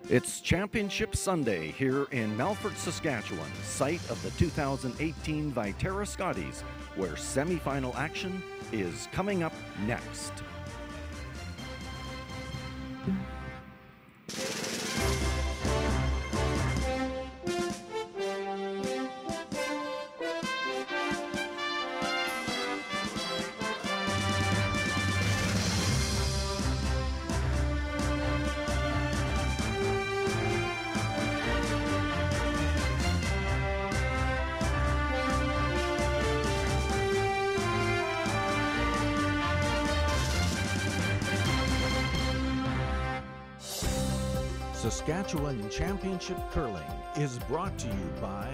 It's Championship Sunday here in Melfort, Saskatchewan, site of the 2018 Viterra Scotties, where semifinal action is coming up next. Saskatchewan Championship Curling is brought to you by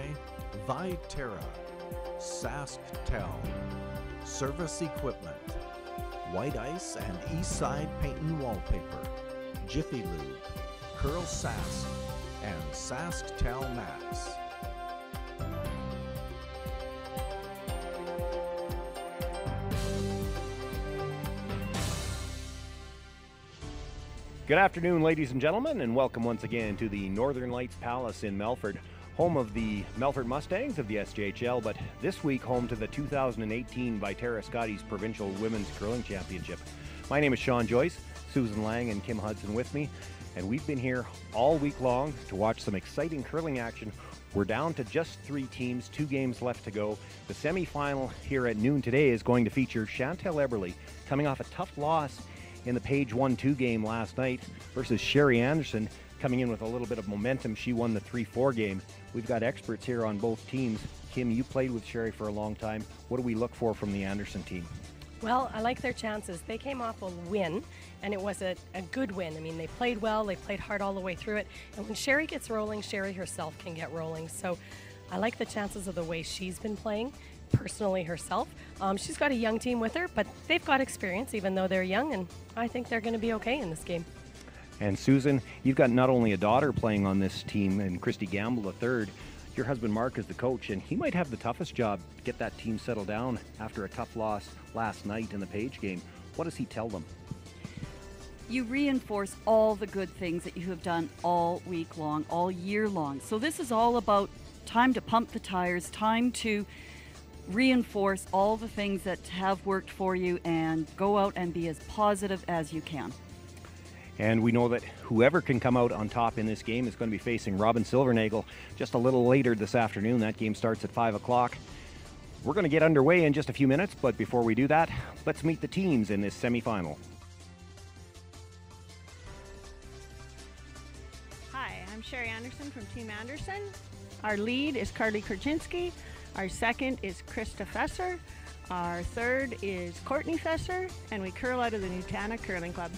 Viterra, SaskTel, Service Equipment, White Ice and Eastside Paint and Wallpaper, Jiffy Lube, CurlSask, and SaskTel Max. Good afternoon, ladies and gentlemen, and welcome once again to the Northern Lights Palace in Melfort, home of the Melfort Mustangs of the SJHL, but this week home to the 2018 Viterra Scotties Provincial Women's Curling Championship. My name is Sean Joyce, Susan Lang and Kim Hudson with me, and we've been here all week long to watch some exciting curling action. We're down to just 3 teams, 2 games left to go. The semifinal here at noon today is going to feature Chantel Eberly coming off a tough loss in the Page 1-2 game last night versus Sherry Anderson coming in with a little bit of momentum. She won the 3-4 game. We've got experts here on both teams. Kim, you played with Sherry for a long time. What do we look for from the Anderson team? Well, I like their chances. They came off a win, and it was a good win. I mean, they played well, they played hard all the way through it, and when Sherry gets rolling, Sherry herself can get rolling. So I like the chances of the way she's been playing personally herself. She's got a young team with her, but they've got experience even though they're young, and I think they're going to be okay in this game. And Susan, you've got not only a daughter playing on this team, and Christy Gamble the third, your husband Mark is the coach, and he might have the toughest job to get that team settled down after a tough loss last night in the Page game. What does he tell them? You reinforce all the good things that you have done all week long, all year long. So this is all about time to pump the tires, time to reinforce all the things that have worked for you and go out and be as positive as you can. And we know that whoever can come out on top in this game is going to be facing Robin Silvernagel just a little later this afternoon. That game starts at 5 o'clock. We're going to get underway in just a few minutes, but before we do that, let's meet the teams in this semifinal. Hi, I'm Sherry Anderson from Team Anderson. Our lead is Carly Kurczynski. Our second is Krista Fesser. Our third is Courtney Fesser, and we curl out of the Nutana Curling Club.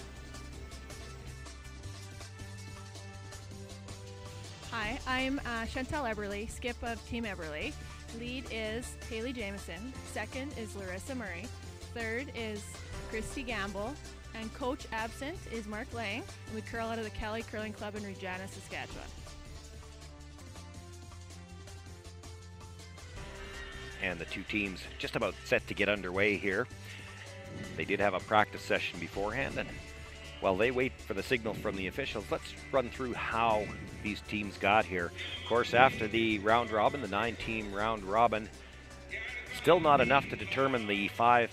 Hi, I'm Chantel Eberly, skip of Team Eberly. Lead is Haley Jameson. Second is Larissa Murray. Third is Christy Gamble. And coach absent is Mark Lang. And we curl out of the Kelly Curling Club in Regina, Saskatchewan. And the two teams just about set to get underway here. They did have a practice session beforehand, and while they wait for the signal from the officials, let's run through how these teams got here. Of course, after the round robin, the 9-team round robin, still not enough to determine the 4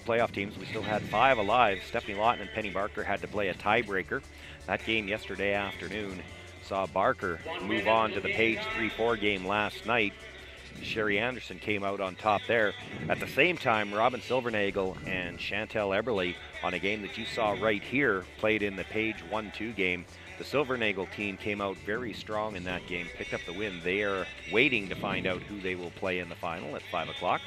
playoff teams. We still had 5 alive. Stephanie Lawton and Penny Barker had to play a tiebreaker. That game yesterday afternoon saw Barker move on to the Page 3-4 game last night. Sherry Anderson came out on top there. At the same time, Robin Silvernagel and Chantel Eberly, on a game that you saw right here, played in the Page 1-2 game. The Silvernagel team came out very strong in that game, picked up the win. They are waiting to find out who they will play in the final at 5 o'clock.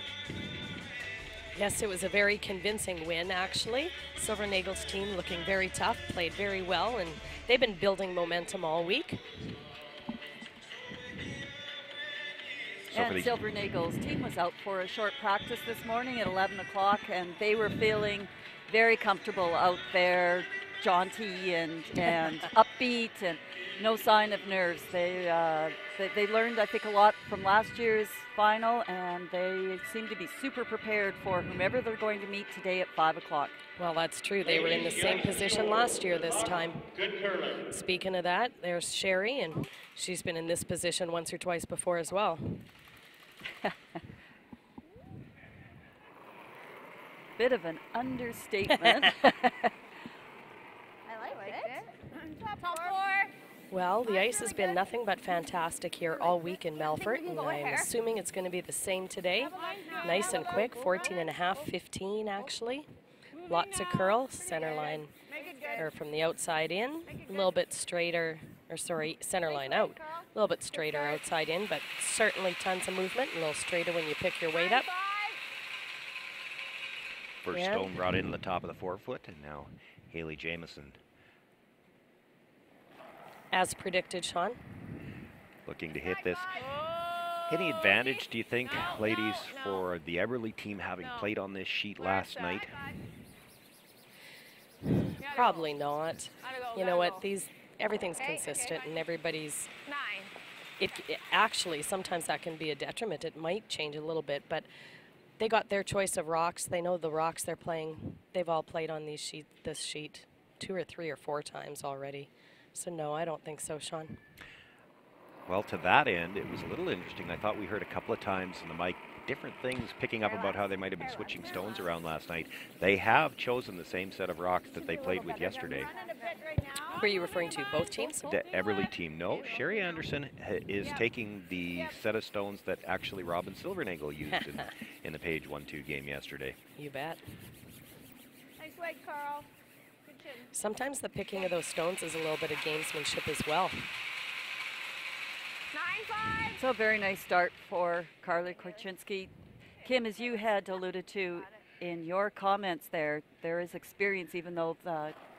Yes, it was a very convincing win, actually. Silvernagel's team looking very tough, played very well, and they've been building momentum all week. And Silvernagel's team was out for a short practice this morning at 11 o'clock, and they were feeling very comfortable out there, jaunty and upbeat feet and no sign of nerves. They learned, I think, a lot from last year's final, and they seem to be super prepared for whomever they're going to meet today at 5 o'clock. Well, that's true. They were in the same position last year this time. Speaking of that, there's Sherry, and she's been in this position once or twice before as well. Bit of an understatement. I like it. Top 4. Well, the ice has been nothing but fantastic here all week in Melfort, and I'm assuming it's going to be the same today. Nice and quick, 14.5, 15 actually. Lots of curl, center line, or from the outside in, a little bit straighter, or sorry, center line out. A little bit straighter outside in, but certainly tons of movement, a little straighter when you pick your weight up. First stone brought in the top of the forefoot, and now Haley Jamieson. As predicted, Sean. Looking to hit this. Any advantage, do you think, ladies, for the Eberly team having played on this sheet last night? Probably not. You know what? Everything's consistent, and everybody's. Actually, sometimes that can be a detriment. It might change a little bit, but they got their choice of rocks. They know the rocks they're playing. They've all played on this sheet 2 or 3 or 4 times already. So no, I don't think so, Sean. Well, to that end, it was a little interesting. I thought we heard a couple of times in the mic different things picking up about how they might have been switching stones around last night. They have chosen the same set of rocks that they played with yesterday. Who are you referring to, both teams? The Eberly team, no. Sherry Anderson is taking the set of stones that actually Robin Silvernagel used in the Page 1-2 game yesterday. You bet. Nice leg, Carl. Good chin. Sometimes the picking of those stones is a little bit of gamesmanship as well. 9-5. So a very nice start for Carly Korchinski. Kim, as you had alluded to in your comments there is experience, even though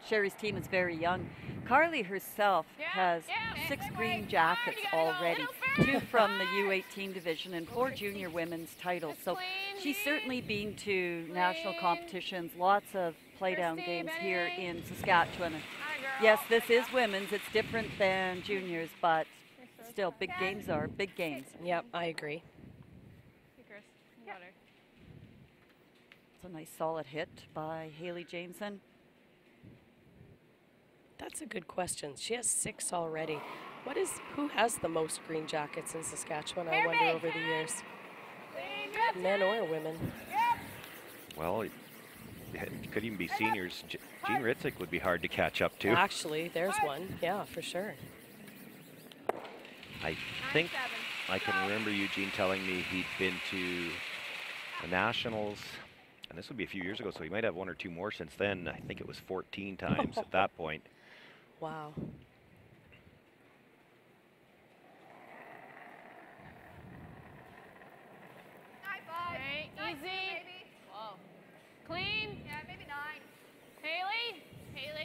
Sherry's team is very young. Carly herself has 6 green jackets already, 2 from the U18 division and 4 junior women's titles. So she's certainly been to national competitions, lots of play-down games here in Saskatchewan. Yes, this is women's. It's different than juniors, but still, big games are big games. Yep, I agree. Hey, Chris. You got her. It's a nice solid hit by Haley Jameson. That's a good question. She has 6 already. Who has the most green jackets in Saskatchewan, I wonder, over the years? Men or women? Well, it could even be seniors. Jean Ritzik would be hard to catch up to. Actually, there's one. Yeah, for sure. I think I can remember Eugene telling me he'd been to the Nationals, and this would be a few years ago, so he might have 1 or 2 more since then. I think it was 14 times at that point. Wow. Okay, easy. Whoa. Clean. Yeah, maybe 9. Haley,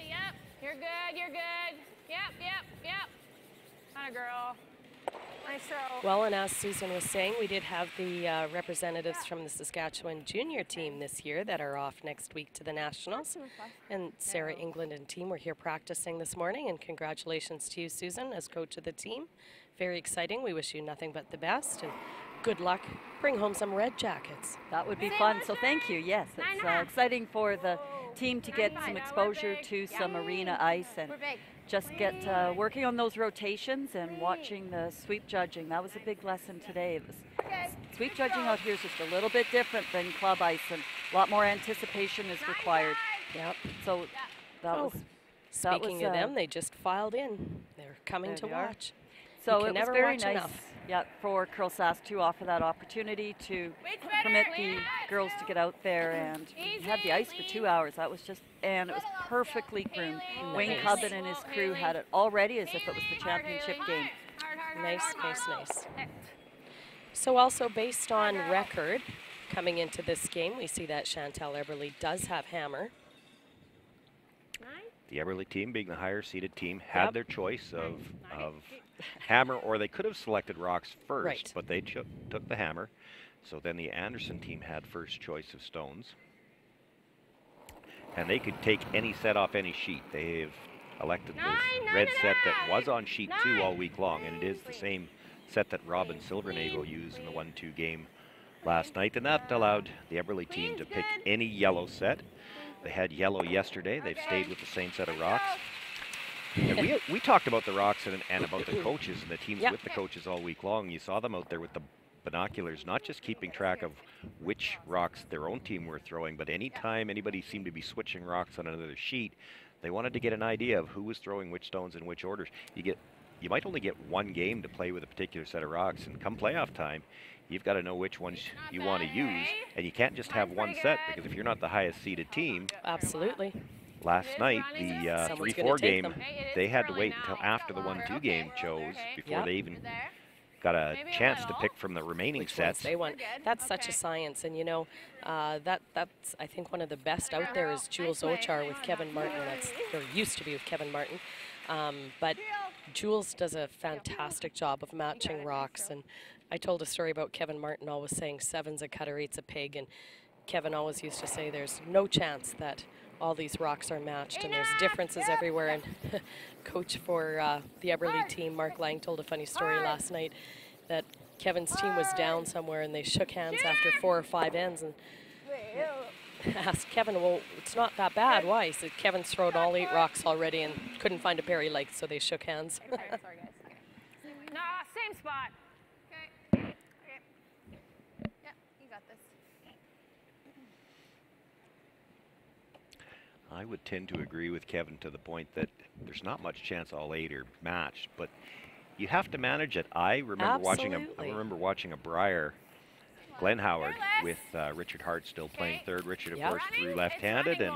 yep. You're good. Yep. Atta girl. Nice throw. Well, and as Susan was saying, we did have the representatives from the Saskatchewan junior team this year that are off next week to the Nationals. And Sarah England and team were here practicing this morning, and congratulations to you, Susan, as coach of the team. Very exciting. We wish you nothing but the best, and good luck. Bring home some red jackets. That would be fun, so thank you. Yes, it's exciting for the team to get some exposure to some arena ice and just get working on those rotations and watching the sweep judging. That was a big lesson today. It was, sweep judging out here is just a little bit different than club ice, and a lot more anticipation is required. Yep. So that was. Speaking of them, they just filed in. They're coming to watch. So you it can was never very watch nice, enough. yeah, for CurlSask to offer that opportunity to permit the girls to get out there and have the ice for 2 hours. That was just, and it was perfectly groomed. Wayne Cubbin and his crew had it already as if it was the championship game. Nice. So also based on record, coming into this game, we see that Chantal Eberly does have hammer. The Eberly team, being the higher seeded team, had their choice of hammer, or they could have selected rocks first, but they took the hammer. So then the Anderson team had first choice of stones. And they could take any set off any sheet. They've elected this red set that was on sheet 2 all week long, and it is the same set that Robin Silvernagle used in the 1-2 game last night, and that allowed the Eberly team to pick any yellow set. They had yellow yesterday. They've stayed with the same set of rocks. And we talked about the rocks and about the coaches and the teams with the coaches all week long. You saw them out there with the binoculars, not just keeping track of which rocks their own team were throwing, but anytime anybody seemed to be switching rocks on another sheet, they wanted to get an idea of who was throwing which stones in which orders. You might only get one game to play with a particular set of rocks, and come playoff time, you've got to know which ones you want to use, and you can't just have one set, because if you're not the highest seeded team. Absolutely. Last night, the 3-4 game, they had to wait until after the 1-2 game chose before they even got a chance to pick from the remaining sets. They want. That's such a science, and you know, that's I think one of the best out there is Jules Ochar with Kevin Martin. Or used to be with Kevin Martin, but Jules does a fantastic job of matching rocks. And I told a story about Kevin Martin always saying 7's a cutter, 8's a pig, and Kevin always used to say there's no chance that all these rocks are matched, and there's differences everywhere. And coach for the Eberly team, Mark Lang, told a funny story last night that Kevin's team was down somewhere and they shook hands after 4 or 5 ends and asked Kevin, well, it's not that bad. Why? He said Kevin's thrown all 8 rocks already and couldn't find a pair he liked, so they shook hands. Sorry, guys. Okay. No, same spot. Okay. Okay. Yep, you got this. I would tend to agree with Kevin to the point that there's not much chance all 8 are matched, but you have to manage it. I remember watching a Briar Glenn Howard with Richard Hart still playing third. Richard, of course, threw left-handed, and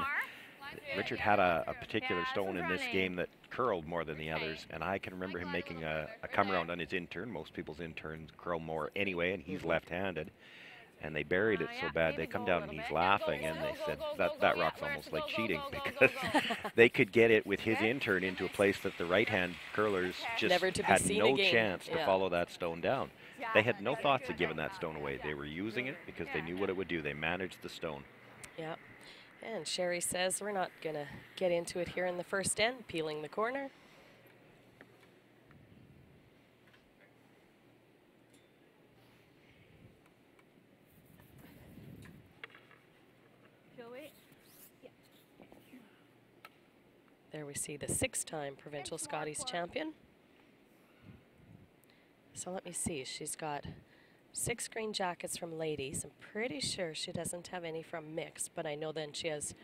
Richard had a particular stone in this game that curled more than the others, and I can remember him making a come-around on his in-turn. Most people's in-turns curl more anyway, and he's left-handed. And they buried it so bad, they come down and he's laughing, and they said that rock's almost like cheating, because they could get it with his in-turn into a place that the right-hand curlers just had no chance to follow that stone down. They had no thoughts of giving that stone away. They were using it because they knew what it would do. They managed the stone. Yeah. And Sherry says we're not going to get into it here in the first end, peeling the corner. There we see the 6-time Provincial Scotties champion. So let me see, she's got 6 green jackets from ladies. I'm pretty sure she doesn't have any from mixed, but I know then she has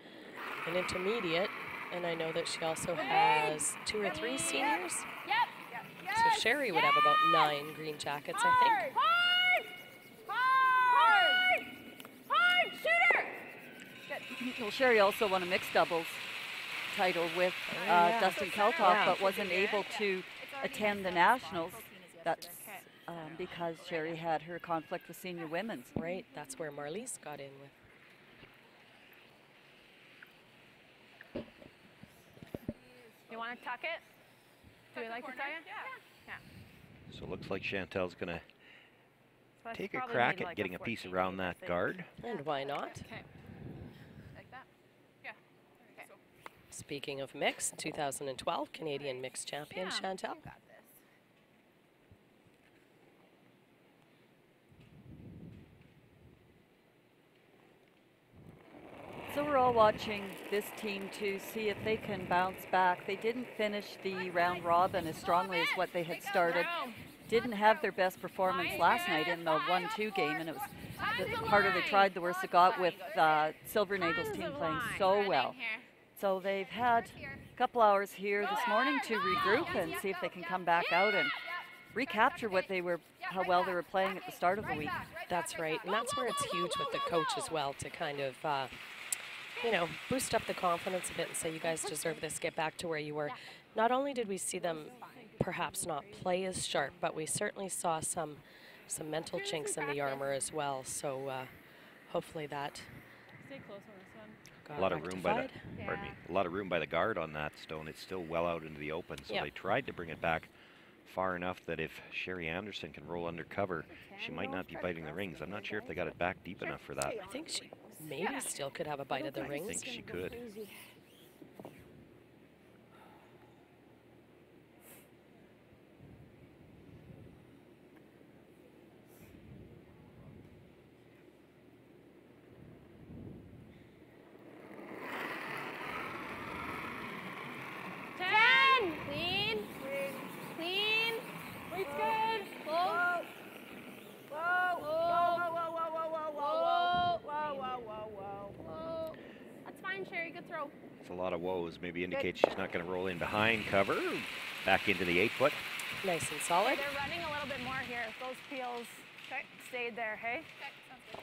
an intermediate, and I know that she also has 2 or 3 seniors. So Sherry would have about 9 green jackets, I think. Hard, shooter! Good. Well, Sherry also won a mixed doubles title with Dustin Keltoff, but wasn't able to attend the Nationals. That's because Sherry had her conflict with senior women's. Right, that's where Marlies got in with. You want to tuck it? Do we like to tuck it? Yeah. So it looks like Chantel's going to take a crack at getting a piece around that guard. And why not? Okay. Like that? Yeah. Okay. Speaking of mixed, 2012 Canadian mixed champion Chantel. So we're all watching this team to see if they can bounce back. They didn't finish the round robin as strongly as what they had started. Didn't have their best performance last night in the 1-2 game, and it was the harder they tried, the worse it got, with Silvernagle's team playing so well. So they've had a couple hours here this morning to regroup and see if they can come back out and recapture how well they were playing at the start of the week. That's right, and that's where it's huge with the coach as well, to kind of you know, boost up the confidence a bit and say, you guys deserve this, get back to where you were. Not only did we see them perhaps not play as sharp, but we certainly saw some mental chinks in the armor as well. So hopefully that got a lot of room by rectified. a lot of room by the guard on that stone. It's still well out into the open, so they tried to bring it back far enough that if Sherry Anderson can roll under cover, she might not be biting the rings. I'm not sure if they got it back deep enough for that. I think she maybe still could have a bite of the rings. I think she could. That's a lot of woes. Maybe indicates she's not going to roll in behind cover. Back into the 8-foot. Nice and solid. They're running a little bit more here. Those peels stayed there, hey?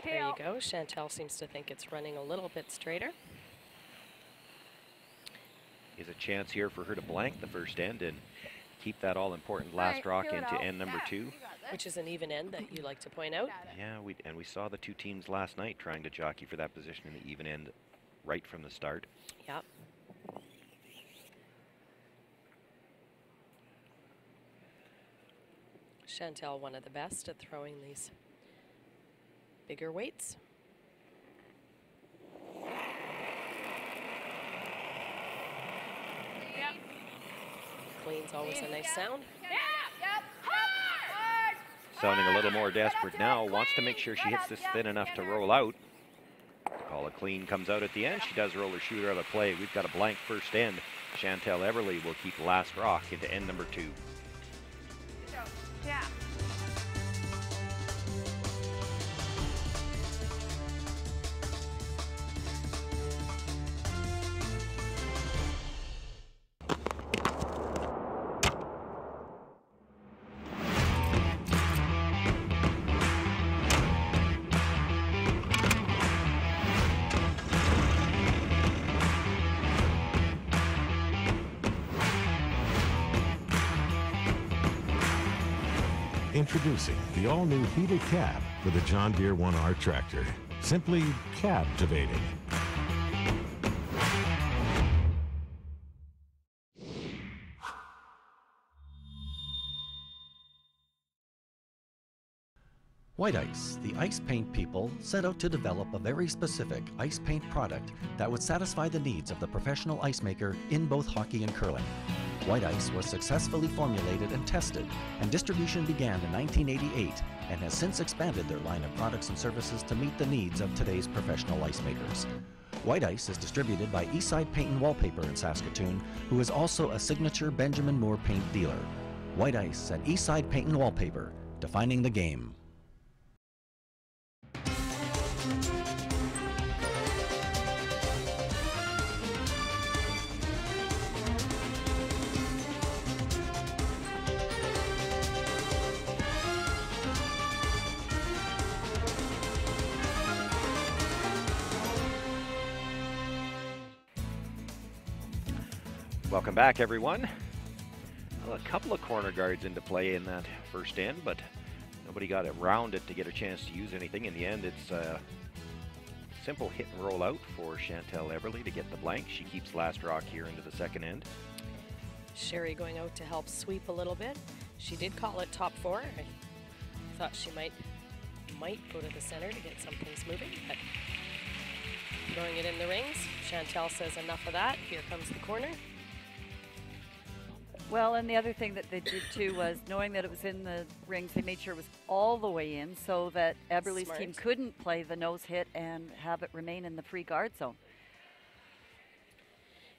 There you go. Chantel seems to think it's running a little bit straighter. Is a chance here for her to blank the first end and keep that all-important last rock into end number 2. Which is an even end that you like to point out. Yeah, we saw the two teams last night trying to jockey for that position in the even end right from the start. Yeah. Chantel, one of the best at throwing these bigger weights. Clean's always a nice sound. Sounding a little more desperate now, wants to make sure she hits this thin enough to roll out. Call a clean comes out at the end. She does roll her shooter out of play. We've got a blank first end. Chantel Everly will keep last rock into end number 2. Yeah. Introducing the all-new heated cab for the John Deere 1R tractor. Simply captivating. White Ice, the ice paint people, set out to develop a very specific ice paint product that would satisfy the needs of the professional ice maker in both hockey and curling. White Ice was successfully formulated and tested, and distribution began in 1988 and has since expanded their line of products and services to meet the needs of today's professional ice makers. White Ice is distributed by Eastside Paint and Wallpaper in Saskatoon, who is also a signature Benjamin Moore paint dealer. White Ice and Eastside Paint and Wallpaper, defining the game. Welcome back, everyone. Well, a couple of corner guards into play in that first end, but nobody got around it to get a chance to use anything. In the end, it's a simple hit and roll out for Chantel Everly to get the blank. She keeps last rock here into the second end. Sherry going out to help sweep a little bit. She did call it top 4. I thought she might go to the center to get some things moving, but throwing it in the rings. Chantel says enough of that. Here comes the corner. Well, and the other thing that they did too was knowing that it was in the rings, they made sure it was all the way in so that Everly's team couldn't play the nose hit and have it remain in the free guard zone.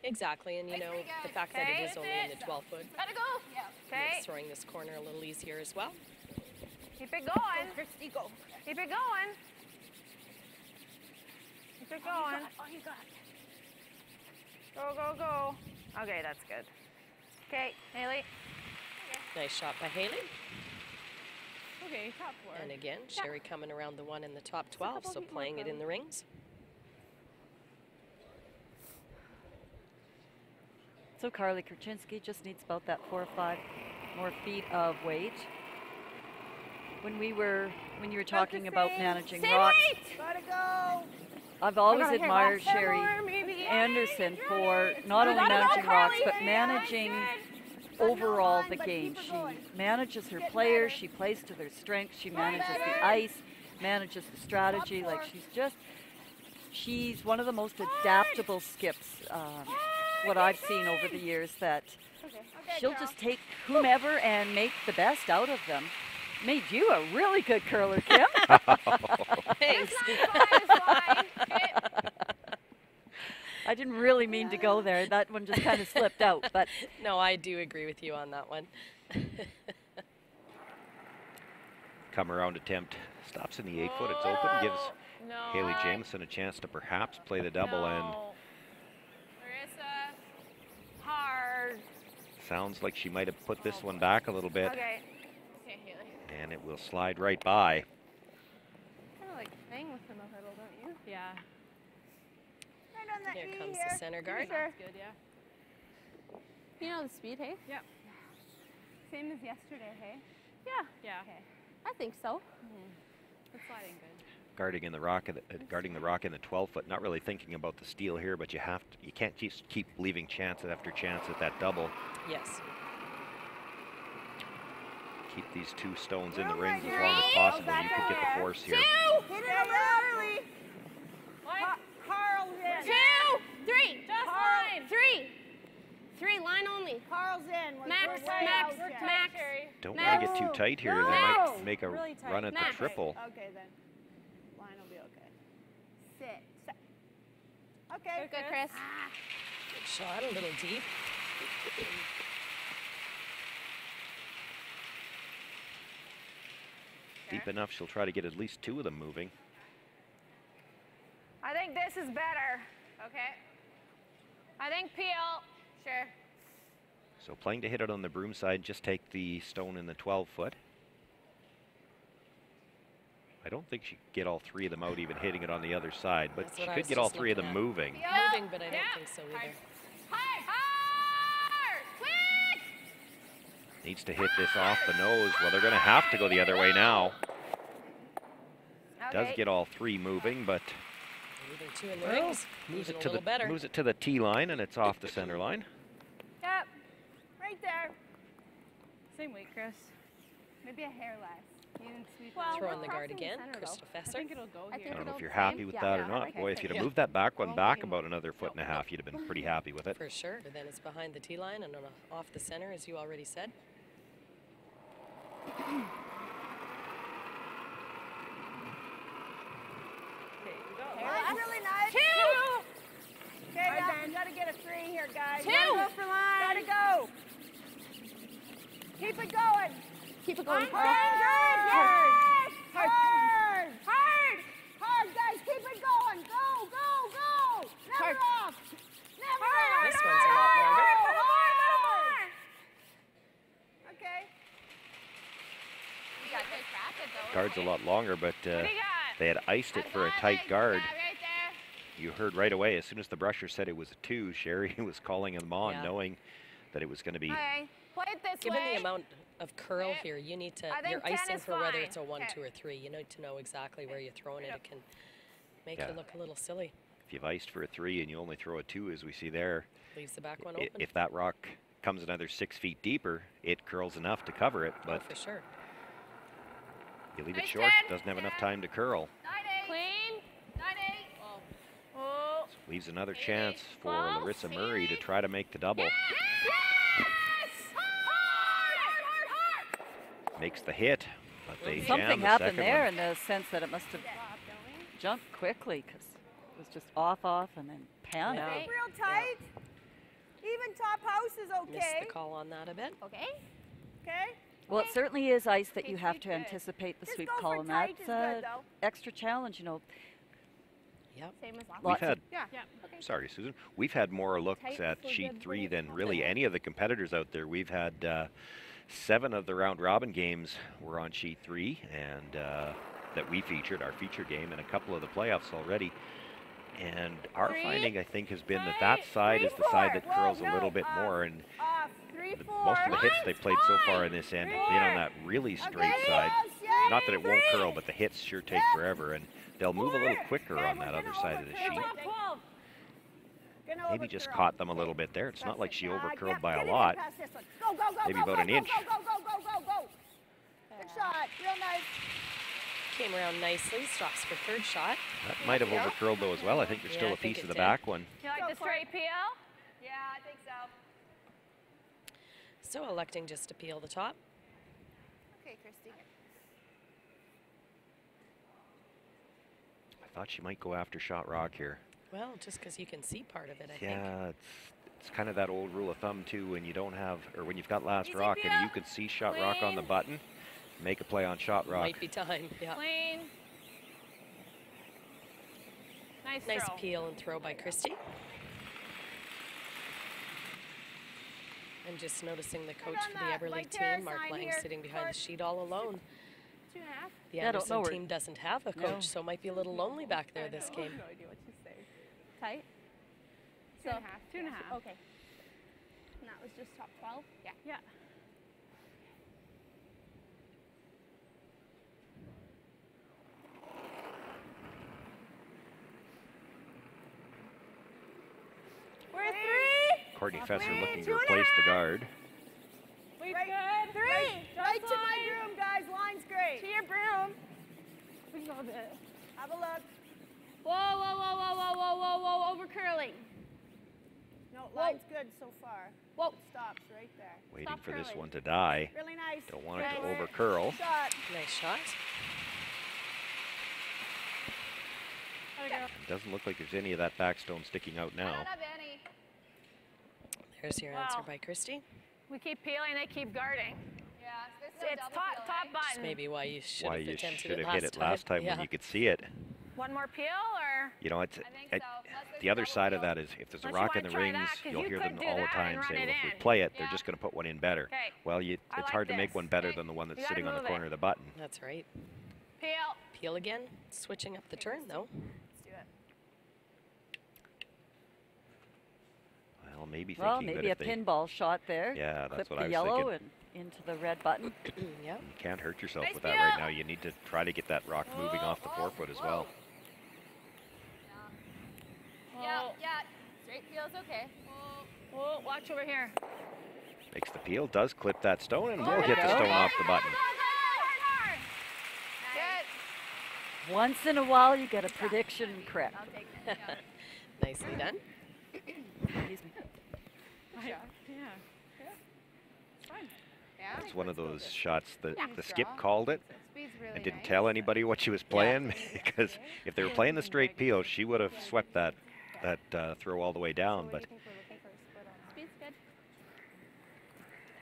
Exactly, and you know, the fact that it is only in the 12-foot Gotta go. makes throwing this corner a little easier as well. Keep it going. Christy, go. Keep it going. Keep it going. Oh, you got it. Go, go, go. Okay, that's good. Okay, Haley. Nice shot by Haley. Okay, top 4. And again, Sherry coming around the one in the top 12, so playing it in the rings. So Carly Kurchinski just needs about that 4 or 5 more feet of weight. When you were talking about managing rocks, Gotta go. I've always admired Sherry Anderson for not only managing rocks, but managing overall the game. She manages her players, she plays to their strengths, she manages the ice, manages the strategy. Like she's one of the most adaptable skips, what I've seen over the years, that she'll just take whomever and make the best out of them. Made you a really good curler, Kim. Thanks. I didn't really mean to go there. That one just kind of slipped out. But no, I do agree with you on that one. Come around attempt. Stops in the 8-foot. It's open. Gives Haley Jameson a chance to perhaps play the double end. Marissa. Sounds like she might have put this one back a little bit. Okay. Okay, Haley. And it will slide right by. Kind of like hang with him a little, don't you? Yeah. Right on that Here E comes here. the center guard. Sure. Good, yeah. You know the speed, hey? Yep. Same as yesterday, hey? Yeah. Okay. I think so. It's sliding good. Guarding the rock in the 12-foot, not really thinking about the steal here, but you can't just keep leaving chance after chance at that double. Yes. Keep these 2 stones in the rings as long as possible. You could get the force here. Hit it early. Carl's in. 2, 3. Just line. 3. 3, line only. Carl's in. Max. Don't want to get too tight here. They might make a Really tight. run at the Max. triple. Okay, then. Line will be okay. Sit. Okay. Good, Chris. Good shot, a little deep. Deep enough, she'll try to get at least 2 of them moving. I think this is better. Okay. I think peel. Sure. So playing to hit it on the broom side, just take the stone in the 12-foot. I don't think she could get all 3 of them out, even hitting it on the other side, but That's she what I could was get all just 3 of them looking at. moving. Moving, but I don't think so either. Hard. Quick. Needs to hit this off the nose. Well, they're going to have to go the other way now. Does get all 3 moving, but Moving 2 in the rings. moves Even it a little better. moves it to the tee line, and it's off the center line. Yep. Right there. Same weight, Chris. Maybe a hair less. Throw on the guard again. Krista I Fesser. think it'll go I here. think I don't know if it'll you're the same. happy with Yeah, that or yeah, not. like I Boy, if said. you'd have Yeah. moved that back one Well, back maybe about another 1.5 foot, you'd have been pretty happy with it. For sure. Then it's behind the tee line and off the center, as you already said. That's really nice. 2. Okay, now we gotta get a 3 here, guys. 2. Gotta go for line. Gotta go. Keep it going. Keep it going. Hard. Hard. Hard. Hard. Hard. Hard, guys. Keep it going. Go, go, go. Never Hard. off. Never off. This one's a lot longer. Hard. Okay. You got good traffic though. Guard's a lot longer, but What do you got? they had iced it That's for a fine, tight like guard. that right there. You heard right away, as soon as the brusher said it was a 2, Sherry was calling them on, Yeah. knowing that it was going to be. Okay. Play it this Given way. the amount of curl Okay. here, you need to, I think you're 10 icing is for whether fine. it's a 1, Okay. 2, or 3. You need to know exactly where you're throwing it. It can make Yeah. you look a little silly. If you've iced for a 3 and you only throw a 2, as we see there, Leaves the back one i- open. if that rock comes another 6 feet deeper, it curls enough to cover it, Oh, but for sure. you leave it Nice short, 10. doesn't have enough time to curl. 9-8. Clean. 9-8. Oh. Leaves another Eight, chance for 12, Larissa Murray to eight. try to make the double. Yes! Hard. Makes the hit, but they jam Something the happened second there one. in the sense that it must have jumped quickly because it was just off, and then panic. Yeah. Keep real tight. Even top house is Missed okay. the call on that a bit. Okay. Okay. Well, it certainly is ice that Okay, you have sweep to good. anticipate the Just sweep go for call, and tight that's is good, though. extra challenge. Yep. Same as last We've Lots of- had, Yeah. sorry, Susan, we've had more looks Tight at for sheet good 3 footing. than really any of the competitors out there. We've had 7 of the round robin games were on sheet 3, and that we featured, our feature game, and a couple of the playoffs already. And our 3, finding, I think, has been that that side is the side that curls a little bit more, and Off. 3, 4. most of the hits they've played so far in this end have been on that really straight side. Not that it won't curl, but the hits sure take forever, and they'll move a little quicker on that other side of the sheet. Maybe just caught them a little bit there. It's not like she overcurled by a lot. Go, go, go, Maybe go, about go, an go, inch. Go, go, go, go, go, go. Good shot. Real nice. Came around nicely. Stops for third shot. That might have overcurled though as well. I think there's Yeah, still I a think piece of it the did. back one. Do you like Go the for it. straight peel? Yeah, I think so. So electing just to peel the top. Okay, Christy. I thought she might go after shot rock here. Well, just because you can see part of it, I think. Yeah, it's kind of that old rule of thumb too. When you don't have, or when you've got last Easy rock peel. and you can see shot rock on the Clean. button, make a play on shot rock. Might be time. Yeah. Clean. Nice throw. Nice peel and throw by Christy. I'm just noticing the coach on for the that Eberly white terrace team, Mark line Lang, here, sitting behind the Court. sheet all alone. 2.5. The Yeah, I don't know Anderson where- team doesn't have a coach, No. so might be a little lonely back there this game. No idea what she's saying. Tight. 2.5. 2.5. Okay. And that was just top 12? Yeah. Yeah. We're 3. Courtney Fesser Three, looking to 2.5. replace the guard. Wait, Right, good. 3. Right to my broom, guys. Line's great. To your broom. We love it. Have a look. Whoa, whoa, whoa, whoa, whoa, whoa, whoa, whoa, over curling. No, line's good so far. Whoa. It stops right there. Waiting Stop for this curling. one to die. Really nice. Don't want it to Good. over curl. Shot. Nice shot. It doesn't look like there's any of that backstone sticking out I now. don't have any. There's your Wow. answer by Christy. We keep peeling, they keep guarding. Yeah, there's no It's double top, peel, top right? That's button. maybe why you should Why have you attempted should it have hit it last time yeah. when you could see it. One more peel, or? You know, it's I think it, so. Unless there's the a other double side of peel. that is if there's a Unless you rock in wanna the try rings, that, 'cause you'll you hear could them do all the that time and run say, it well, if we in. play it, they're Yeah. just going to put one in better. Okay. Well, I it's like hard to make this. one better Okay. than the one that's You gotta sitting on the move it. corner of the button. That's right. Peel. Peel again, switching up the turn though. Let's do it. Well, maybe thinking Well, that maybe a if they pinball shot there. Yeah, that's Clip what the I was yellow thinking. and into the red button. Yep. You can't hurt yourself Nice with that right peel. now. You need to try to get that rock moving off the forefoot as well. Yeah, yeah. Straight peel's okay. Oh, watch over here. Makes the peel, does clip that stone, and will There hit you the go. stone off the button. Good. Once in a while, you get a prediction correct. I'll take it. Yeah. Nicely done. Excuse me. Yeah. Yeah. It's one of those shots that Yeah. the skip called it Speed's really and didn't nice. tell anybody what she was playing because if they were playing the straight peel, she would have swept that throw all the way down. But Speed's good.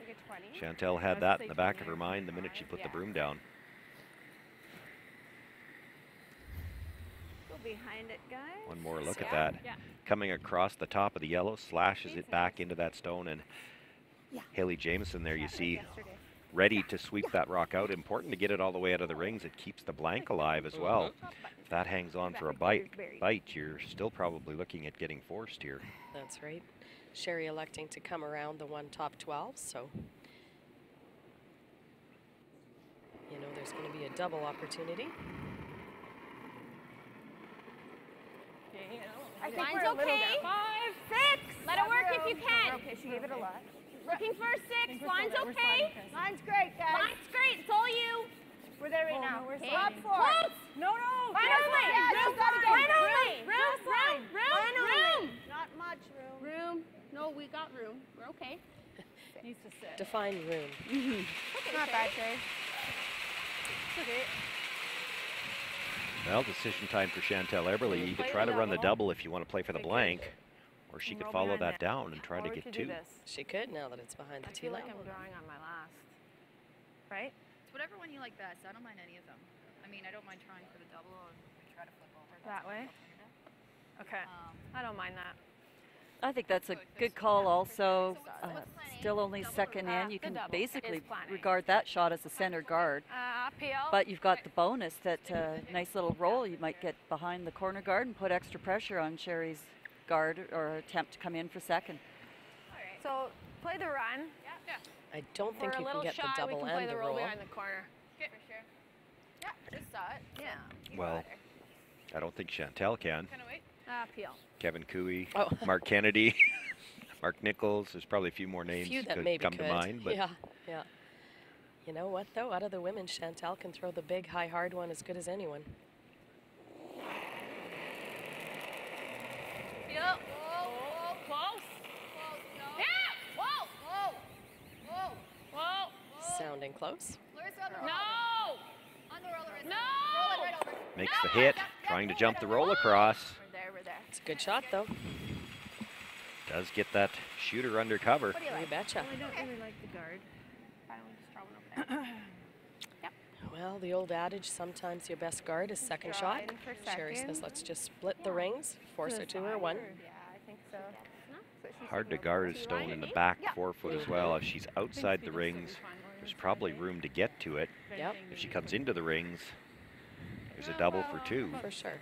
Take a 20. Chantel had that in the back of her mind the minute she put the broom down. Go behind it, guys. One more look at that. Yeah. Coming across the top of the yellow, slashes it back into that stone, and Haley Jameson there you see ready to sweep that rock out. Important to get it all the way out of the rings. It keeps the blank alive as well. If that hangs on for a bite, you're still probably looking at getting forced here. That's right. Sherry electing to come around the one top 12, so you know there's going to be a double opportunity. I think Line's we're a little okay. bit. 5, 6. Let it work if you can. Okay, she gave it a lot. Looking for a 6. Line's okay. Line's great, guys. Line's great. It's all you. We're there right now. Okay. Top 4. Close. No. Line only. Yeah, Room, she's gotta go. line only. Just Room, line. Line room. only. Not much room. Room. No, we got room. We're okay. Needs to sit. Define room. Not bad, Trey. Well, decision time for Chantel Eberly. You could try to run the double if you want to play for the blank, or she could follow that down and try to get 2. She could now that it's behind the I tee feel like line. I'm drawing on my last. Right? It's whatever one you like best. I don't mind any of them. I mean, I don't mind trying for the double and try to flip over. That way? Okay. I don't mind that. I think that's a good call also. what's planning? Still only second in. You the can double basically is planning. regard that shot as a center guard. Peel. But you've got the bonus that nice little roll. You might get behind the corner guard and put extra pressure on Sherry's guard or attempt to come in for second. So play the run. I don't think For a you can little get the shot, we double can play and the the roll roll. behind the corner. For sure. Yeah, just saw it. Yeah. Well, I don't think Chantel can. Can I wait? Peel. Kevin Cooey, Oh. Mark Kennedy, Mark Nichols. There's probably a few more A names few that could maybe come could. to mind, but Yeah. You know what though? Out of the women, Chantel can throw the big, high, hard one as good as anyone. Yep. Whoa. Close. Close. No. Yeah. Whoa. Whoa. Whoa. Whoa. Sounding close. Larissa on the roll. No. On the roll, Larissa. No. Roll it right over. makes No. the hit, Yep, trying to roll jump it the over. roll across. We're there. It's a good shot though. Does get that shooter under cover. What do you You like? betcha. I don't really like the guard. I don't just draw one over there. Well, the old adage, sometimes your best guard is second Draw shot. in for Sherry says, second. let's just split the rings, force her to her one. Yeah, I think so. So Hard to guard a stone in the back forefoot as well. If she's outside the rings, there's probably room to get to it. Yep. If she comes into the rings, there's a double for 2. For sure.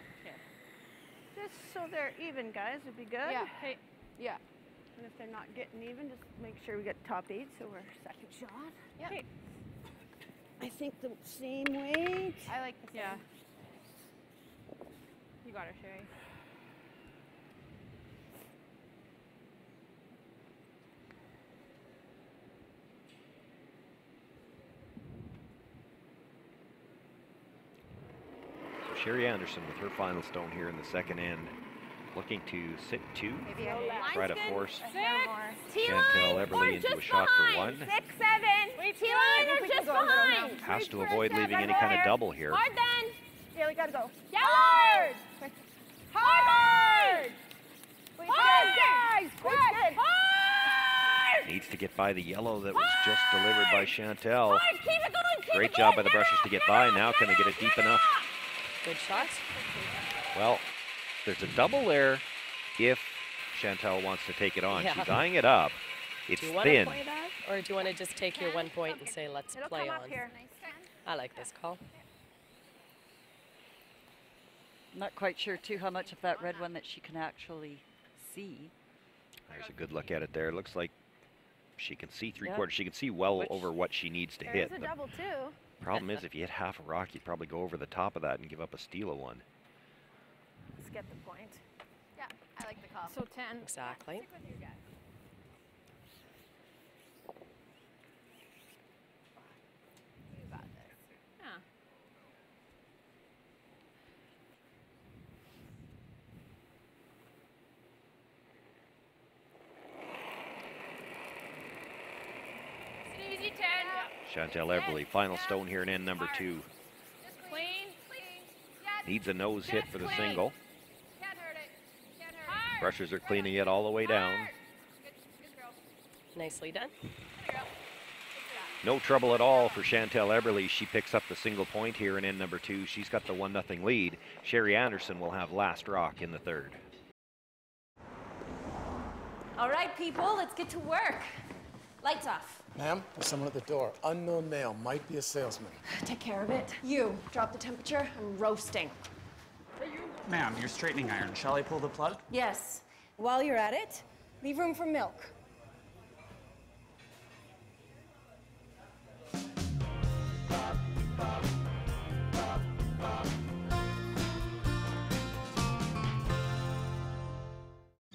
Just so they're even, guys, would be good. Yeah. Hey. Yeah. And if they're not getting even, just make sure we get top 8 so we're second shot. Yeah. Okay. I think the same weight. I like the same. Yeah. You got her, Sherry. So Sherry Anderson with her final stone here in the second end, looking to sit 2, try to force Chantel Eberly into a shot for 1. 6, 7. T-line or just behind? Has to avoid leaving any kind of double here. Hard then. Yeah, we gotta go. Hard. Hard. Hard, guys. Good. Hard. Needs to get by the yellow that was just delivered by Chantel. Hard. Keep it going. Keep Great it job by going. the Brushers to get by. Now can they get it deep enough? Good shot. Well, there's a double there if Chantel wants to take it on. Yeah. She's eyeing it up. It's Do you want to thin. play that? Or do you want to just take your 1 point and say, let's It'll play come on? up here. I like this call. Not quite sure, too, how much of that red one that she can actually see. There's a good look at it there. It looks like she can see 3/4. Yep. She can see well over what she needs to hit. There's a The double too. problem is if you hit half a rock, you'd probably go over the top of that and give up a steal of 1. Let's get the point. Yeah, I like the call. So 10. Exactly. Stick with your gut. You got this. Yeah. Easy 10. Chantel Eberly, final stone here in end number 2. Just clean. Yes. Needs a nose hit for the Clean. single. Can't hurt it. Can't hurt it. Brushers are cleaning it all the way down. Good girl. Nicely done. No trouble at all for Chantel Eberly. She picks up the single point here in end number 2. She's got the 1-0 lead. Sherry Anderson will have last rock in the third. All right, people, let's get to work. Lights off. Ma'am, there's someone at the door. Unknown male, might be a salesman. Take care of it. You, drop the temperature. I'm roasting. Ma'am, your straightening iron. Shall I pull the plug? Yes. While you're at it, leave room for milk.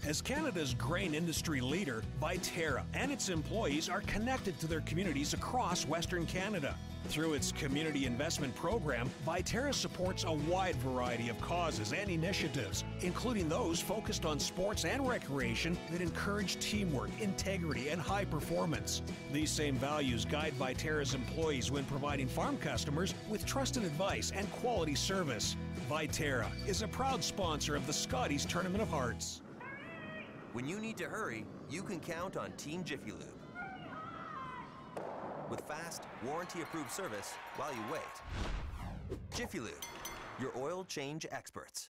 As Canada's grain industry leader, Viterra and its employees are connected to their communities across Western Canada. Through its community investment program, Viterra supports a wide variety of causes and initiatives, including those focused on sports and recreation that encourage teamwork, integrity, and high performance. These same values guide Viterra's employees when providing farm customers with trusted advice and quality service. Viterra is a proud sponsor of the Scotties Tournament of Hearts. When you need to hurry, you can count on Team Jiffy Lube. With fast, warranty-approved service while you wait. Jiffy Lube, your oil change experts.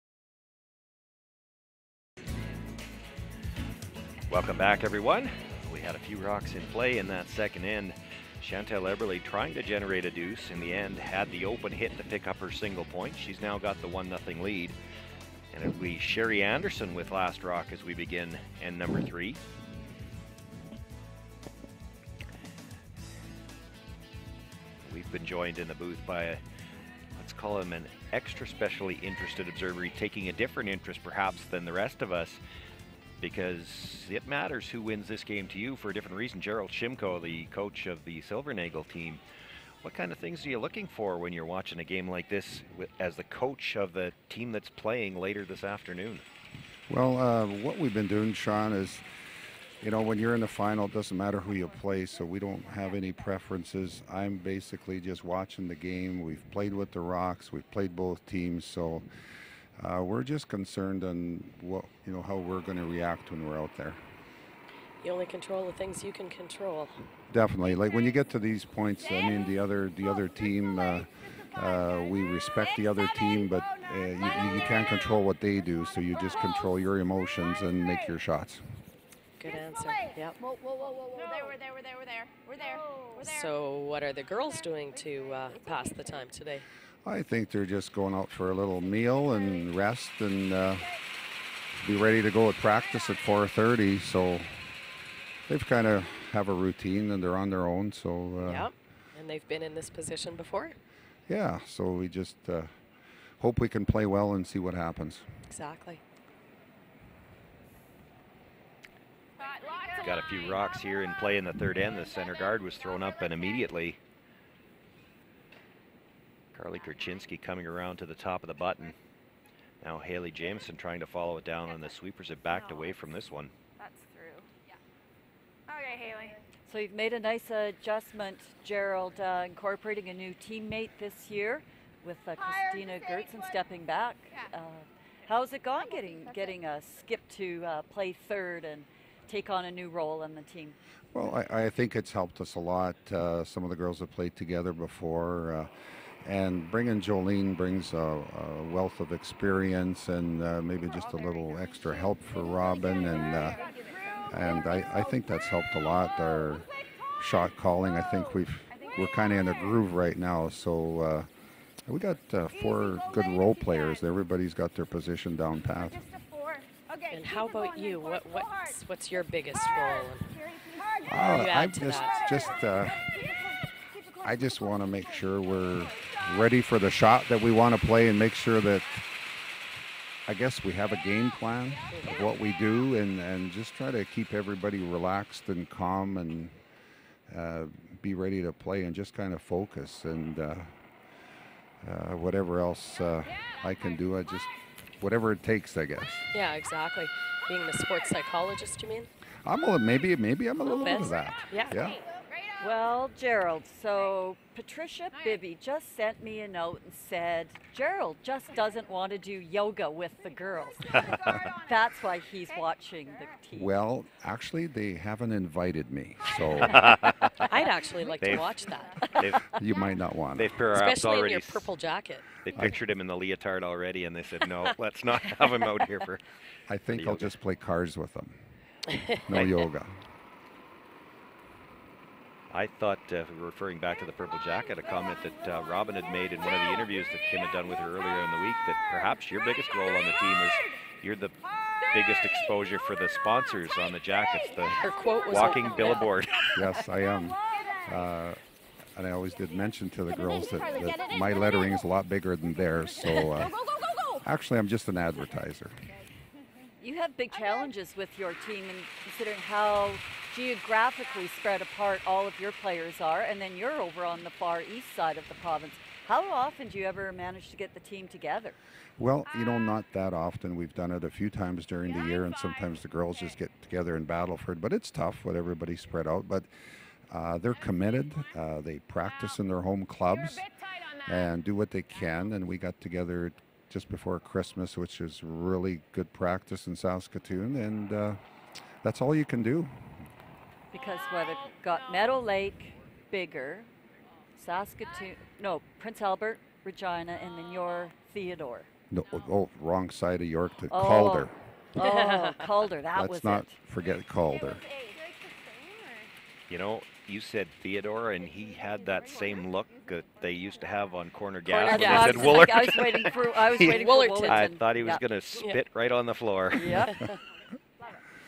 Welcome back, everyone. We had a few rocks in play in that second end. Chantel Eberly trying to generate a deuce. In the end, had the open hit to pick up her single point. She's now got the 1-0 lead. And it'll be Sherry Anderson with last rock as we begin end number 3. We've been joined in the booth by let's call him an extra specially interested observer, taking a different interest perhaps than the rest of us, because it matters who wins this game to you for a different reason. Gerald Shimko, the coach of the Silvernagel team. What kind of things are you looking for when you're watching a game like this as the coach of the team that's playing later this afternoon? Well, what we've been doing, Sean, is, you know, when you're in the final, it doesn't matter who you play, so we don't have any preferences. I'm basically just watching the game. We've played with the Rocks. We've played both teams, so we're just concerned on what, you know, how we're going to react when we're out there. You only control the things you can control. Definitely. Like when you get to these points, I mean, the other team, we respect the other team, but you can't control what they do, so you just control your emotions and make your shots. Good answer. Yep. Whoa, whoa, whoa, whoa, whoa. We're there. We're there. So what are the girls doing to pass the time today? I think they're just going out for a little meal and rest and be ready to go at practice at 4:30. So they've kind of have a routine and they're on their own. So Yep. And they've been in this position before? yeah, so we just hope we can play well and see what happens. Exactly. Got a few rocks here in play in the third end. The center guard was thrown up, and immediately Carly Kurchinski coming around to the top of the button. Now Haley Jameson trying to follow it down, and the sweepers have backed away from this one. That's through. Yeah. Okay, Haley. So you've made a nice adjustment, Gerald, incorporating a new teammate this year with Christina Gertzen stepping back. How's it gone getting Skip to play third and take on a new role on the team? Well, I think it's helped us a lot. Some of the girls have played together before. And bringing Jolene brings a wealth of experience and maybe just a little extra help for Robin. And I think that's helped a lot. Our shot calling, I think we're kind of in a groove right now. So we got 4 good role players. Everybody's got their position down pat. And how about you? What's your biggest role? I just want to make sure we're ready for the shot that we want to play and make sure that I guess we have a game plan of what we do and just try to keep everybody relaxed and calm and be ready to play and just kind of focus and whatever else I can do, whatever it takes, I guess. Yeah, exactly. Being the sports psychologist, you mean? Maybe I'm a little bit of that. Yeah. Well, Gerald, so Patricia Bibby just sent me a note and said Gerald just doesn't want to do yoga with the girls. That's why he's watching the team. Well, actually, they haven't invited me, so I'd actually like to watch that. You might not want They've especially in your purple jacket. They pictured him in the leotard already, and they said, no, let's not have him out here for I think I'll just play cards with them. No yoga. I thought, referring back to the purple jacket, a comment that Robin had made in one of the interviews that Kim had done with her earlier in the week, that perhaps your biggest role on the team is you're the biggest exposure for the sponsors on the jackets, the her quote was walking billboard. Yes, I am. And I always did mention to the girls that my lettering is a lot bigger than theirs, so actually I'm just an advertiser. You have big challenges with your team, and considering how geographically spread apart all of your players are, and then you're over on the far east side of the province. How often do you ever manage to get the team together? Well, not that often. We've done it a few times during the year, and sometimes the girls just get together in Battleford, but it's tough with everybody spread out. But they're committed. They practice in their home clubs and do what they can, and we got together just before Christmas, which is really good practice in Saskatoon, and that's all you can do. Because it got Meadow Lake, bigger, Prince Albert, Regina, and then you're Theodore. No, wrong side of York to Calder. Oh, Calder, Let's was not forget Calder. You said Theodore, and he had that same look that they used to have on Corner Gas Gas. when they said Woollerton. I was waiting for Woollerton. I thought he was going to spit right on the floor. Yep.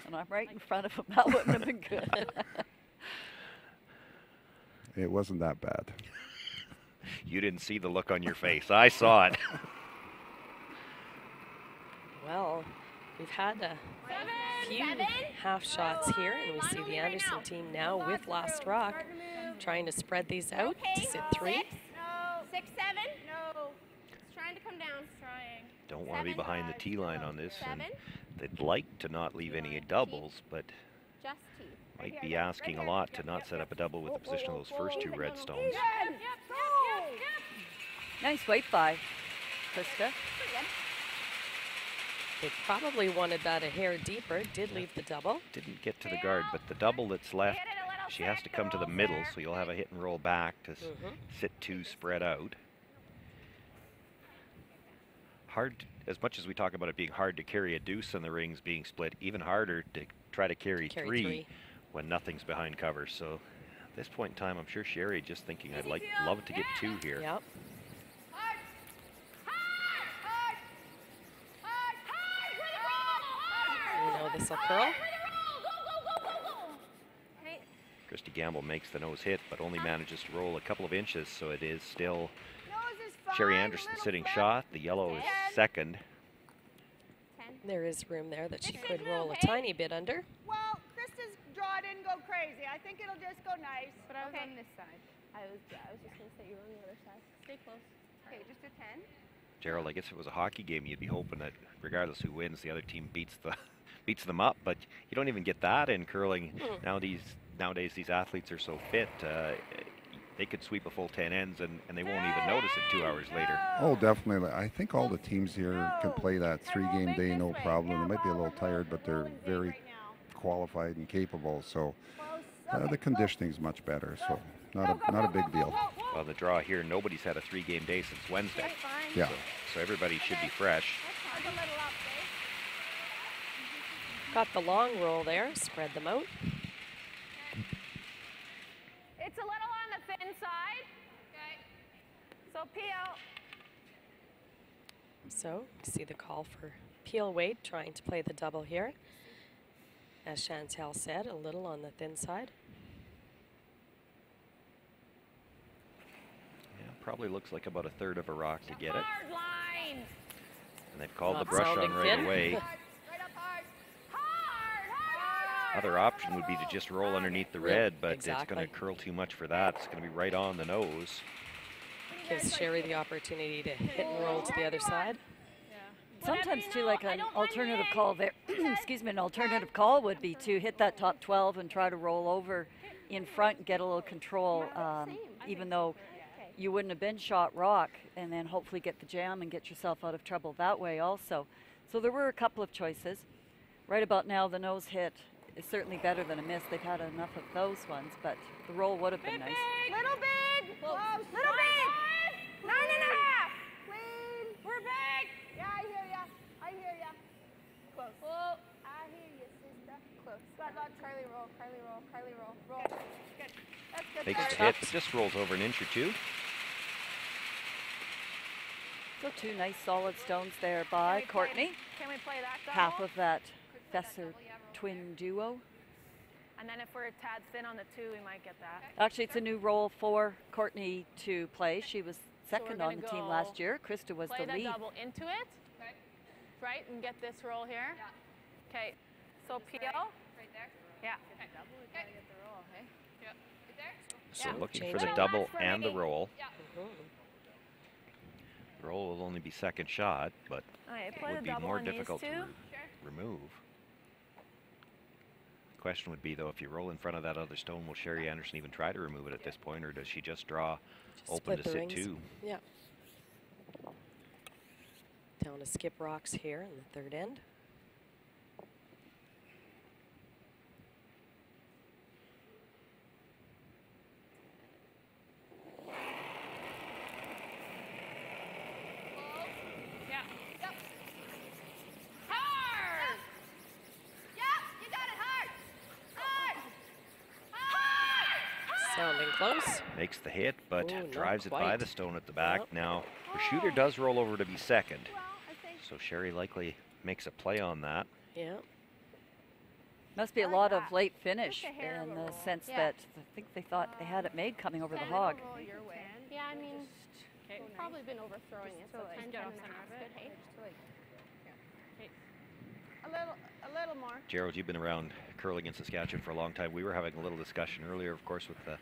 And I'm right in front of him. That wouldn't have been good. It wasn't that bad. You didn't see the look on your face. I saw it. Well, we've had a few half shots here, and we see the Anderson team now with Last Rock trying to spread these out to sit 3. 6, 7. No. It's trying to come down. Don't want to be behind the tee line on this, and they'd like to not leave any doubles, but might be asking a lot to not set up a double with the position of those first 2 red stones. Nice weight by Krista. They probably wanted that a hair deeper. Did leave the double. Didn't get to the guard, but the double that's left, she has to come to the middle, so you'll have a hit and roll back to sit 2 spread out. Hard, as much as we talk about it being hard to carry a deuce and the rings being split, even harder to try to carry three when nothing's behind cover. So at this point in time, I'm sure Sherry just thinking I'd love to get 2 here. Yep. You know this will curl. Christy Gamble makes the nose hit, but only manages to roll a couple of inches, so it is still Sherry Anderson sitting shot. The yellow is second. There is room there that she could roll a tiny bit under. Well, Krista's draw didn't go crazy. I think it'll just go nice. But I was on this side. I was just going to say you were on the other side. Stay close. Okay, just a 10. Gerald, I guess if it was a hockey game, you'd be hoping that regardless who wins, the other team beats them up. But you don't even get that in curling. Nowadays, these athletes are so fit. They could sweep a full 10 ends and they won't even notice it 2 hours later. Oh, definitely. I think all the teams here can play that 3-game day, no problem. They might be a little tired, but they're very qualified and capable. So the conditioning's much better. So not a big deal. Well, the draw here, nobody's had a 3-game day since Wednesday. Yeah. So everybody should be fresh. Got the long roll there, spread them out. It's a little on the thin side. Okay. So Peel. So see the call for Peel Wade trying to play the double here. As Chantel said, a little on the thin side. Yeah, probably looks like about a third of a rock to get it. Hard line. And they've called Not the brush on sounding right thin. away. Other option would be to just roll underneath the red, but it's going to curl too much for that. It's going to be right on the nose. Gives Sherry the opportunity to hit and roll to the other side. Sometimes too, like an alternative call there, excuse me, an alternative call would be to hit that top 12 and try to roll over in front and get a little control, even though you wouldn't have been shot rock, and then hopefully get the jam and get yourself out of trouble that way also. So there were a couple of choices. Right about now, the nose hit is certainly better than a miss. They've had enough of those ones, but the roll would have been nice. Little big. Close. Little big. 9.5. Clean. We're big. Yeah, I hear ya. I hear ya. Close. Oh, I hear you, sister. Close. Carly roll. Carly roll. Carly roll. Roll. Good. That's good. Takes the hit, but just rolls over an inch or two. So 2 nice solid stones there by Courtney. Can we play that double? Half of that Fesser twin duo. And then if we're a tad thin on the 2, we might get that. Actually, it's a new role for Courtney to play. She was second on the team last year. Krista was the lead. Play the double into it, right, and get this roll here. Okay, so Peel. Right there? Yeah. Okay. Double, we gotta get the roll, hey? Yeah. Right there? So Yeah. looking for the double and the roll. Yeah. The roll will only be second shot, but Alright, it play would the be double more on these difficult to two. remove. The question would be, though, if you roll in front of that other stone, will Sherry Anderson even try to remove it at this point, or does she just draw open to sit 2? Yeah. Down to skip rocks here in the third end. Yeah. Yep. Hard! Yep, you got it hard! Hard! Sounding close. Makes the hit, but Ooh, not drives it by quite. the stone at the back. Yep. Now, the shooter does roll over to be second. So Sherry likely makes a play on that. Yeah. Must be a lot of late finish in the sense that I think they thought they had it made coming over the hog. Yeah, I mean, we've probably been overthrowing it, so 10, 10 and a half. Good, hey? A little more. Gerald, you've been around curling in Saskatchewan for a long time. We were having a little discussion earlier, of course, with the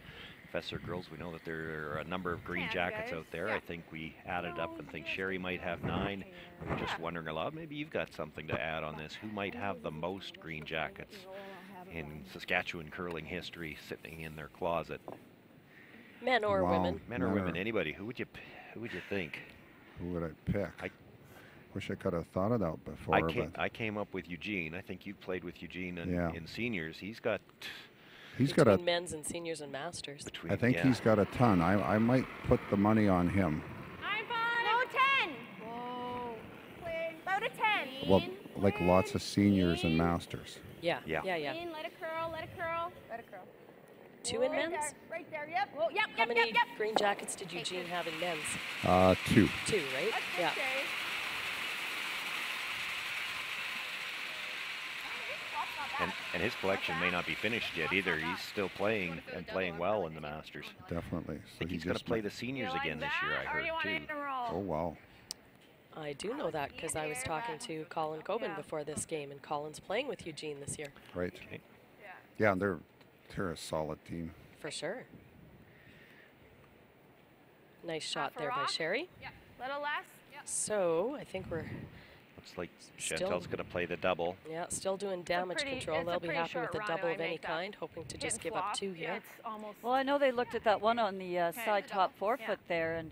Fesser girls. We know that there are a number of green jackets out there. I think we added up and think Sherry might have 9. We're just wondering aloud, maybe you've got something to add on this. Who might have the most green jackets in Saskatchewan curling history sitting in their closet? Men or women? Men or women, anybody. Who would you think? Who would I pick? I wish I could have thought it out before. I came up with Eugene. I think you've played with Eugene in seniors. He's got between men's and seniors and masters. I think he's got a ton. I might put the money on him. Low 10. Whoa. Low to 10. Well, like lots of seniors and masters. Yeah. Yeah. In, let it curl, let it curl, let it curl. 2 in men's? Right there, yep. Oh, yep, How many green jackets did Eugene have in men's? 2. 2, right? Yeah. And his collection may not be finished yet either. He's still playing and playing well in the Masters. Definitely. I think he's going to play the seniors again this year, I heard, too. Oh, wow. I do know that because I was talking to Colin Coben before this game, and Colin's playing with Eugene this year. Right. Yeah, and they're a solid team. For sure. Nice shot there by Sherry. Yeah, little less. So I think we're... Looks like Chantel's going to play the double. Yeah, still doing damage control. They'll be happy with a double of any kind, hoping to just give up 2 here. Well, I know they looked at that one on the side top forefoot there, and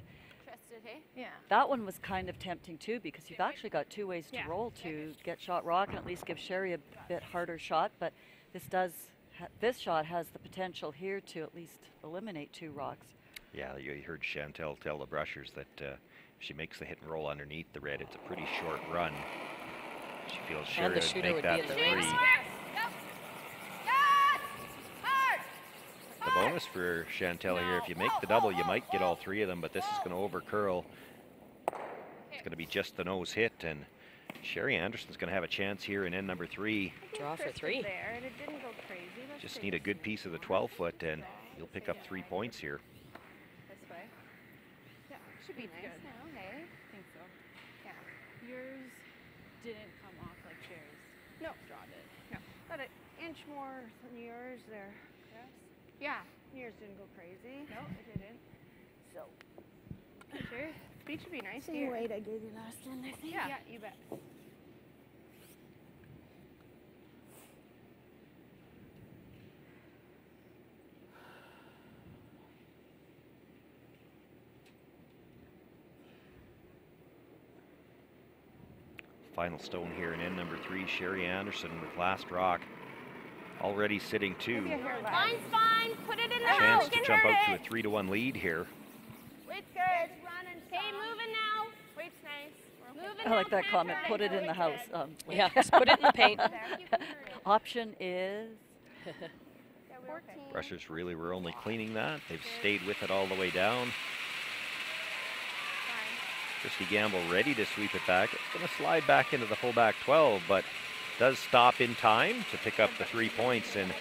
that one was kind of tempting too, because you've actually got 2 ways to roll to get shot rock and at least give Sherry a bit harder shot. But this shot has the potential here to at least eliminate 2 rocks. Yeah, you heard Chantel tell the brushers that if she makes the hit and roll underneath the red, it's a pretty short run. She feels Sherry would make that 3. The bonus for Chantel here, if you make the double, you might get all 3 of them, but this is going to over curl. It's going to be just the nose hit, and Sherry Anderson's going to have a chance here in end number 3. Draw for 3. Just need a good piece of the 12-foot, and you'll pick up 3 points here. This way. Yeah, should be nice now, hey? I think so. Yeah. Yours didn't come off like Sherry's. No. Draw did. No. Got an inch more than yours there. Yes? Yeah. Yours didn't go crazy. No, it didn't. So. Sure. Speed should be nice Same here. weight I gave you last one, I think. Yeah, you bet. Final stone here in end number 3, Sherry Anderson with last rock. Already sitting 2. Mine's fine. Put it in the Chance house. to jump out to a 3-1 lead here. Weight's good. Hey, moving now. Weight's nice. Moving I like that comment, put it in the house. Yeah, just put it in the paint. Option is... Brushers really were only cleaning that. They've stayed with it all the way down. Christy Gamble ready to sweep it back. It's going to slide back into the fullback 12, but does stop in time to pick up the 3 points and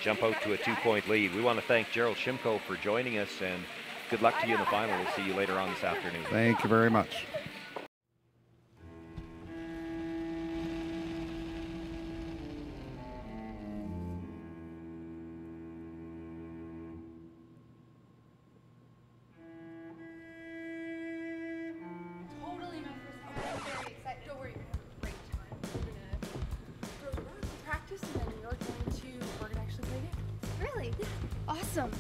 jump out to a 2-point lead. We want to thank Gerald Shimko for joining us, and good luck to you in the final. We'll see you later on this afternoon. Thank you very much. Awesome.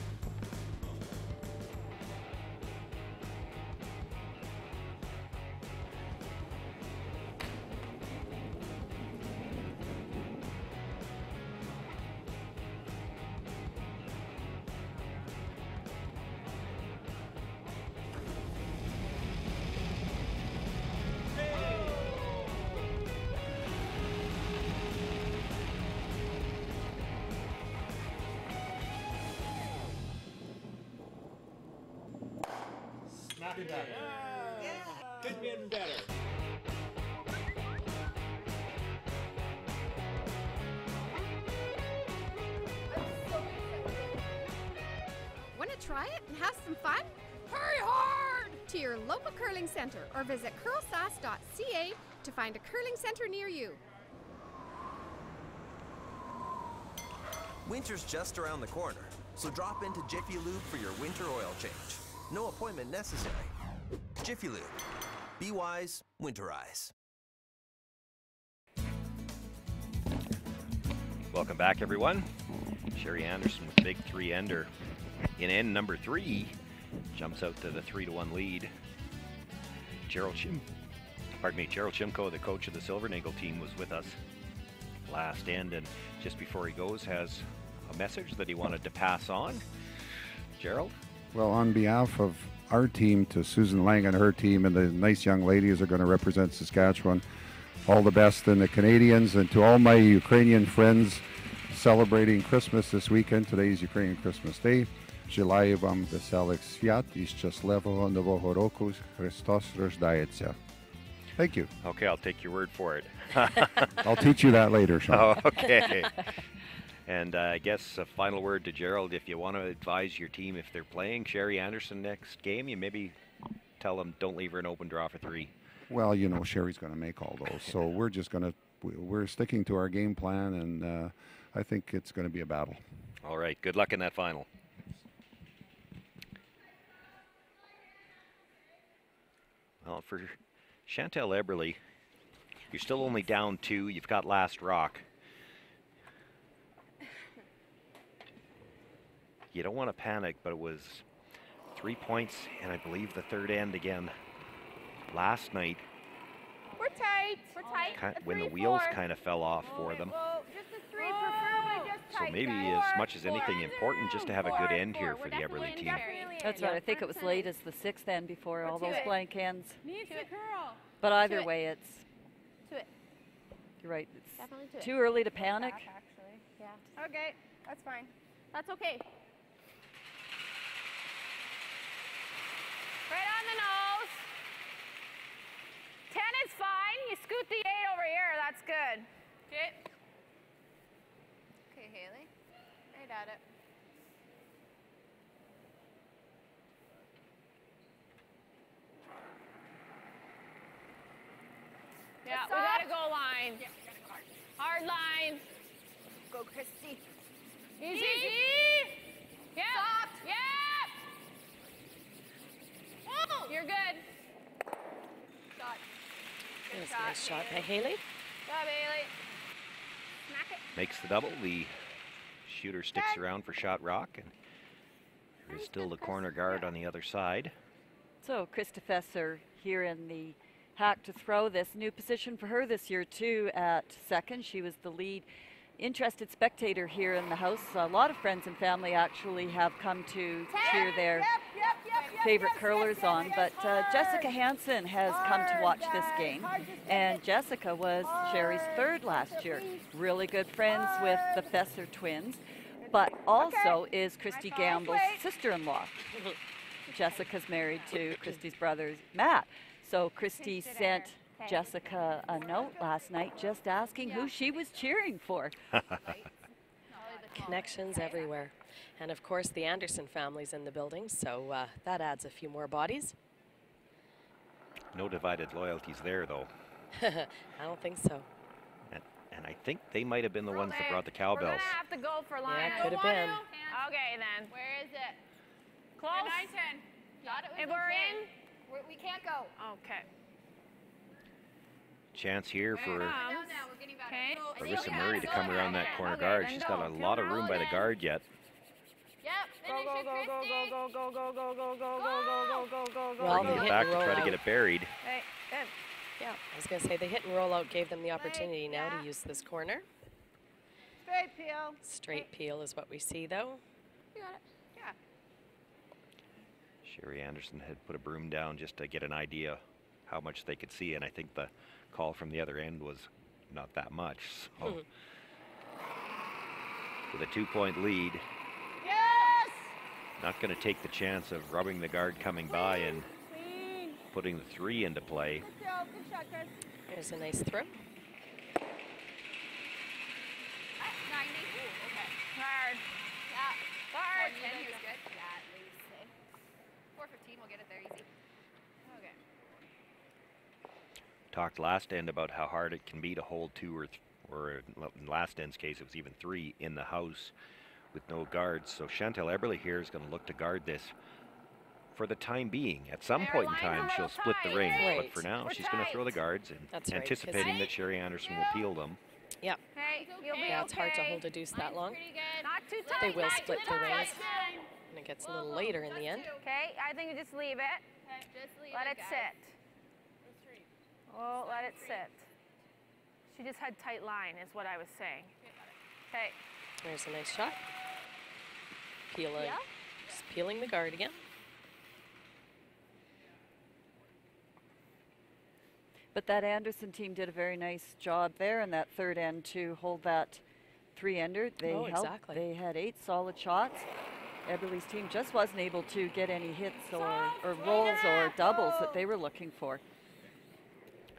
Not be better. Yeah. Could be better. Want to try it and have some fun? Hurry hard to your local curling center or visit CurlSask.ca to find a curling center near you. Winter's just around the corner, so drop into Jiffy Lube for your winter oil change. No appointment necessary. Jiffy Lube. Be wise, winterize. Welcome back, everyone. Sherry Anderson with a big 3-ender in end number 3. Jumps out to the 3-1 lead. Gerald Shimko, the coach of the Silvernagle team, was with us last end, and just before he goes, has a message that he wanted to pass on. Gerald? Well, on behalf of our team to Susan Lang and her team and the nice young ladies are going to represent Saskatchewan, all the best in the Canadians, and to all my Ukrainian friends celebrating Christmas this weekend. Today is Ukrainian Christmas Day. Желаю вам веселих свят і щасливого Нового року. Христос рождається. Thank you. Okay, I'll take your word for it. I'll teach you that later, Sean. Oh, okay. And I guess a final word to Gerald. If you want to advise your team if they're playing Sherry Anderson next game, you maybe tell them don't leave her an open draw for 3. Well, you know, Sherry's going to make all those. So we're just going to, we're sticking to our game plan, and I think it's going to be a battle. All right. Good luck in that final. Well, for Chantal Eberle, you're still only down 2. You've got last rock. You don't want to panic, but it was 3 points, and I believe the third end again last night. We're tight. We're tight. When the wheels kind of fell off for them. Just a 3, preferably just tight. So maybe as much as anything important, just to have a good end here for the Eberle team. That's right. I think it was late as the 6th end before all those blank ends. Needs to curl. But either way, it's. To it. You're right. It's Definitely to it. too early to panic. Actually. Yeah. Okay. That's fine. That's okay. Right on the nose. 10 is fine. You scoot the 8 over here. That's good. Okay. Okay, Haley. Right at it. Yeah, we got a goal line. Yeah, we got a card. Hard line. Go, Christy. Easy. Yeah. Soft. Yeah. Oh. You're good. Shot. That was a nice shot by Haley. Go, Bailey. Smack it. Makes the double. The shooter sticks around for shot rock, and there's still the corner guard on the other side. So Krista Fesser here in the hack to throw, this new position for her this year too at second. She was the lead interested spectator here in the house. A lot of friends and family actually have come to cheer their favorite curlers on, but Jessica Hansen has come to watch this game, and Jessica was Sherry's third last year. Really good friends with the Fesser twins, but also is Christy Gamble's sister-in-law. Jessica's married to Christy's brother, Matt. So Christy sent Jessica a note last night just asking who she was cheering for. Connections everywhere. And of course, the Anderson family's in the building, so that adds a few more bodies. No divided loyalties there, though. I don't think so. And I think they might have been the ones that brought the cowbells. We're gonna have to go for line. Yeah, could have been. Okay, then. Where is it? Close. 9-10. Thought it was If we're in, we can't go. Okay. Chance here for Okay. Larissa Murray to come around that corner guard. She's got a lot of room by the guard yet. Yep. Go, go, go, go, go, go, go, go, go, go, go, go, go, go, go. Well, Bringing it back to try to get it buried. Hey, good. Yeah, I was going to say the hit and roll out gave them the opportunity now to use this corner. Straight peel. Straight peel is what we see, though. You got it. Yeah. Sherry Anderson had put a broom down just to get an idea how much they could see, and I think the call from the other end was not that much. So with a 2-point lead, Yes! not going to take the chance of rubbing the guard coming by and putting the 3 into play. Good job. Good shot, Chris. There's a nice throw. 90. Ooh, okay. Hard. Yeah. Hard. 10 here is good. Yeah, at least. 4:15, we'll get it there easy. Okay. Talked last end about how hard it can be to hold 2 or in last end's case it was even 3 in the house with no guards. So Chantal Eberle here is going to look to guard this for the time being. At some point in time she'll split the ring, but for now she's going to throw the guards and anticipating that Sherry Anderson will peel them. Yeah. Hey, you'll be Yeah, it's hard to okay. hold a deuce that long. Not too tight. They will not split too the tight. rings, and it gets a little later in the end. Okay, I think you just leave it. Just leave Let it guys. sit. Oh, let it sit. She just had tight line, is what I was saying. Okay. There's a nice shot. Peeling, Yeah. just peeling the guard again. But that Anderson team did a very nice job there in that third end to hold that 3-ender. They held. Exactly. They had 8 solid shots. Eberle's team just wasn't able to get any hits or rolls or doubles that they were looking for.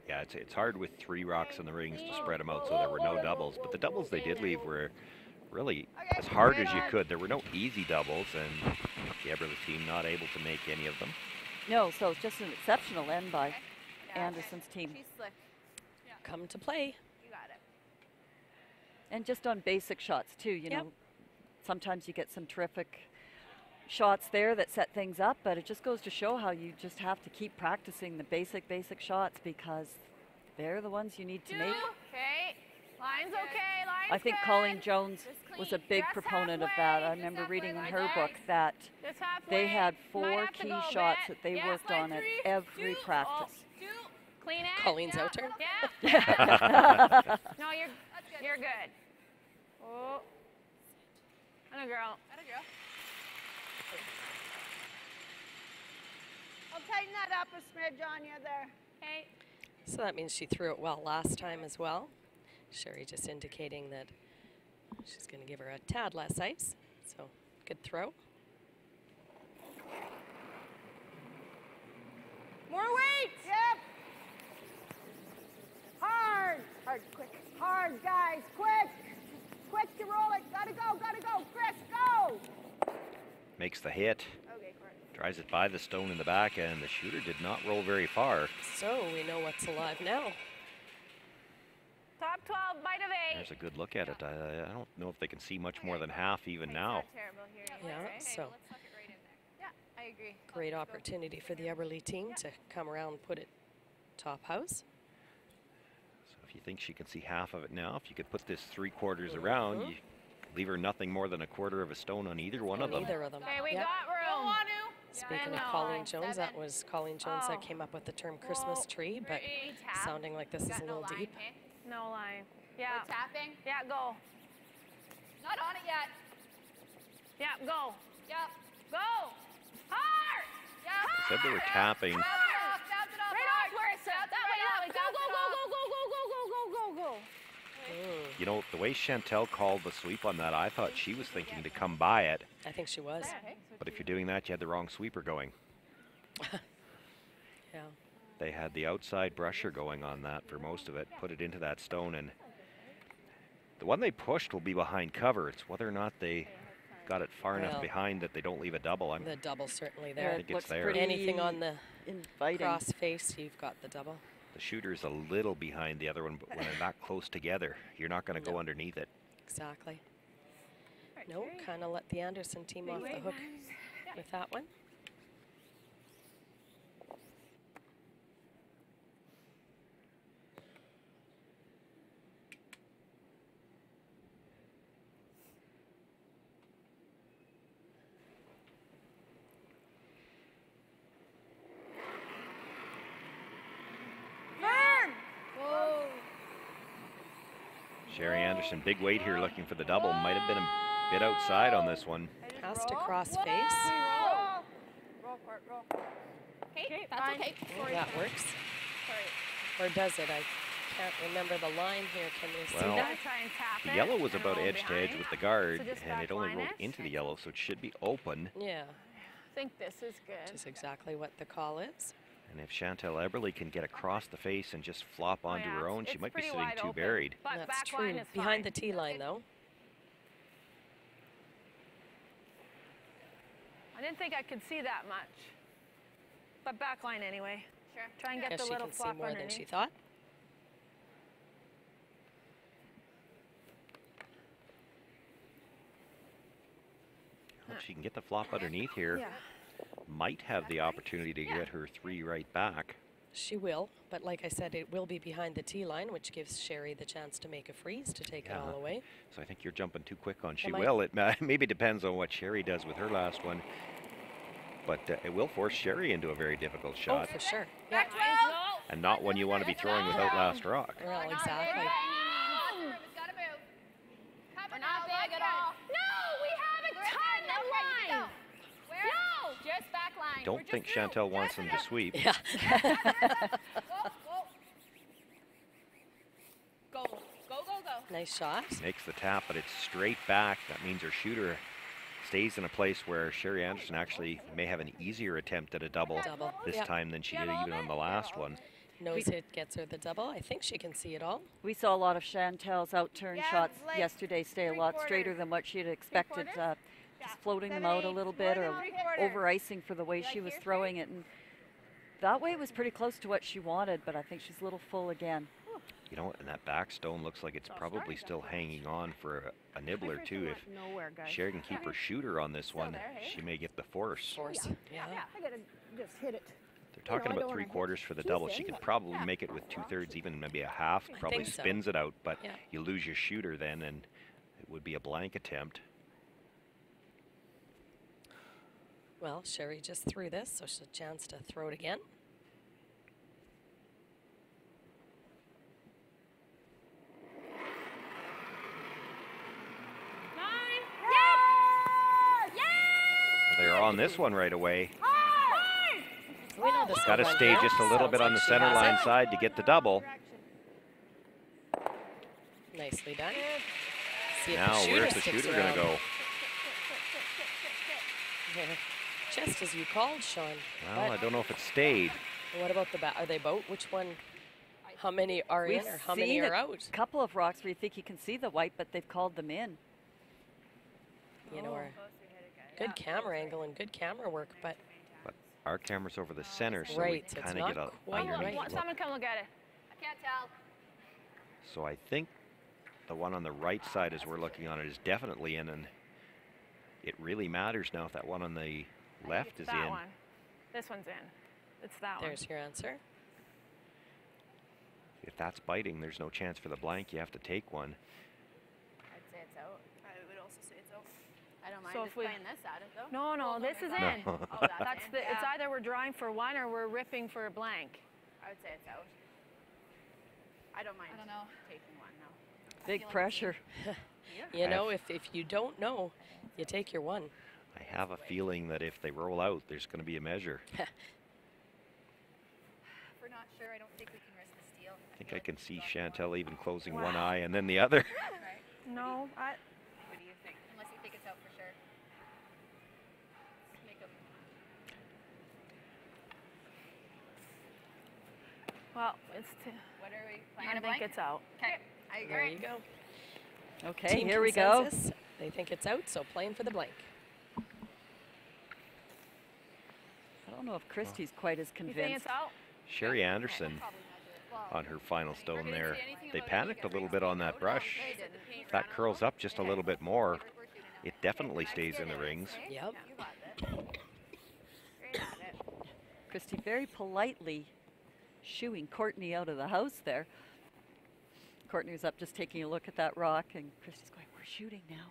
Yeah, it's hard with 3 rocks in the rings to spread them out so there were no doubles. But the doubles they did leave were really as hard as you could. There were no easy doubles, and the Eberle team not able to make any of them. No, so it's just an exceptional end by Anderson's team. She's slick. Come to play. You got it. And just on basic shots too, you know, sometimes you get some terrific shots there that set things up, but it just goes to show how you just have to keep practicing the basic shots because they're the ones you need to make. Okay. Line's okay. Line's I think good. Colleen Jones was a big proponent of that. I remember reading in her book that they had 4 key shots that they worked on at every practice. Clean it. Colleen's out turn. Yeah. No, you're good. Oh. And a girl. And a girl. I'll tighten that up a smidge on you there. Okay. So that means she threw it well last time as well. Sherry just indicating that she's going to give her a tad less ice. So good throw. More weight. Yep. Hard. Hard, quick. Hard, guys, quick. Quick to roll it. Gotta go. Chris, go. Makes the hit. Okay, correct. Tries it by the stone in the back, and the shooter did not roll very far. So we know what's alive now. Top 12, bite of 8. There's a good look at it. I don't know if they can see much more than half even now. Yeah, so Yeah, I agree. great opportunity for the Eberle team to come around and put it top house. So if you think she can see half of it now, if you could put this 3/4 around, you leave her nothing more than 1/4 of a stone on either one of them. Either of them. Okay, we Yep. got room. Want to. Speaking of Colleen Jones, that was Colleen Jones that came up with the term Christmas tree, but sounding like this is a little deep. No line. Yeah. We're tapping. Yeah, go. Not on it yet. Yeah, go. Yep. Go. Hard. Yep. Said they were tapping. Bounce it off. Right off where it's at. That way. Go. You know, the way Chantel called the sweep on that, I thought she was thinking to come by it. I think she was. But if you're doing that, you had the wrong sweeper going. Yeah. They had the outside brusher going on that for most of it, put it into that stone, and the one they pushed will be behind cover. It's whether or not they got it far enough behind that they don't leave a double. The double's certainly there. I think it's there. Anything on the inviting cross face, you've got the double. The shooter's a little behind the other one, but when they're that close together, you're not going to go underneath it. Exactly. No, kind of let the Anderson team off the hook with that one. Sherry Anderson, big weight here looking for the double. Might have been a bit outside on this one. Has to cross face. Roll. Okay, that's okay. That works. Or does it? I can't remember the line here. Can you see Well, that? the yellow was about edge to edge with the guard, and it only rolled into the yellow, so it should be open. Yeah. I think this is good. Which is exactly what the call is. And if Chantel Eberle can get across the face and just flop onto her own, she might be sitting too buried. That's true. Behind the tee line, though. I didn't think I could see that much. But back line anyway. Sure. Try and get Guess the she little can see flop more underneath. than she thought. If she can get the flop underneath here, might have the opportunity to get her 3 right back. She will, but like I said, it will be behind the tee line, which gives Sherry the chance to make a freeze to take it all away. So I think you're jumping too quick on she Am I? will. It maybe depends on what Sherry does with her last one. But it will force Sherry into a very difficult shot. Oh, for sure. Yeah. And not one you want to be throwing without last rock. Well, exactly. We're not big at all. No, we have a ton of line. Where? No. Just back line. Don't think Chantel wants them to sweep. Yeah. Nice shot. Makes the tap, but it's straight back. That means her shooter stays in a place where Sherry Anderson actually may have an easier attempt at a double, this time than she did even on the last one. Nose hit gets her the double. I think she can see it all. We saw a lot of Chantel's out-turn shots yesterday stay a lot straighter than what she had expected, just floating them out a little bit or over-icing for the way she was throwing it. And that way it was pretty close to what she wanted, but I think she's a little full again. You know, and that back stone looks like it's probably still hanging on for a nibbler too. If Sherry can keep her shooter on this one, she may get the force. Yeah. I gotta just hit it. They're talking about 3/4 for the double. She could probably make it with 2/3, even maybe a half. Probably spins it out, but you lose your shooter then, and it would be a blank attempt. Well, Sherry just threw this, so she's a chance to throw it again. They're on this one right away. We know this. Got to stay just a little bit on the center line side to get the double. Nicely done. See if Now, the where's the sticks shooter going to around. go? Just as you called, Sean. Well, I don't know if it stayed. What about the back? Are they both? Which one? How many are in or how many are out? We've seen a couple of rocks where you think you can see the white, but they've called them in. You know, good camera angle and good camera work, but Our camera's over the center, so Right, we it's kind of get not a underneath look. Someone come look at it. I can't tell. So I think the one on the right side as we're looking on it is definitely in, and it really matters now if that one on the left is That in. one. This one's in. It's that one. There's your answer. If that's biting, there's no chance for the blank. You have to take one. I'd say it's out. I would also say it's out. I don't mind So just if we- playing this at it though. No, this is No. in. Oh, That's the. It's either we're drawing for one or we're ripping for a blank. I would say it's out. I don't mind. I don't know. Taking one now. Big pressure. You know, if you don't know, you take your one. I have a feeling that if they roll out, there's going to be a measure. If we're not sure, I don't think we can risk the steal. I think I can see Chantel even closing one eye and then the other. No, What do you think? Unless you think it's out for sure. Make a well, it's. What are we I playing? think it's out. Okay. I agree. There you go. Okay, Team here we go. consensus. They think it's out, so playing for the blank. I don't know if Christie's quite as You think convinced. it's out? Sherry Anderson on her final stone there. They panicked a little bit on that brush. If that curls up just a little bit more, it definitely stays in the rings. Yep. Christie very politely shooing Courtney out of the house there. Courtney was up just taking a look at that rock, and Christie's going, we're shooting now.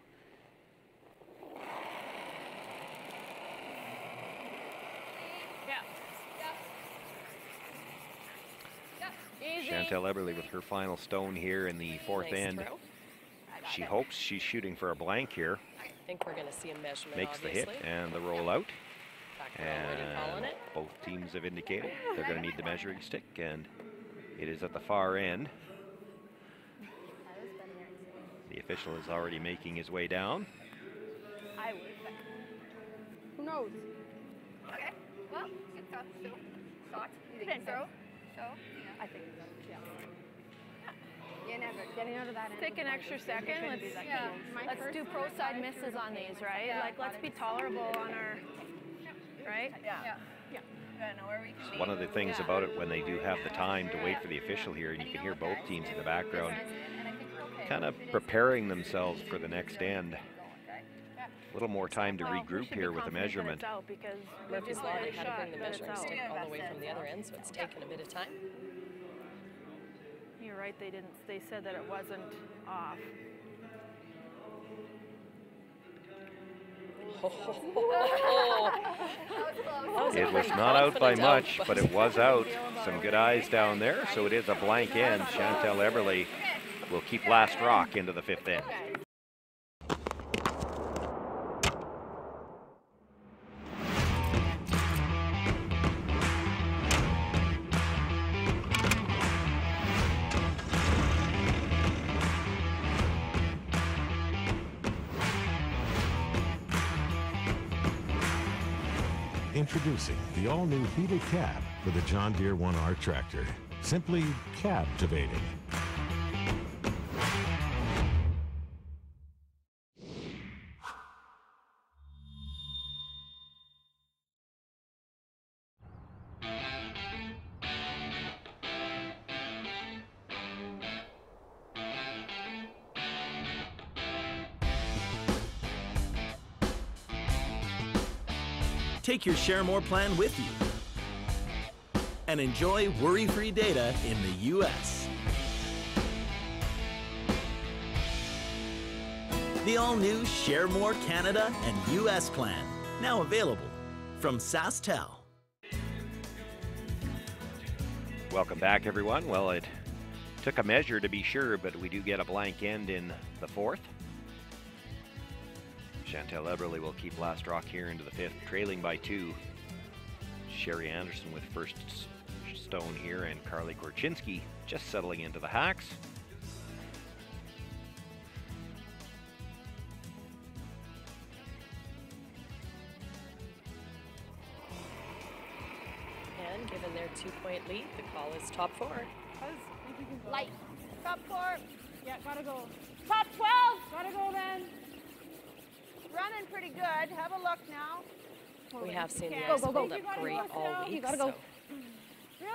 Chantel Eberly with her final stone here in the fourth Nice end. throw. She hopes she's shooting for a blank here. I think we're going to see a measurement, Makes the obviously. hit and the roll out. We're already calling And it. both teams have indicated they're going to need the measuring stick, and it is at the far end. The official is already making his way down. I would. Who knows? Okay. Well, good stuff. Still. Shot. You think so? So? Yeah. I think so. Yeah. You never getting out of that. Take an extra second. Let's do pro side misses on these, right? Like, let's be tolerable on our. Right? Yeah. Gotta know where we can be. One of the things about it when they do have the time to wait for the official here, and you can hear both teams in the background kind of preparing themselves for the next end. A little more time to regroup here with the measurement. Murphy's Law, they had to bring the measuring stick all the way from the other end, so it's taken a bit of time. You're right. They didn't. They said that it wasn't off. It was not out by much, but it was out. Some good eyes down there, so it is a blank end. Chantel Eberly will keep last rock into the fifth end. Introducing the all-new heated cab for the John Deere 1R tractor. Simply captivating. Take your Share More plan with you and enjoy worry-free data in the U.S. The all-new Share More Canada and U.S. plan, now available from SaskTel. Welcome back, everyone. Well, it took a measure to be sure, but we do get a blank end in the fourth. Chantel Eberle will keep last rock here into the fifth, trailing by 2. Sherry Anderson with first stone here, and Carly Korchinski just settling into the hacks. And given their 2-point lead, the call is top 4. Light. Top 4. Yeah, gotta go. Top 12. Gotta go then. Running pretty good. Have a look now. We have seen the ice hold up great all week, so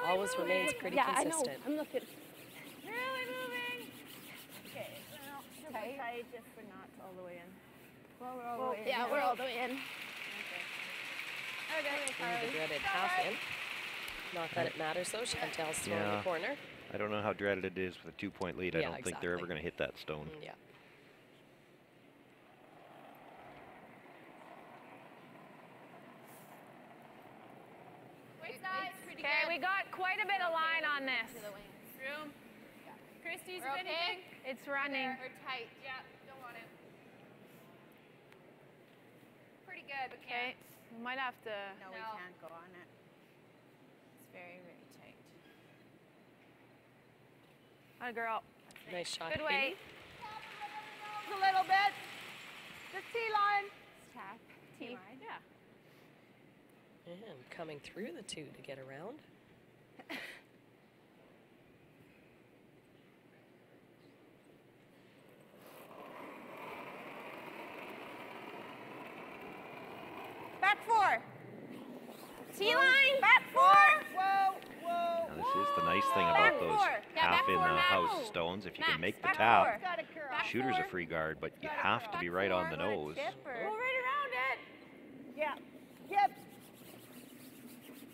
always remains pretty consistent. I know. I'm looking. Really moving. Okay. Well, super tight, just for not all the way in. Well, we're all the way in. Yeah, we're all the way in. Okay. The dreaded half in. Not that it matters though. Chantel's still in the corner. I don't know how dreaded it is with a 2-point lead. I don't think they're ever going to hit that stone. Yeah. Okay, we got quite a bit of line on this. Room. Christy's We're anything? It's running. We're tight. Yeah, don't want it. Pretty good, but Okay, we might have to. No, we can't go on it. It's very, very tight. Hi, girl. Nice shot. Good weight. A little bit. The T-line. Tap. T-line. Yeah. And coming through the 2 to get around. Back 4. T-line. Back 4. Whoa, whoa. Now, this is the nice thing about those half-in-the-house stones. If you can make the tap, shooter's a free guard, but you have to be right on the nose. Go right around it. Yeah. Yep.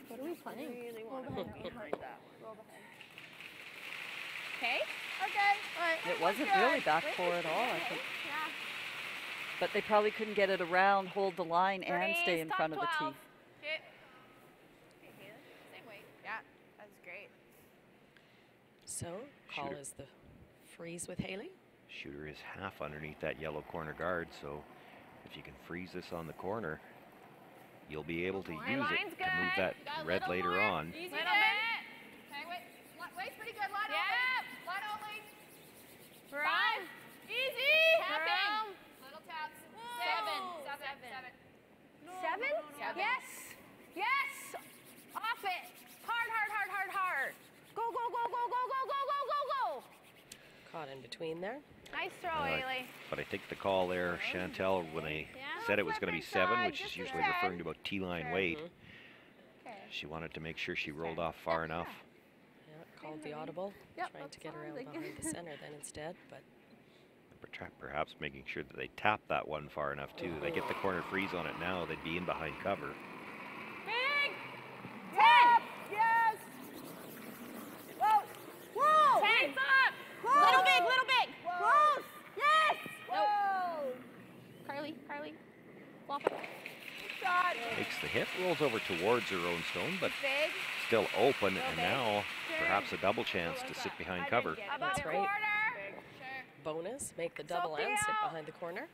What are we playing? Really want to go behind that. Roll behind. Okay. Okay. All right. It wasn't really back 4 at all, I think. Yeah. But they probably couldn't get it around, hold the line, and stay in front of the tee. Okay. Same weight. Yeah, that's great. So, call is the freeze with Haley. Shooter is half underneath that yellow corner guard, so if you can freeze this on the corner, you'll be able to use it to move that red later on. Easy little bit. Okay, wait. Weight's pretty good. Line open. Line only. 5. Easy. Tapping. Little taps. 7. 7? Yes. Yes. Off it. Hard, hard, hard, hard, hard. Go, go, go, go, go, go, go, go, go, go. Caught in between there. Nice throw, Haley. But I think the call there, Chantel, when they said it was going to be 7, which is usually referring to about T-line weight, she wanted to make sure she rolled off far enough. Yeah, called the audible. Trying to get around behind the center then instead, but Perhaps making sure that they tap that one far enough too. They get the corner freeze on it now, they'd be in behind cover. Big. Tap. Yes. Whoa. Whoa. 10. Up. Close. Little big. Close. Yes. Whoa. Carly. Flop it. Shot. Takes the hit, rolls over towards her own stone, but Big. still open, and now perhaps a double chance to sit behind cover. that's right. Bonus, make the double and sit behind the corner.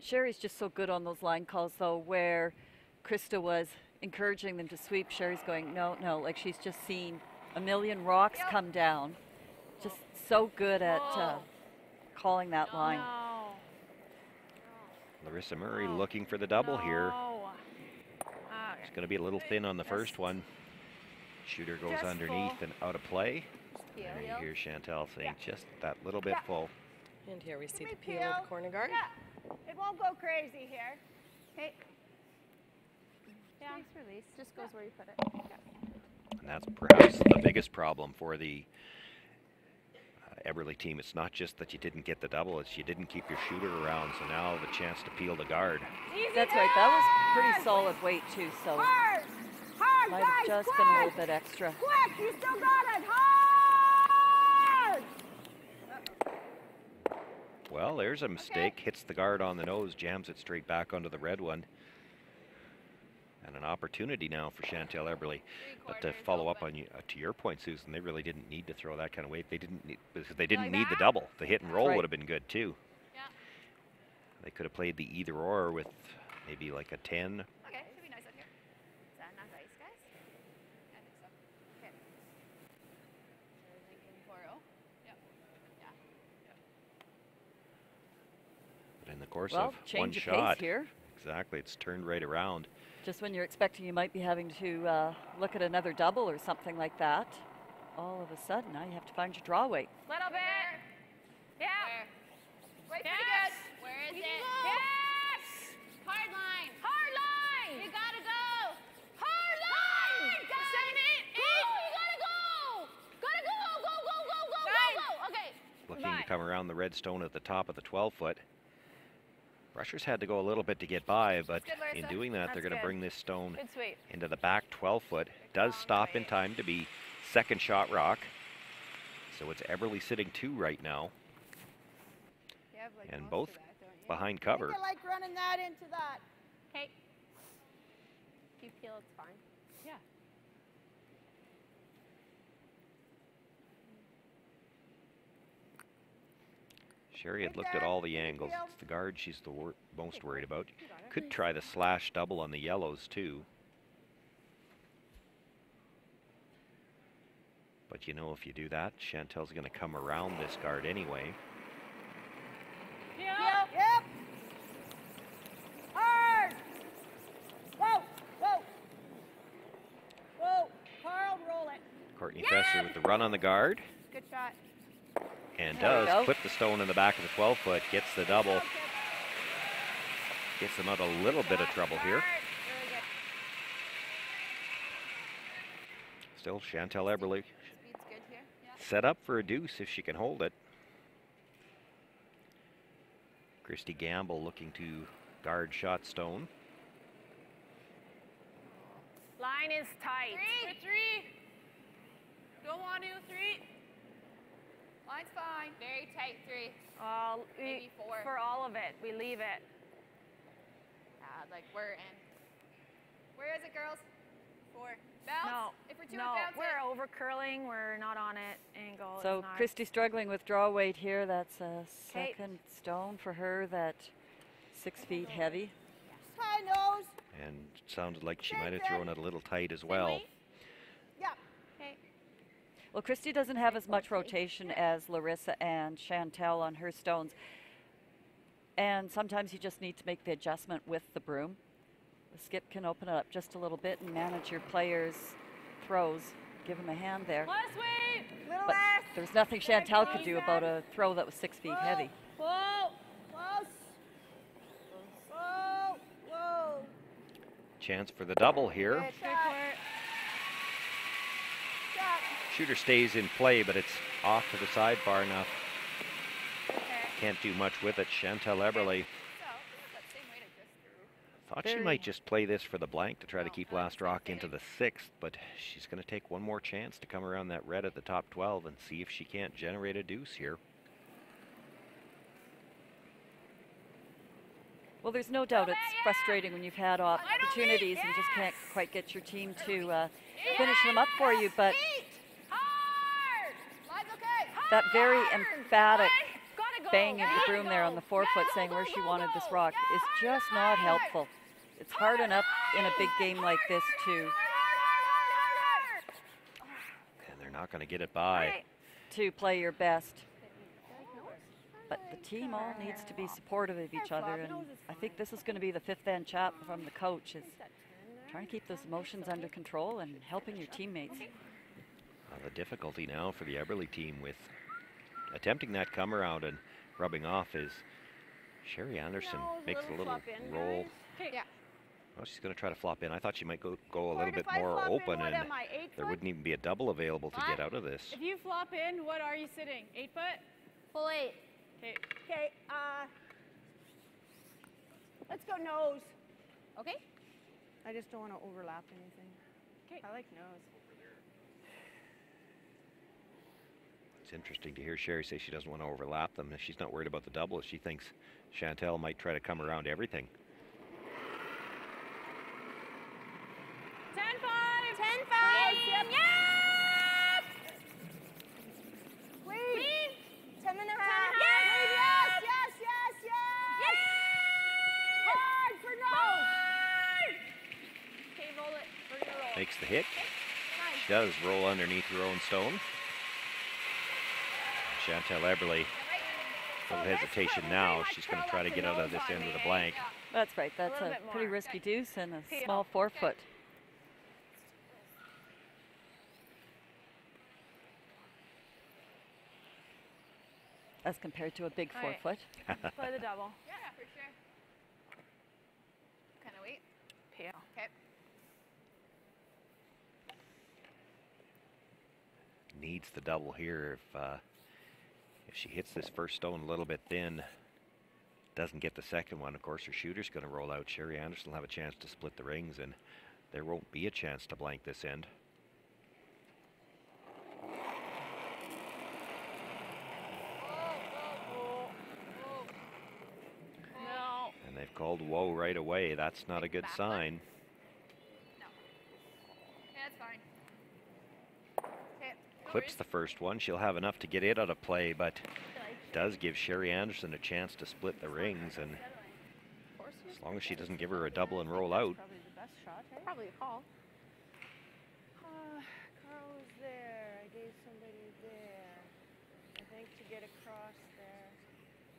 Sherry's just so good on those line calls, though, where Krista was encouraging them to sweep. Sherry's going, no, like she's just seen a million rocks come down. Just so good at calling that line. Larissa Murray looking for the double here. It's going to be a little thin on the first one. Shooter goes underneath and out of play. And you hear Chantel saying just that little bit full. And here we see the peel of the corner guard. It won't go crazy here. Okay. Yeah. Release. Just goes where you put it. And that's perhaps the biggest problem for the Eberly team. It's not just that you didn't get the double, it's you didn't keep your shooter around, so now the chance to peel the guard. That's right, that was pretty solid weight too, so hard, might have just been a little bit extra. Quick, you still got it, hard! Well, there's a mistake, hits the guard on the nose, jams it straight back onto the red one. And an opportunity now for Chantel Eberly. But to follow up on to your point, Susan, they really didn't need to throw that kind of weight. They didn't need, because they didn't need the double. The hit and roll would have been good too. Yeah. They could have played the either or with maybe like a 10. Okay, should be nice up here. Is that enough ice, guys? I think so. Okay. So we're thinking 4-0. Yep. Yeah. But in the course Well, of change one of shot, pace here. exactly, it's turned right around. Just when you're expecting you might be having to look at another double or something like that, all of a sudden now you have to find your draw weight. Little bit. Yeah. Right, pretty good. Where is it? Yes. Hard line. Hard line. You gotta go. Hard line. 7, 8, 8. You gotta go. Gotta go. Go, go, go, go, go, go. Okay. Looking to come around the red stone at the top of the 12-foot. Rushers had to go a little bit to get by, but in doing that, they're going to bring this stone into the back 12-foot. Does stop in time to be second shot rock. So it's Eberly sitting 2 right now. And both behind cover. I like running that into that. Okay. If you peel, it's fine. Yeah. Sherry had looked at all the angles. It's the guard she's the most worried about. Could try the slash double on the yellows too. But you know, if you do that, Chantel's going to come around this guard anyway. Yep. Hard. Whoa, whoa. Whoa, Carl, roll it. Courtney Fesser with the run on the guard. Good shot. And does clip the stone in the back of the 12-foot, gets the double. Gets them out a little bit of trouble here. Still Chantel Eberly set up for a deuce if she can hold it. Christy Gamble looking to guard shot stone. Line is tight. 3. Don't want to 3. Line's fine. Very tight 3. Maybe 4. For all of it, we leave it. Like we're in. Where is it, girls? 4. Bounce? No. If we're doing bounce, we're over curling. We're not on it. Angle. So Christy struggling with draw weight here. That's a second stone for her. That 6 feet heavy. High nose. And sounded like she might have thrown it a little tight as well. Yeah. Well, Christy doesn't have as much rotation as Larissa and Chantel on her stones. And sometimes you just need to make the adjustment with the broom. The skip can open it up just a little bit and manage your players' throws. Give them a hand there. Less weight. But there's nothing Chantel could do about a throw that was 6 feet heavy. Whoa. Close. Whoa. Whoa. Chance for the double here. Shooter stays in play, but it's off to the side far enough. Can't do much with it. Chantel Eberly thought she might just play this for the blank to try to keep last rock into the 6th, but she's going to take one more chance to come around that red at the top 12 and see if she can't generate a deuce here. Well, there's no doubt it's frustrating when you've had opportunities and just can't quite get your team to finish them up for you, but that very emphatic bang of the broom there on the 4-foot saying where she wanted this rock is just not helpful. It's hard enough in a big game like this And they're not going to get it by. to play your best. But the team all needs to be supportive of each other, and I think this is going to be the fifth end chat from the coach, is trying to keep those emotions under control and helping your teammates. Well, the difficulty now for the Eberle team with attempting that come around and rubbing off is Sherry Anderson makes a little roll. Yeah. Well, she's going to try to flop in. I thought she might go a little bit more open, and there wouldn't even be a double available to get out of this. If you flop in, what are you sitting? 8 foot? Full 8. Okay. Okay, let's go nose. Okay. I just don't want to overlap anything. Okay. I like nose. It's interesting to hear Sherry say she doesn't want to overlap them. She's not worried about the double. She thinks Chantel might try to come around everything. 10-5. 10-5. Yep. Yep. Lead. 10 and a half. Yes, yes, yes, yes. Yes. Hard for nose. Okay, roll it. We're gonna roll. Makes the hit. She does roll underneath her own stone. Chantel Eberle, no hesitation now. She's going to try to get out of this end with a blank. That's right. That's a pretty risky deuce and a small 4 foot. As compared to a big 4 foot. Play the double. Yeah, for sure. Kind of wait. PL. Okay. Needs the double here. If she hits this first stone a little bit thin, doesn't get the second one, of course her shooter's going to roll out. Sherry Anderson will have a chance to split the rings, and there won't be a chance to blank this end. No. And they've called whoa right away. That's not a good sign. No. Yeah, that's fine. Okay. Clips the first one. She'll have enough to get it out of play, but does give Sherry Anderson a chance to split the rings, and as long as she doesn't give her a double and roll out. Probably the best shot, right? Probably a call. Carl was there. I gave somebody there. I think to get across there.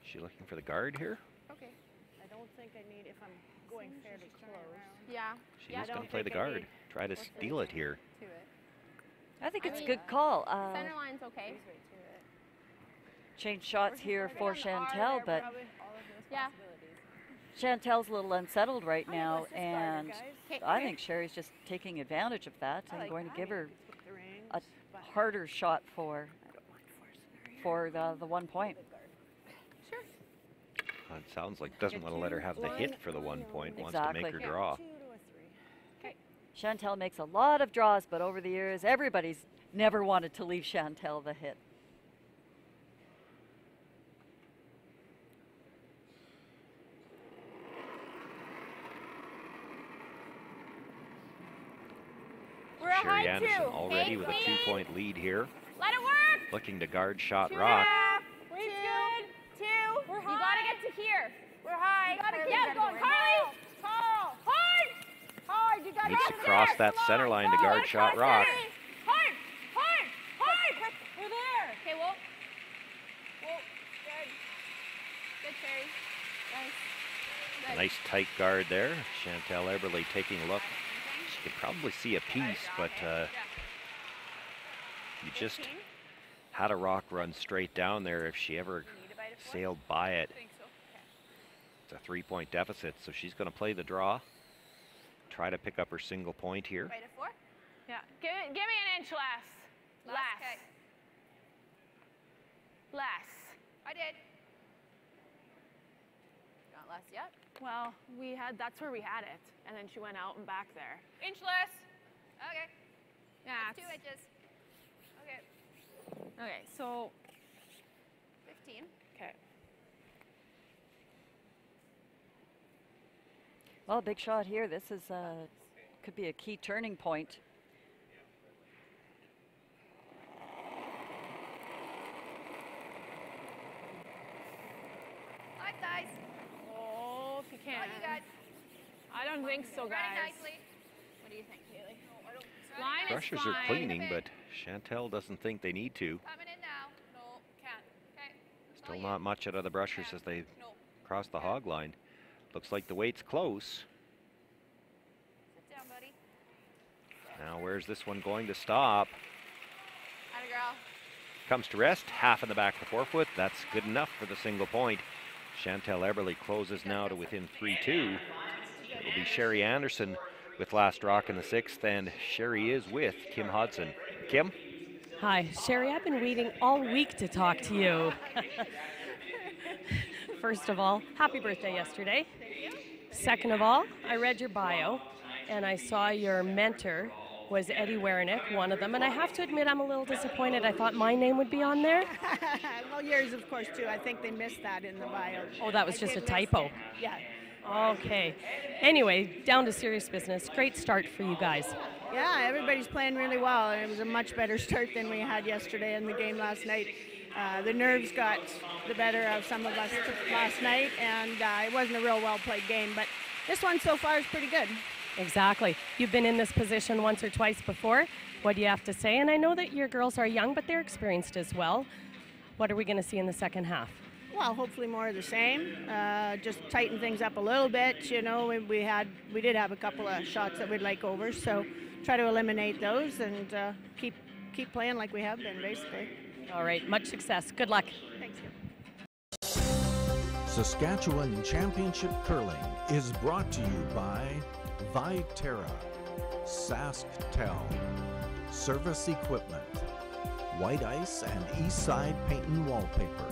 Is she looking for the guard here? Okay. I don't think I need, if I'm going fairly close. Yeah. She is going to play the guard. Try to steal it here. To it. I think it's a good call. Center line's okay. Change shots here for Chantel, but Yeah. Chantel's a little unsettled right now, and I think Sherry's just taking advantage of that and going to give her a harder shot for the 1 point. Sure. It sounds like doesn't want to let her have the hit for the 1 point, wants to Exactly. make her draw. Chantel makes a lot of draws, but over the years, everybody's never wanted to leave Chantel the hit. We're a Sherry high Anderson 2. already Okay, with a clean. 2-point lead here. Let it work. Looking to guard shot 2 rock. and a half. Weight's good. 2. We're high. You gotta get to here. We're high. You gotta keep going. Carly. Carl. Hard. Hard. You gotta Needs get to there. cross that center line to guard shot rock. Hard. Hard. Hard. We're there. Okay, Whoa. Good. Good, Sherry. Nice. Good. Nice tight guard there. Chantel Eberle taking a look. She could probably see a piece, but you just had a rock run straight down there. If she ever sailed by it, it's a 3-point deficit, so she's going to play the draw. Try to pick up her single point here. Right at 4? Yeah. Give me an inch less. Less. Okay. Less. I did. Not less yet. Well, that's where we had it. And then she went out and back there. Inch less. Okay. Yeah. That's 2 inches. Okay. Okay, so 15. Okay. Well, a big shot here. This is could be a key turning point. Five dice. Oh, if you can. What do you got? I don't think so, Running guys. nicely. What do you think, Haley? No, I don't. Line is Brushers fine. are cleaning, but Chantel doesn't think they need to. Coming in now. No, can't. Okay. Still not much out of the brushers as they cross the hog line. Looks like the weight's close. Sit down, buddy. Now where's this one going to stop? Atta girl. Comes to rest, half in the back of the forefoot. That's good enough for the single point. Chantel Eberly closes now to within 3-2. It will be Sherry Anderson with last rock in the sixth, and Sherry is with Kim Hodson. Kim? Hi, Sherry, I've been waiting all week to talk to you. First of all, happy birthday yesterday. Second of all, I read your bio, and I saw your mentor was Eddie Wernick, one of them, and I have to admit I'm a little disappointed. I thought my name would be on there. Well, yours, of course, too. I think they missed that in the bio. Oh, that was just a typo. Yeah. Okay. Anyway, down to serious business. Great start for you guys. Yeah, everybody's playing really well, and it was a much better start than we had yesterday in the game last night. The nerves got the better of some of us last night, and it wasn't a real well-played game, but this one so far is pretty good. Exactly. You've been in this position once or twice before. What do you have to say? And I know that your girls are young, but they're experienced as well. What are we going to see in the second half? Well, hopefully more of the same. Just tighten things up a little bit. You know, we did have a couple of shots that we'd like over, so try to eliminate those and keep playing like we have been, basically. All right. Much success. Good luck. Thanks. Saskatchewan Championship Curling is brought to you by Viterra, SaskTel, Service Equipment, White Ice and Eastside Paint and Wallpaper,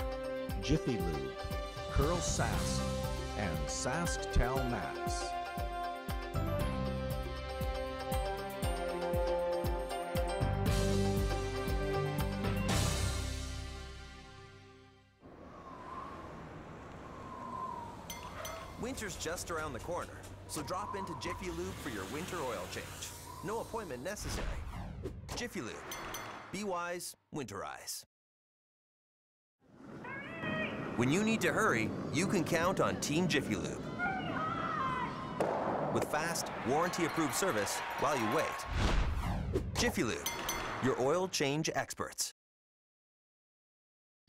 Jiffy Lube, CurlSask, and SaskTel Max. Winter's just around the corner, so drop into Jiffy Lube for your winter oil change. No appointment necessary. Jiffy Lube. Be wise, winterize. When you need to hurry, you can count on Team Jiffy Lube. With fast, warranty-approved service while you wait. Jiffy Lube, your oil change experts.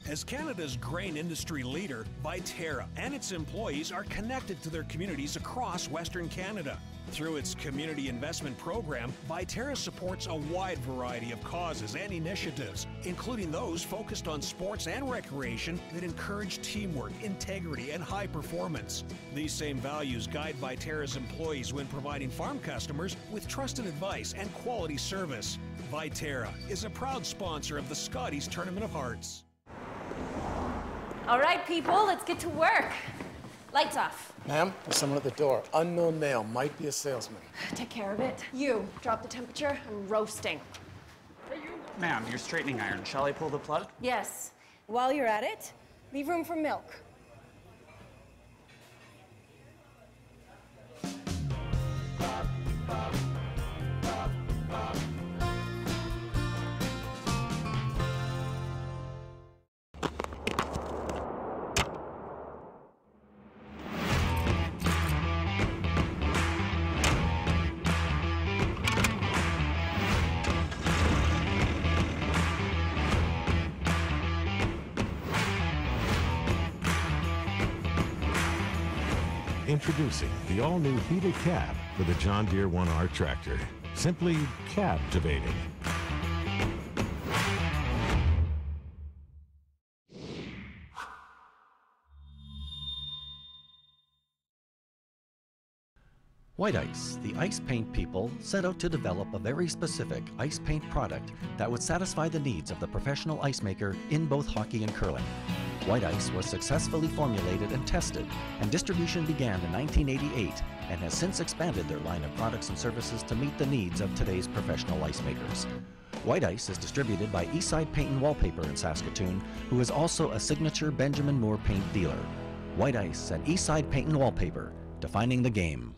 As Canada's grain industry leader, Viterra and its employees are connected to their communities across Western Canada. Through its community investment program, Viterra supports a wide variety of causes and initiatives, including those focused on sports and recreation that encourage teamwork, integrity, and high performance. These same values guide Viterra's employees when providing farm customers with trusted advice and quality service. Viterra is a proud sponsor of the Scotties Tournament of Hearts. All right, people, let's get to work. Lights off. Ma'am, there's someone at the door. Unknown male, might be a salesman. Take care of it. You, drop the temperature. I'm roasting. Ma'am, your straightening iron. Shall I pull the plug? Yes. While you're at it, leave room for milk. Introducing the all-new heated cab for the John Deere 1R tractor. Simply captivating. White Ice, the ice paint people, set out to develop a very specific ice paint product that would satisfy the needs of the professional ice maker in both hockey and curling. White Ice was successfully formulated and tested, and distribution began in 1988 and has since expanded their line of products and services to meet the needs of today's professional ice makers. White Ice is distributed by Eastside Paint and Wallpaper in Saskatoon, who is also a signature Benjamin Moore paint dealer. White Ice and Eastside Paint and Wallpaper, defining the game.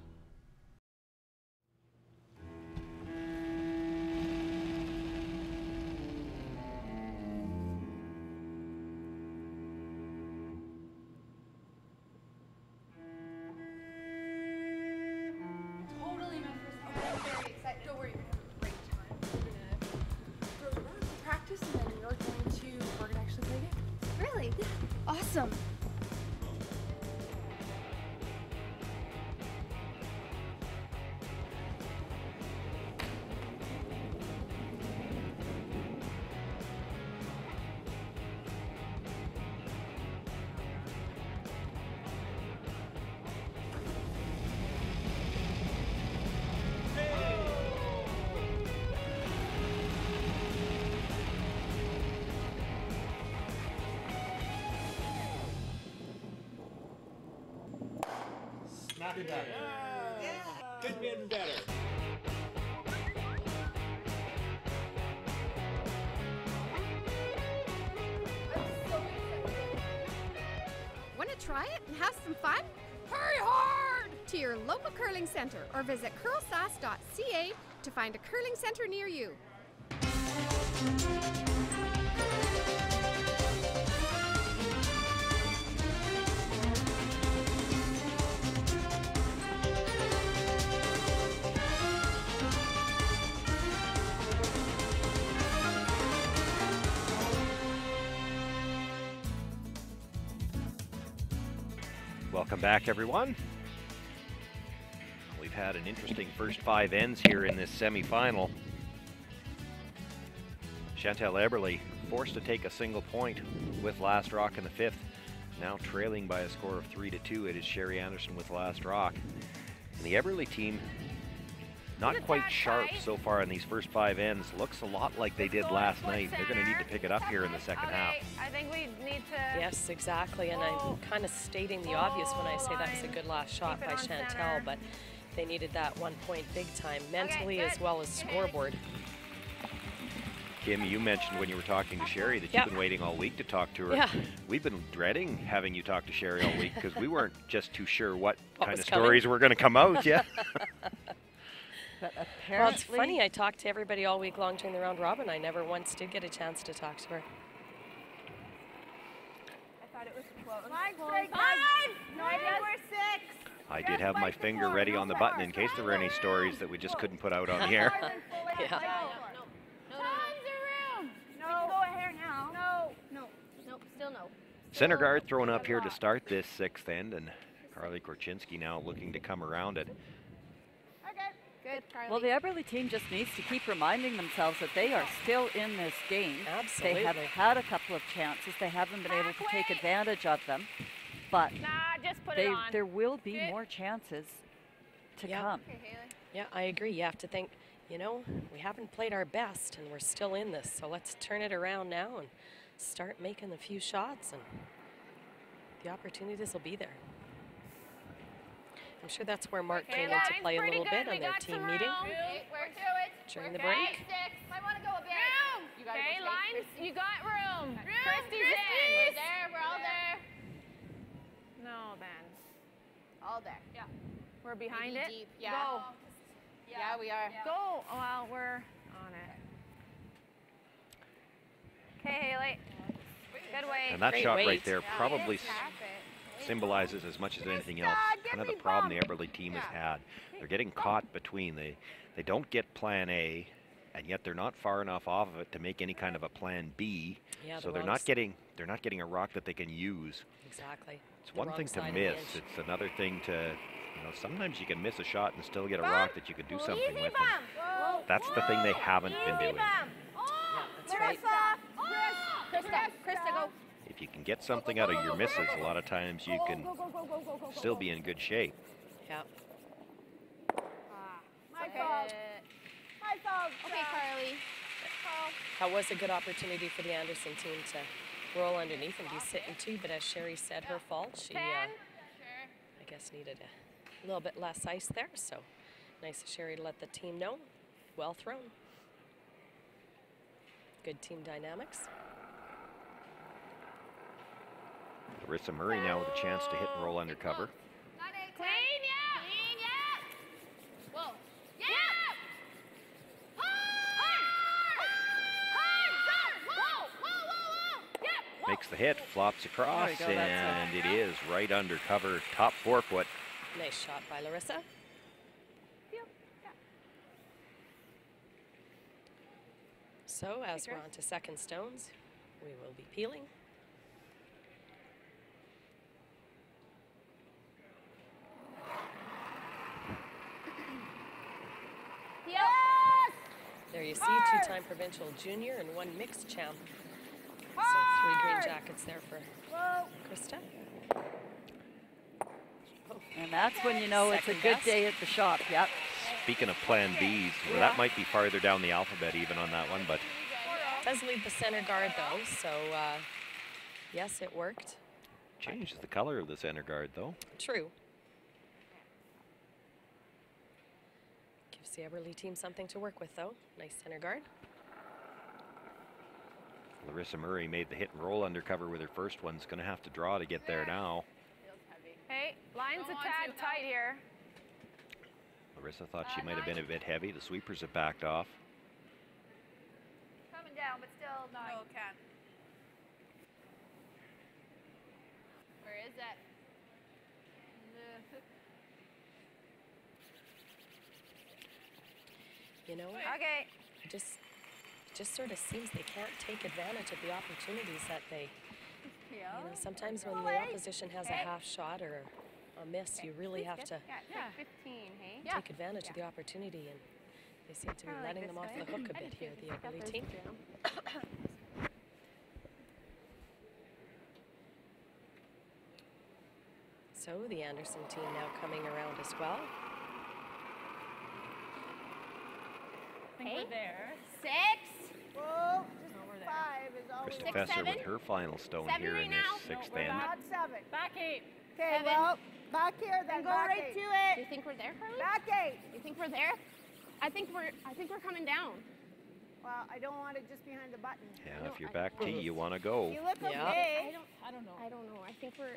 Awesome. awesome. Not better. Could have been better. Want to try it and have some fun? Hurry hard to your local curling center or visit CurlSask.ca to find a curling center near you. Welcome back, everyone. We've had an interesting first 5 ends here in this semifinal. Chantal Eberle forced to take a single point with last rock in the 5th. Now trailing by a score of 3-2. It is Sherry Anderson with last rock. And the Eberle team, not quite sharp so far in these first 5 ends. Looks a lot like they did last night. They're going to need to pick it up here in the second half. I think we need to... Yes, exactly, and I'm kind of stating the obvious when I say that was a good last shot by Chantal, but they needed that 1 point big time, mentally as well as scoreboard. Kim, you mentioned when you were talking to Sherry that you've been waiting all week to talk to her. Yeah. We've been dreading having you talk to Sherry all week because we weren't just too sure what kind of stories were going to come out. Yeah. But Well, it's funny, I talked to everybody all week long during the round robin. I never once did get a chance to talk to her. I thought it was 12. Five! No, I think we're 6. I did have my finger ready on the button in case there were any stories that we just couldn't put out on the air. Yeah. Tons of room. No. We can go ahead now. No. Nope, still no. Center guard thrown up here to start this 6th end, and Carly Korchinski now looking to come around it. Good, Carly. Well, the Eberle team just needs to keep reminding themselves that they are still in this game. Absolutely. They have had a couple of chances. They haven't been able to take advantage of them. But just put it on. there will be more chances to come. Okay, Haley. Yeah, I agree. You have to think, you know, we haven't played our best and we're still in this, so let's turn it around now and start making a few shots, and the opportunities will be there. I'm sure that's where Mark came into play a little bit on their team meeting during the break. I want to go a bit. Okay, lines, you got room. Christy's in. We're there, we're all there. No, then. All there. Yeah. We're behind it? Deep. Yeah. Go. Yeah, we are. Go. Well, we're on it. Okay, Haley. Good way. And that shot right there probably symbolizes as much as anything else kind of the problem the Eberle team has had. They're getting caught between. They don't get plan A, and yet they're not far enough off of it to make any kind of a plan B. Yeah, so they're not getting a rock that they can use. Exactly. It's one thing to miss. It's another thing to, you know, sometimes you can miss a shot and still get a rock that you could do something with. And that's the thing they haven't been doing. That's right. Krista, go. If you can get something out of your misses, a lot of times you can still be in good shape. Yeah. My fault. My fault. Okay, Carly. That was a good opportunity for the Anderson team to roll underneath and be sitting too, but as Sherry said, her fault. She, I guess, needed a little bit less ice there, so nice of Sherry to let the team know. Well thrown. Good team dynamics. Larissa Murray now with a chance to hit and roll under cover. Clean, yeah. Clean, yeah. Whoa. Yeah. Makes the hit, flops across, There we go, and it is right under cover, top 4 foot. Nice shot by Larissa. So as we're on to second stones, we will be peeling. two-time provincial junior and 1 mixed champ. So 3 green jackets there for Krista. And that's when you know it's a good day at the shop. Yep. Speaking of plan Bs, well, that might be farther down the alphabet even on that one, but Does leave the center guard though, so yes, it worked. changes the color of the center guard though. True. Gives the Eberly team something to work with though. Nice center guard. Larissa Murray made the hit and roll undercover with her first one. Is going to have to draw to get there now. Hey, line's a tad tight here. Larissa thought she might have been a bit heavy. The sweepers have backed off. Coming down, but still not. No, can't. Where is it? You know, Okay. it just sort of seems they can't take advantage of the opportunities that they. You know, sometimes when the opposition has a half shot or a miss, you really have to Yeah, 15, hey? take advantage of the opportunity, and they seem to be letting them off the hook a bit here, the Eberly team. So the Anderson team now coming around as well. I think we're there. 6. Whoa, just 5 is all Krista we Fesser with her final stone here in this 6th end. Not 7. Back 8. Okay, well, back here then. Go back right 8. to it. Do you think we're there, Carly? Back 8. You think we're there? I think we're coming down. Well, I don't want it just behind the button. Yeah, if you're back tee, you want to go. You look okay. I don't know. I think we're.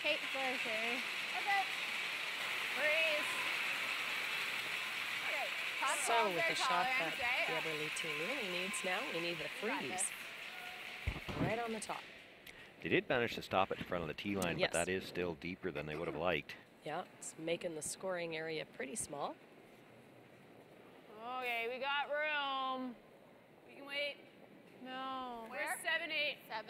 Kate, where's Sherry? Okay. Breeze. Okay. Top So ball, with fair the shot that tolerance, the right? Eberly team really needs now, we need the freeze right on the top. They did manage to stop it in front of the tee line, Yes. but that is still deeper than they would have liked. Yeah, it's making the scoring area pretty small. Okay, we got room. We can wait. No. We're 7, 8. 7.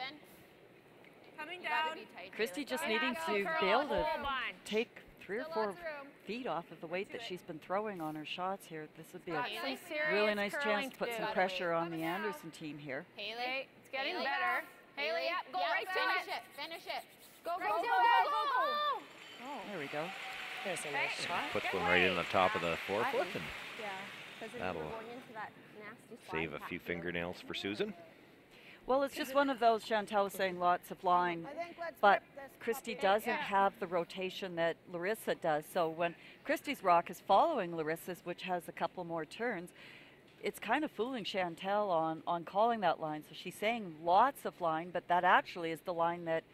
Coming You gotta down. be tight. Christy just Yeah, needing go, to Carl, be able to whole bunch. take 3 or Still 4 lots of room. feet off of the weight that she's been throwing on her shots here. This would be a Got some serious really nice curling chance to put to some do. pressure on the Anderson team here. Haley, It's getting Haley, better. Haley, yep, go right to finish it. Finish it. Go, Right go, to go, it. go, go. There we go. There's a nice shot. Puts one right in the top of the forefoot and Yeah, because That'll we're going into that nasty slide save a path few here. fingernails for Susan. Well, it's just one of those, Chantal was saying, lots of line, but Christy doesn't have the rotation that Larissa does. So when Christy's rock is following Larissa's, which has a couple more turns, it's kind of fooling Chantal on calling that line. So she's saying lots of line, but that actually is the line that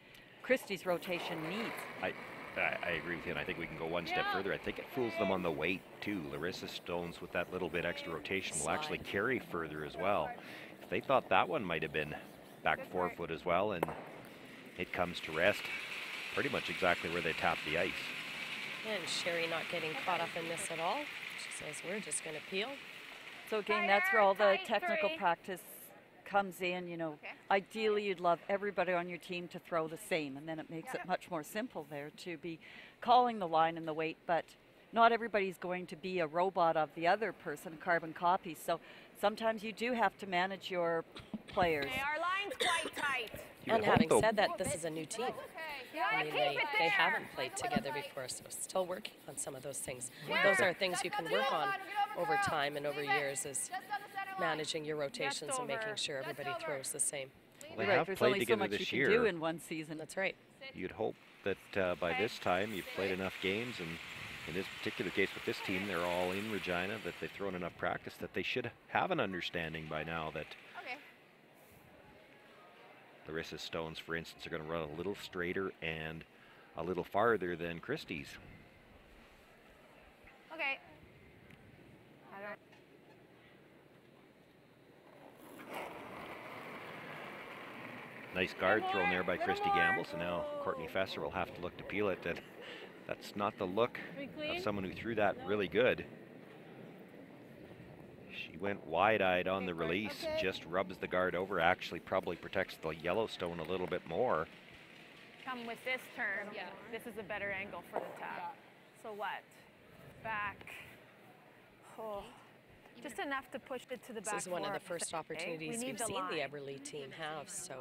Christy's rotation needs. I agree with you, and I think we can go one step further. I think it fools them on the weight, too. Larissa's stones with that little bit extra rotation will actually carry further as well. If they thought that one might have been back forefoot as well, and it comes to rest pretty much exactly where they tapped the ice. And Sherry not getting caught up in this at all. She says, we're just going to peel. So again, that's where all the technical practice comes in. You know, ideally you'd love everybody on your team to throw the same, and then it makes it much more simple there to be calling the line and the weight, but not everybody's going to be a robot of the other person, a carbon copy. So sometimes you do have to manage your players. Okay, our line's quite tight. And having said that, this is a new team. I mean, they haven't played together before, so still working on some of those things. Those are things you can work on over time and over years, is managing your rotations and making sure everybody throws the same. Well, they have There's played only so together much this you year. can do in one season. That's right. You'd hope that by this time you've played enough games, and in this particular case with this team, they're all in Regina, that they've thrown enough practice that they should have an understanding by now that Larissa's stones, for instance, are going to run a little straighter and a little farther than Christie's. Okay. Nice guard thrown there by Christy Gamble, so now Courtney Fesser will have to look to peel it. That's not the look of someone who threw that really good. She went wide-eyed on the release, just rubs the guard over, actually probably protects the Yellowstone a little bit more. Come with this turn. Yeah. This is a better angle for the tap. So what? Back. Oh. Just enough to push it to the back. This is one of the four. first opportunities We we've need seen line. the Eberly team have, so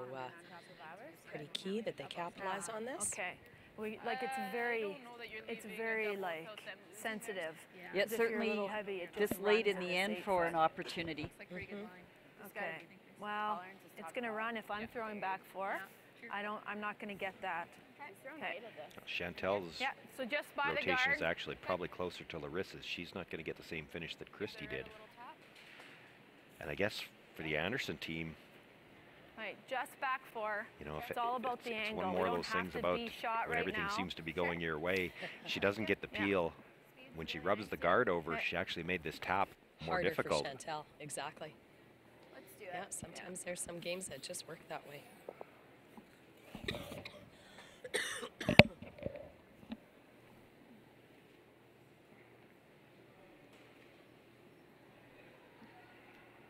pretty key that they capitalize on this. Okay. It's very like sensitive. Yeah, If you're a certainly little heavy, it this just late runs in the the end safe for side. an opportunity. Okay. Well, it's going to run if I'm throwing back four. I'm not going to get that. Okay. Chantel's Yeah. So just by the rotation guard. is actually probably closer to Larissa's. She's not going to get the same finish that Christy did. And I guess for the Anderson team, Right, just back four. you know, if It's all about the it's angle. one We more of don't those have things to about be shot when right everything now. seems to be going your way, she doesn't get the peel. When she rubs the guard over, she actually made this tap more Harder difficult. for Chantel, exactly. Let's do it. Yeah, sometimes there's some games that just work that way.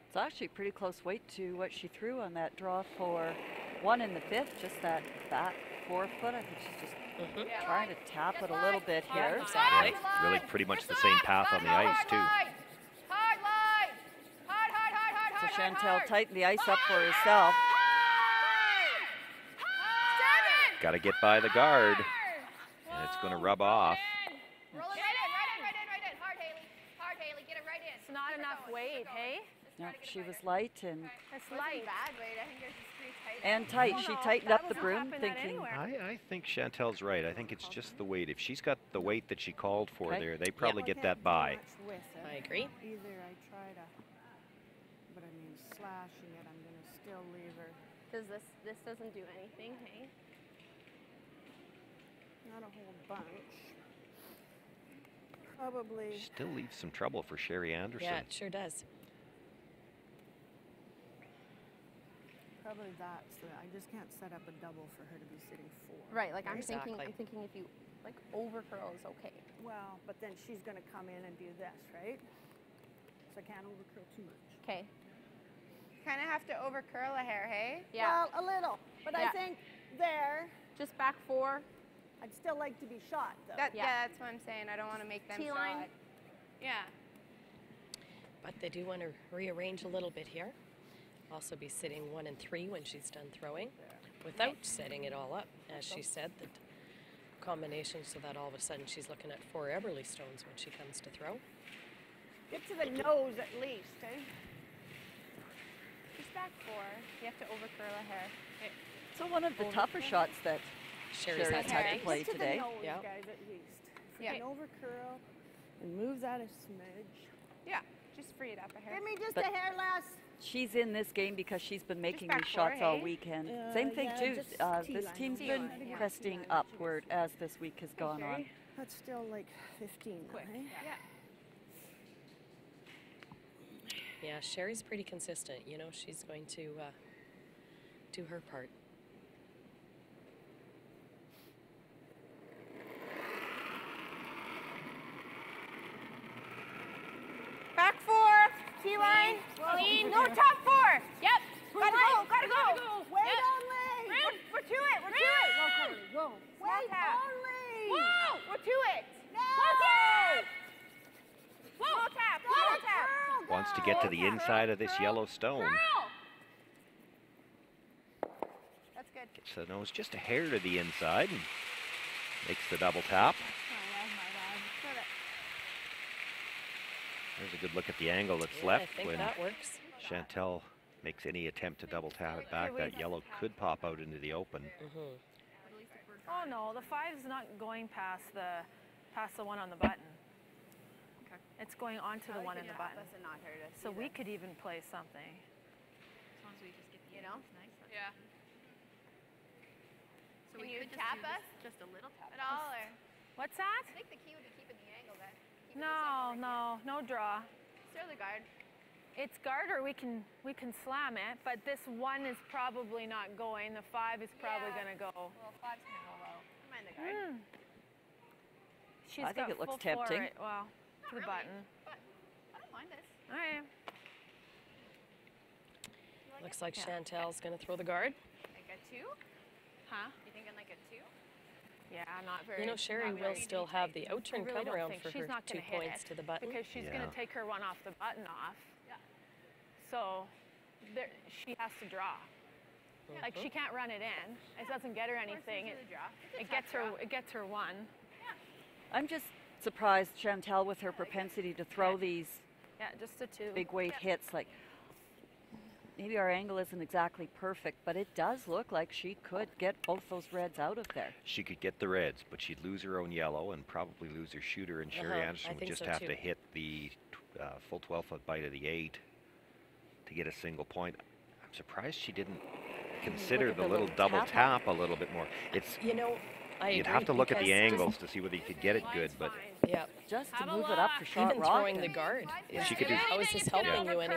It's actually pretty close weight to what she threw on that draw for 1 in the 5th, just that back 4 foot. I think she's just trying to tap it a little bit here. Exactly. Really pretty much the same path on the ice, too. Hard line! Hard, So Chantel tightened the ice up for herself. Got to get by the guard, and it's going to rub off. Roll it right in. Hard, Haley. Hard, Haley. Get it right in. It's not enough weight, hey? No, she was light and It's light. Bad weight. I think yours is pretty tight. and tight. She tightened up the broom, thinking. I think Chantel's right. I think it's just the weight. If she's got the weight that she called for there, they probably get that by. I agree. Either I try to, but I mean slashing it, I'm going to still leave her. Does this doesn't do anything, hey? Not a whole bunch. Probably. Still leaves some trouble for Sherry Anderson. Yeah, it sure does. Probably that's the, I just can't set up a double for her to be sitting 4. Right, like I'm Exactly. thinking if you like over curl is okay. Well, but then she's going to come in and do this, right? So I can't over curl too much. Okay. Kind of have to over curl a hair, hey? Yeah. Well, a little, but I Yeah. think there. Just back 4. I'd still like to be shot though. Yeah, that's what I'm saying. I don't want to make them T-line. shot. Yeah. But they do want to rearrange a little bit here. Also be sitting 1 and 3 when she's done throwing, without setting it all up, as she said, the combination, so that all of a sudden she's looking at 4 Eberly stones when she comes to throw. Get to the nose at least, eh? Just back 4. You have to over curl a hair. So one of the tougher shots that Sherry's Sherry's had had to play Get to today. the nose, Yeah. guys, at least. If you Yeah. can over curl and move that a smidge. Yeah. Just free it up a hair. Give me just But- a hair less. She's in this game because she's been making back these shots 4, all hey? weekend. Same thing yeah, too. just This T-line. team's T-line, been yeah. cresting T-line, upward as this week has gone on. That's still like 15, Quick. eh? Yeah. Yeah, Sherry's pretty consistent. You know, she's going to do her part. Back 4. T-line. Clean. No, top 4. Yep. Gotta go. Wait Yep. only. We're to it. We're to it. Go, Cody, go. Small Wait tap. only. Whoa. We're to it. No. Small tap. Whoa. Tap. Small tap. Curl, Wants to guys. get to the inside of this yellow stone. Curl. That's good. Gets the nose just a hair to the inside and makes the double tap. Good. There's a good look at the angle that's Yeah, left I think when that works. Chantel makes any attempt to double tap it back. That yellow could pop out into the open. Oh no, the 5's not going past the one on the button. Okay. It's going onto the one in the button. And not hurt us. So we could even play something. As long as we just get the You know? nice. Yeah. So Can we you could just tap do us? this, just a little tap. At all, or? What's that? I think the key would be keeping the angle then. No draw. Throw the guard. It's guard or we can slam it, but this 1 is probably not going. The 5 is probably Yeah. gonna go. Well, 5's gonna go low. Mind the guard. She's I think got it looks full tempting. 4 right, well, to the really, button. But I don't mind this. All right. Looks like Chantel's going to throw the guard. Like a 2? Huh? You thinking like a 2? Yeah, not very. You know, Sherry not will very still deep. have the out-turn I really come don't around think for she's her not 2 gonna hit points it to the button. because she's going to take her one off the button off. Yeah. So there, she has to draw. Like she can't run it in. It doesn't get her anything. It gets her one. I'm just surprised, Chantel, with her propensity to throw these just a 2. big weight hits. Like, maybe our angle isn't exactly perfect, but it does look like she could get both those reds out of there. She could get the reds, but she'd lose her own yellow and probably lose her shooter, and Sherry Anderson would just have to hit the full 12-foot bite of the 8 to get a single point. I'm surprised she didn't consider the little double tap a little bit more. It's, you know, you'd have to look at the angles to see whether you could get it good, but yeah, just to move it up for shot even throwing the guard. She could do. How is this helping you any?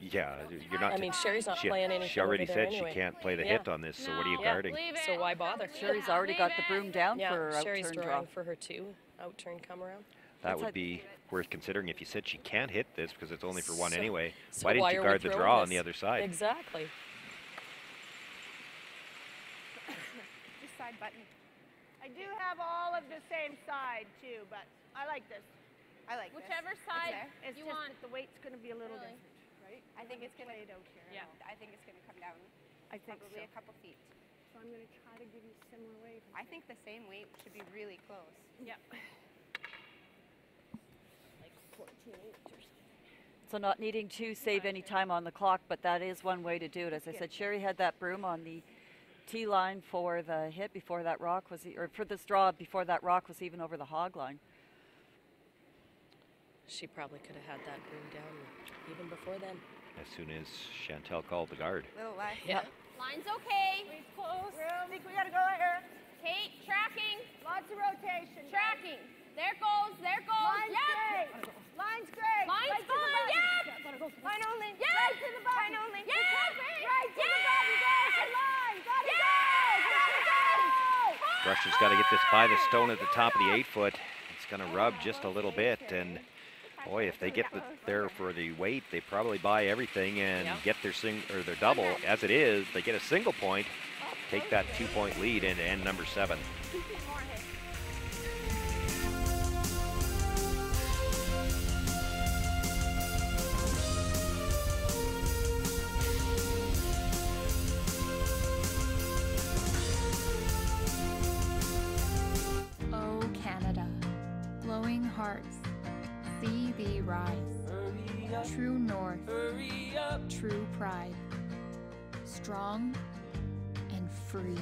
Yeah, you're not. I mean, Sherry's not playing anything. She already over said there anyway. she can't play the hit on this, so what are you guarding? So why bother? Sherry's already got the broom down for her Sherry's out-turn drawing draw. for her 2 out-turn come around. That would be worth considering if you said she can't hit this because it's only for 1 anyway. So why didn't you are we guard the throwing draw this? on the other side? Exactly. This side button. I do have all of the same side too, but I like this. I like Whichever this. side It's you just want. that the weight's going to be a little different, right? I think it's going to out here. Yeah, I think it's going to come down. I think probably so. a couple feet. So I'm going to try to give you similar weight. I think the same weight should be really close. Yep. Like 14 or something. So not needing to save any time on the clock, but that is one way to do it. As I said, Sherry had that broom on the tee line for the hit before that rock was, or for this draw before that rock was even over the hog line. She probably could have had that broom down even before then. As soon as Chantel called the guard. Little less. Yeah. Line's okay. We're close. I think we got to go here. Kate, tracking. Lots of rotation. Tracking. There goes. There goes. Line's great. Line's great. Line's right fine. Yep. Line only. Yep. Right to the button. Line only. Yep. Yep. Right to the button. There's the line. Got it. Brusher's got to get this by the stone at the top of the 8-foot. It's going to rub just a little bit, and boy, if they get there for the weight, they probably buy everything and get their their double. As it is, they get a single point, take that 2-point lead into end number 7. Oh, Canada, glowing hearts, see thee rise. True north, true pride, strong and free,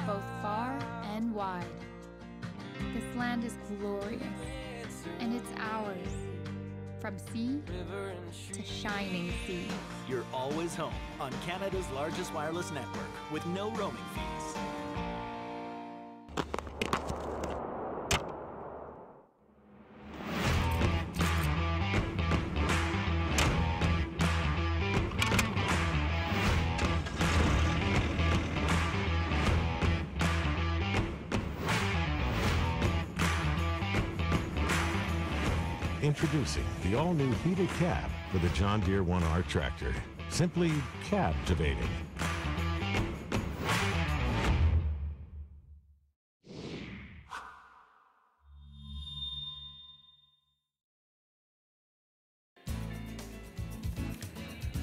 both far and wide. This land is glorious, and it's ours, from sea to shining sea. You're always home on Canada's largest wireless network with no roaming fees. Introducing the all-new heated cab for the John Deere 1R tractor. Simply captivating.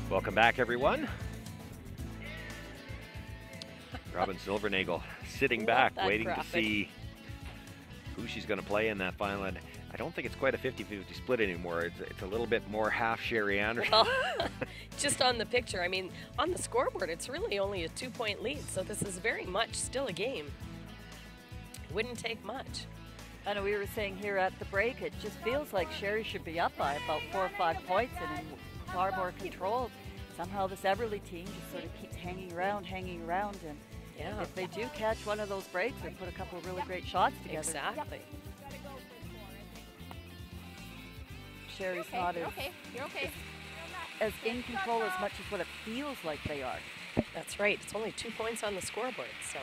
Welcome back, everyone. Robin Silvernagel sitting back, waiting to see who she's going to play in that final. And I don't think it's quite a 50-50 split anymore. It's a little bit more half Sherry Anderson. Well, just on the picture, I mean, on the scoreboard, it's really only a 2-point lead, so this is very much still a game. It wouldn't take much. I know we were saying here at the break, it just feels like Sherry should be up by about 4 or 5 points and in far more control. Somehow this Everly team just sort of keeps hanging around, and if they do catch one of those breaks or put a couple of really great shots together. Exactly. Sherry's not You're okay. as in control as much as what it feels like they are. That's right. It's only 2 points on the scoreboard, so.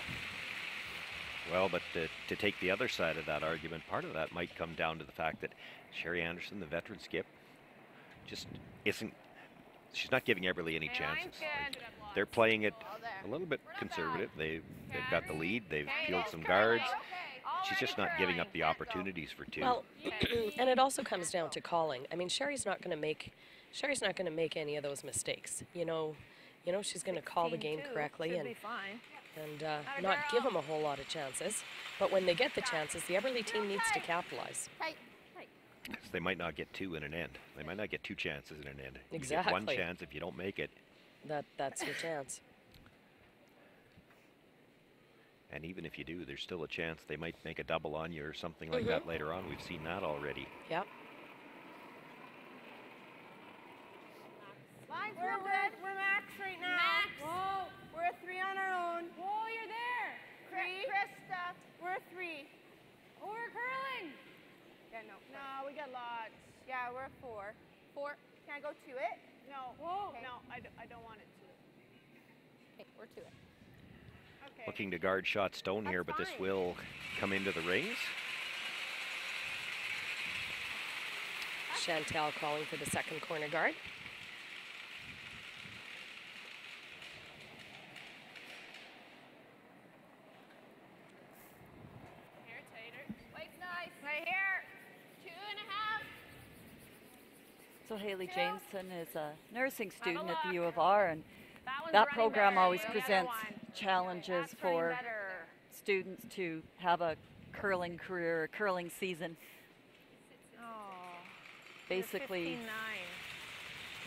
Well, but to take the other side of that argument, part of that might come down to the fact that Sherry Anderson, the veteran skip, just isn't she's not giving Everly any chances. Like, they're playing it a little bit conservative. They've got the lead. They've peeled some guards. She's just not giving up the opportunities for two. Well, and it also comes down to calling. I mean, Sherry's not going to make any of those mistakes. You know, she's going to call the game correctly and not give them a whole lot of chances. But when they get the chances, the Everly team needs to capitalize. They might not get two in an end. They might not get two chances in an end. Exactly. You get one chance. If you don't make it, that's your chance. And even if you do, there's still a chance they might make a double on you or something like that later on. We've seen that already. Yep. We're good. We're max right now. Max. Whoa. We're a 3 on our own. Whoa, you're there. 3. Krista. We're a 3. Oh, we're curling. Yeah, no. No, we got lots. Yeah, we're a 4. 4. Can I go to it? No. Whoa. Okay. No, I don't want it to. Okay, we're to it. Okay. Looking to guard shot Stone here, but this will come into the rings. Chantal calling for the second corner guard. Here, Tater. Wait's nice. Right here. 2.5. So Haley Jameson is a nursing student at the U of R, and that program always presents challenges for students to have a curling career, a curling season. Basically,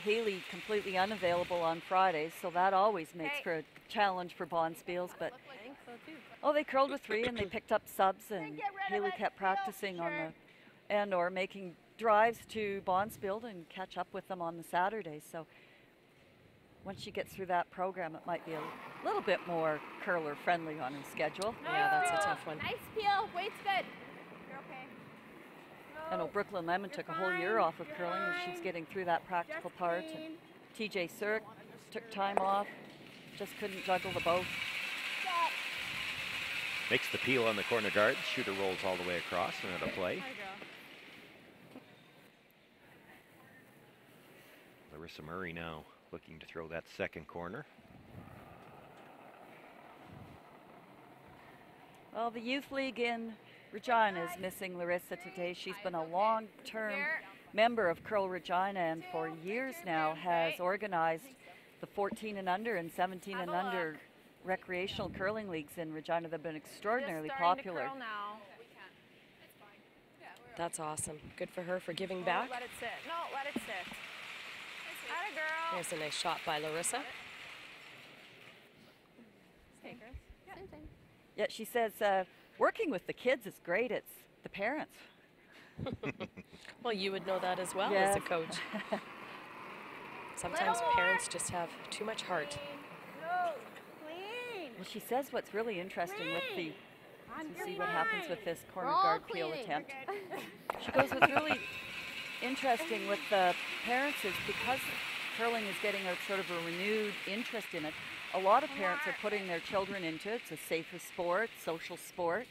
Haley completely unavailable on Fridays, so that always makes for a challenge for Bonspiels. But they curled with 3 and they picked up subs, and Haley kept practicing on the or making drives to Bonspiel and catch up with them on the Saturdays. So once she gets through that program, it might be a little bit more curler friendly on her schedule. Yeah, that's a tough one. Nice peel. Wait's good. You're okay. I know Brooklyn Lemon took a whole year off of curling, and she's getting through that practical part. And TJ Surk took time off, just couldn't juggle the both. Makes the peel on the corner guard. Shooter rolls all the way across and out of play. Larissa Murray now looking to throw that second corner. Well, the Youth League in Regina is missing Larissa today. She's been a long-term member of Curl Regina, and for years now has organized the 14 and under and 17 and under recreational curling leagues in Regina that have been extraordinarily popular. That's awesome. Good for her for giving back. Let it sit. No, let it sit. Atta girl. There's a nice shot by Larissa. Same thing. Yeah, she says working with the kids is great. It's the parents. Well, you would know that as well Yes. as a coach. Sometimes parents just have too much heart. No, clean. Well, she says what's really interesting with the, let's see what happens with this corner guard peel attempt. She goes what's really interesting with the parents is because curling is getting a sort of a renewed interest in it, a lot of parents are putting their children into it. It's a safer sport, social sport.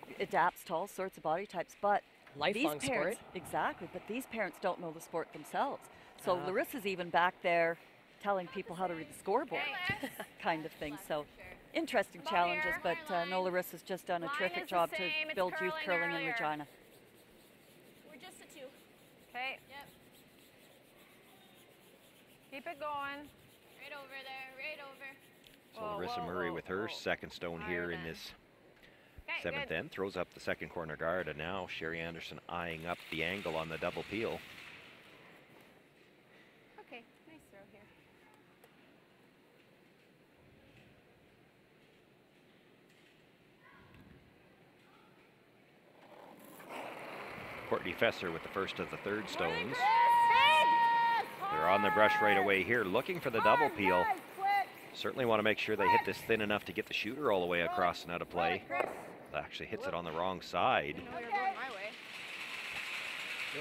It adapts to all sorts of body types, but lifelong these parents, sport. Exactly, but these parents don't know the sport themselves. So Larissa's even back there telling people how to read the scoreboard kind of thing. So interesting challenges, but no, Larissa's just done a terrific job to build youth curling in Regina. We're just a 2. Okay. Yep. Keep it going. Right over there, right over. So Larissa Murray with her second stone here in this seventh end. Throws up the second corner guard, and now Sherry Anderson eyeing up the angle on the double peel. Okay, nice throw here. Courtney Fesser with the first of the third stones. They're on the brush right away here, looking for the double peel. Certainly want to make sure they hit this thin enough to get the shooter all the way across and out of play. Actually hits it on the wrong side.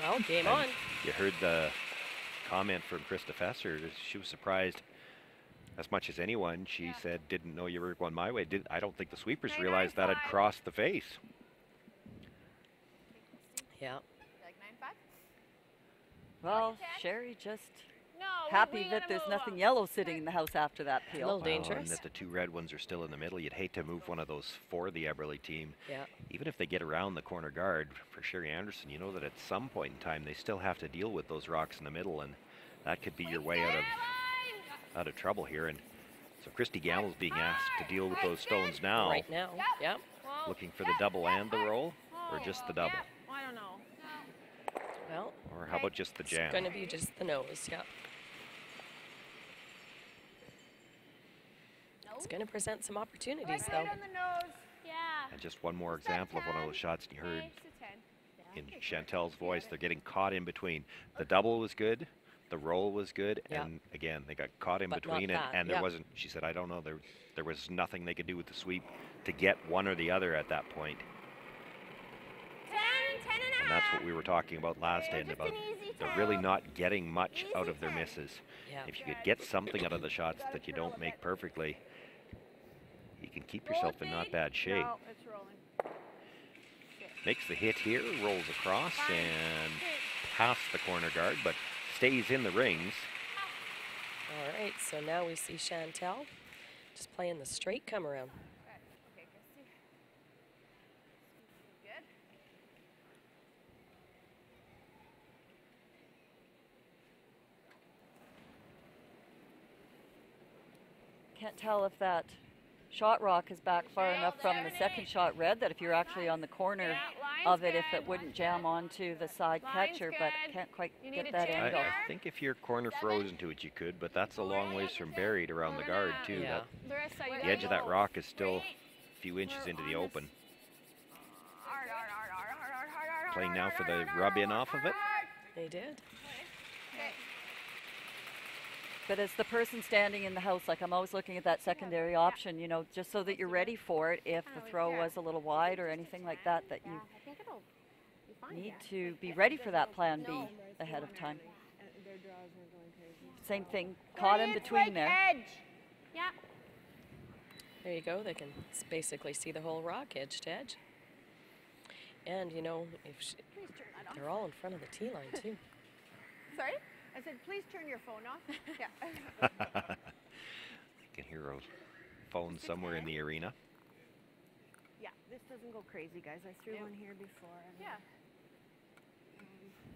Well, game on. You heard the comment from Krista Fesser. She was surprised as much as anyone. She said, didn't know you were going my way. I don't think the sweepers realized that had crossed the face. Yeah. Like 9-5? Well, Sherry just happy that there's nothing yellow sitting in the house after that peel. A little And dangerous. that the two red ones are still in the middle. You'd hate to move one of those for the Eberle team. Yeah. Even if they get around the corner guard for Sherry Anderson, you know that at some point in time they still have to deal with those rocks in the middle, and that could be your way out of trouble here. And so Christy Gamble's being asked to deal with those stones now. Right now, yep. Looking for the double and the roll, or just the double? I don't know. Well, Or how about just the jam? it's going to be just the nose, yeah. It's going to present some opportunities, though. On the nose. Yeah. And just one more example of one of those shots you heard in Chantel's voice. They're getting caught in between. The double was good, the roll was good, Yeah. and again, they got caught in But not between, that, and there yeah. wasn't, she said, I don't know, there was nothing they could do with the sweep to get one or the other at that point. 10 and And that's what we were talking about last end, about they're really not getting much out of their misses. Yeah. If you could get something out of the shots that you don't make perfectly, you can keep yourself in not bad shape. No, it's rolling. Makes the hit here, rolls across and past the corner guard, but stays in the rings. All right, so now we see Chantel just playing the straight come around. Okay, Christy. Good. Can't tell if that shot rock is back far enough from the second shot red that if you're actually on the corner of it, if it wouldn't jam onto the side catcher, but can't quite get that angle. I think if you're corner frozen to it, you could, but that's a long ways from buried around the guard, too. Yeah. The edge of that rock is still a few inches into the open. Playing now for the rub in off of it. They did. But as the person standing in the house, like I'm always looking at that secondary option, you know, just so that you're ready for it if the throw was a little wide or anything like that, that you need to be ready for that plan B ahead of time. Same thing, caught in between there. Yeah. There you go. They can basically see the whole rock edge to edge. And, you know, they're all in front of the tee line, too. Sorry? I said, please turn your phone off. Yeah. You can hear a phone somewhere in the arena. Yeah, this doesn't go crazy, guys. I threw one here before. Yeah.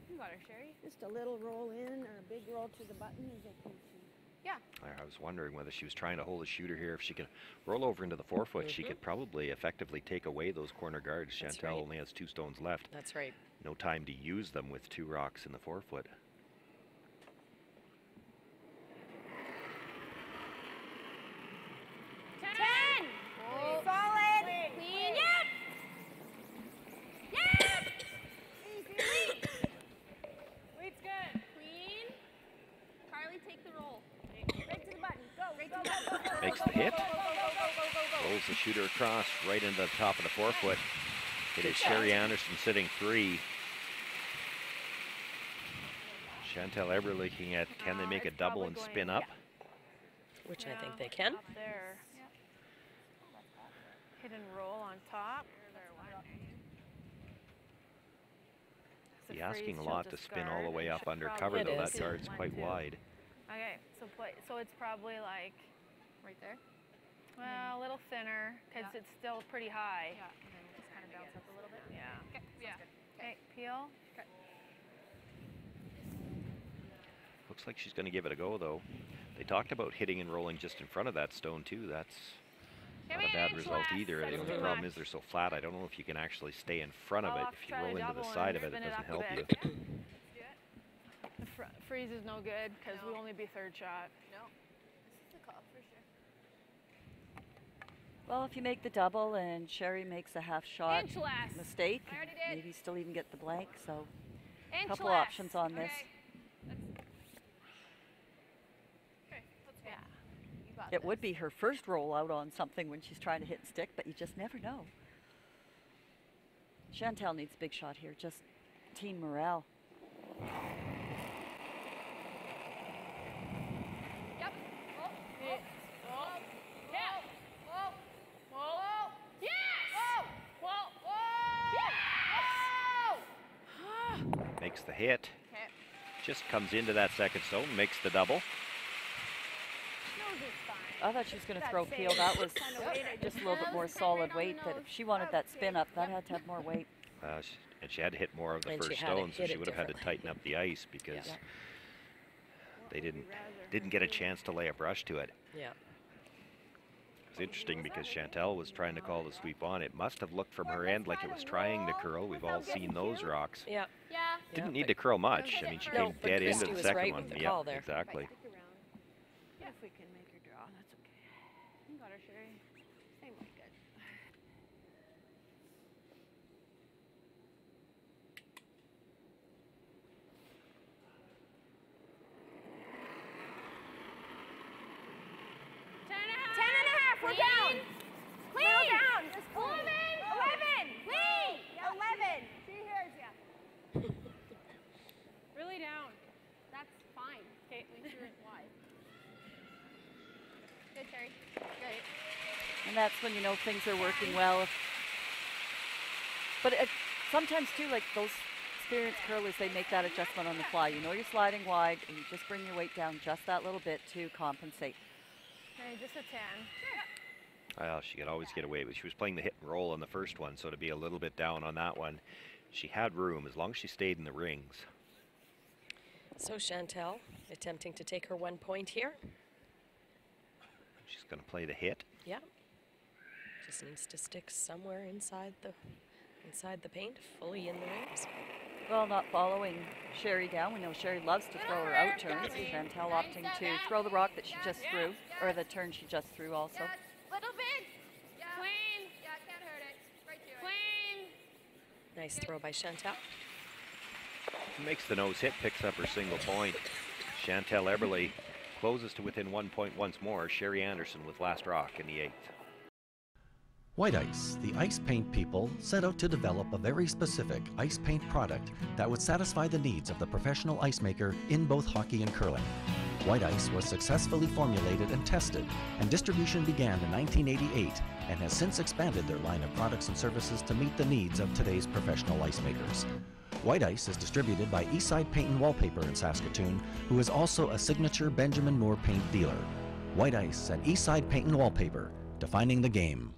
You got her, Sherry. Just a little roll in or a big roll to the button as I can see. Yeah. I was wondering whether she was trying to hold a shooter here. If she could roll over into the forefoot, she could probably effectively take away those corner guards. That's Chantel right. only has 2 stones left. That's right. No time to use them with 2 rocks in the forefoot. Solid. Clean. Yep. Yep. Easy. Weight's good. Clean. Carly, take the roll. Right to the button. Go. Right to the button. Makes the hit. Rolls the shooter across right into the top of the forefoot. It is Sherry Anderson sitting 3. Chantel Eberle looking at can they make a double and spin up? Which I think they can. Up there. Hit and roll on top. Be asking a lot to spin all the way up under cover, though. That guard's quite wide. Okay, so it's probably like right there. Well, a little thinner because it's still pretty high. Yeah, and then just kind of bounce up a little bit. Yeah. Okay. Yeah. Okay, peel. Okay. Looks like she's going to give it a go, though. They talked about hitting and rolling just in front of that stone, too. That's not a bad result either. The only problem is they're so flat. I don't know if you can actually stay in front of it. If you roll into the side of it, it doesn't help you. The freeze is no good because we'll only be third shot. No. This is the call for sure. Well, if you make the double and Sherry makes a half shot Inch less. mistake, I already did. maybe still even get the blank. So Inch a couple less. options on this. Okay, let's go. Yeah. You got It would be her first roll out on something when she's trying to hit and stick, but you just never know. Chantel needs a big shot here, just team morale. Yep. Whoa. Whoa. Whoa. Yeah. Whoa. Whoa. Yes. Whoa. Whoa. Whoa. Yes. Makes the hit. Okay. Just comes into that second stone, makes the double. I thought she was going to throw peel. That was just a little bit more solid weight. That if she wanted that spin up, that had to have more weight. And she had to hit more of the And she first had to stone, so hit she it would have had to tighten up the ice because they didn't get a chance to lay a brush to it. Yeah. It's interesting because Chantel was trying to call the sweep on. It must have looked from her end like it was trying to curl. We've all seen those rocks. Yeah. Didn't need to curl much. I mean, she came dead into the second one. Yeah, exactly. If we can make her draw, that's okay. You got her, Sherry. Same way, good. We're down. Clean. Down. 11. Clean. 11. She hears ya. Really down. That's fine. Okay, make sure it's wide. Good, Terry. Great. And that's when you know things are working well. But sometimes too, like those experienced curlers, they make that adjustment on the fly. You know you're sliding wide, and you just bring your weight down just that little bit to compensate. Okay, just a 10. Well, she could always get away with. She was playing the hit and roll on the first one, so to be a little bit down on that one, she had room as long as she stayed in the rings. So Chantel attempting to take her 1 point here. She's going to play the hit. Yeah. Just needs to stick somewhere inside the paint, fully in the rings. Well, not following Sherry down. We know Sherry loves to throw her out turns. Chantel opting to throw the rock that she just threw, or the turn she just threw also. Little bit. Clean. Yeah, can't hurt it. Right to it. Clean. Nice throw by Chantel. Makes the nose hit, picks up her single point. Chantel Eberly closes to within 1 point once more. Sherry Anderson with last rock in the 8th. White Ice, the ice paint people, set out to develop a very specific ice paint product that would satisfy the needs of the professional ice maker in both hockey and curling. White Ice was successfully formulated and tested, and distribution began in 1988 and has since expanded their line of products and services to meet the needs of today's professional ice makers. White Ice is distributed by Eastside Paint and Wallpaper in Saskatoon, who is also a signature Benjamin Moore paint dealer. White Ice and Eastside Paint and Wallpaper, defining the game.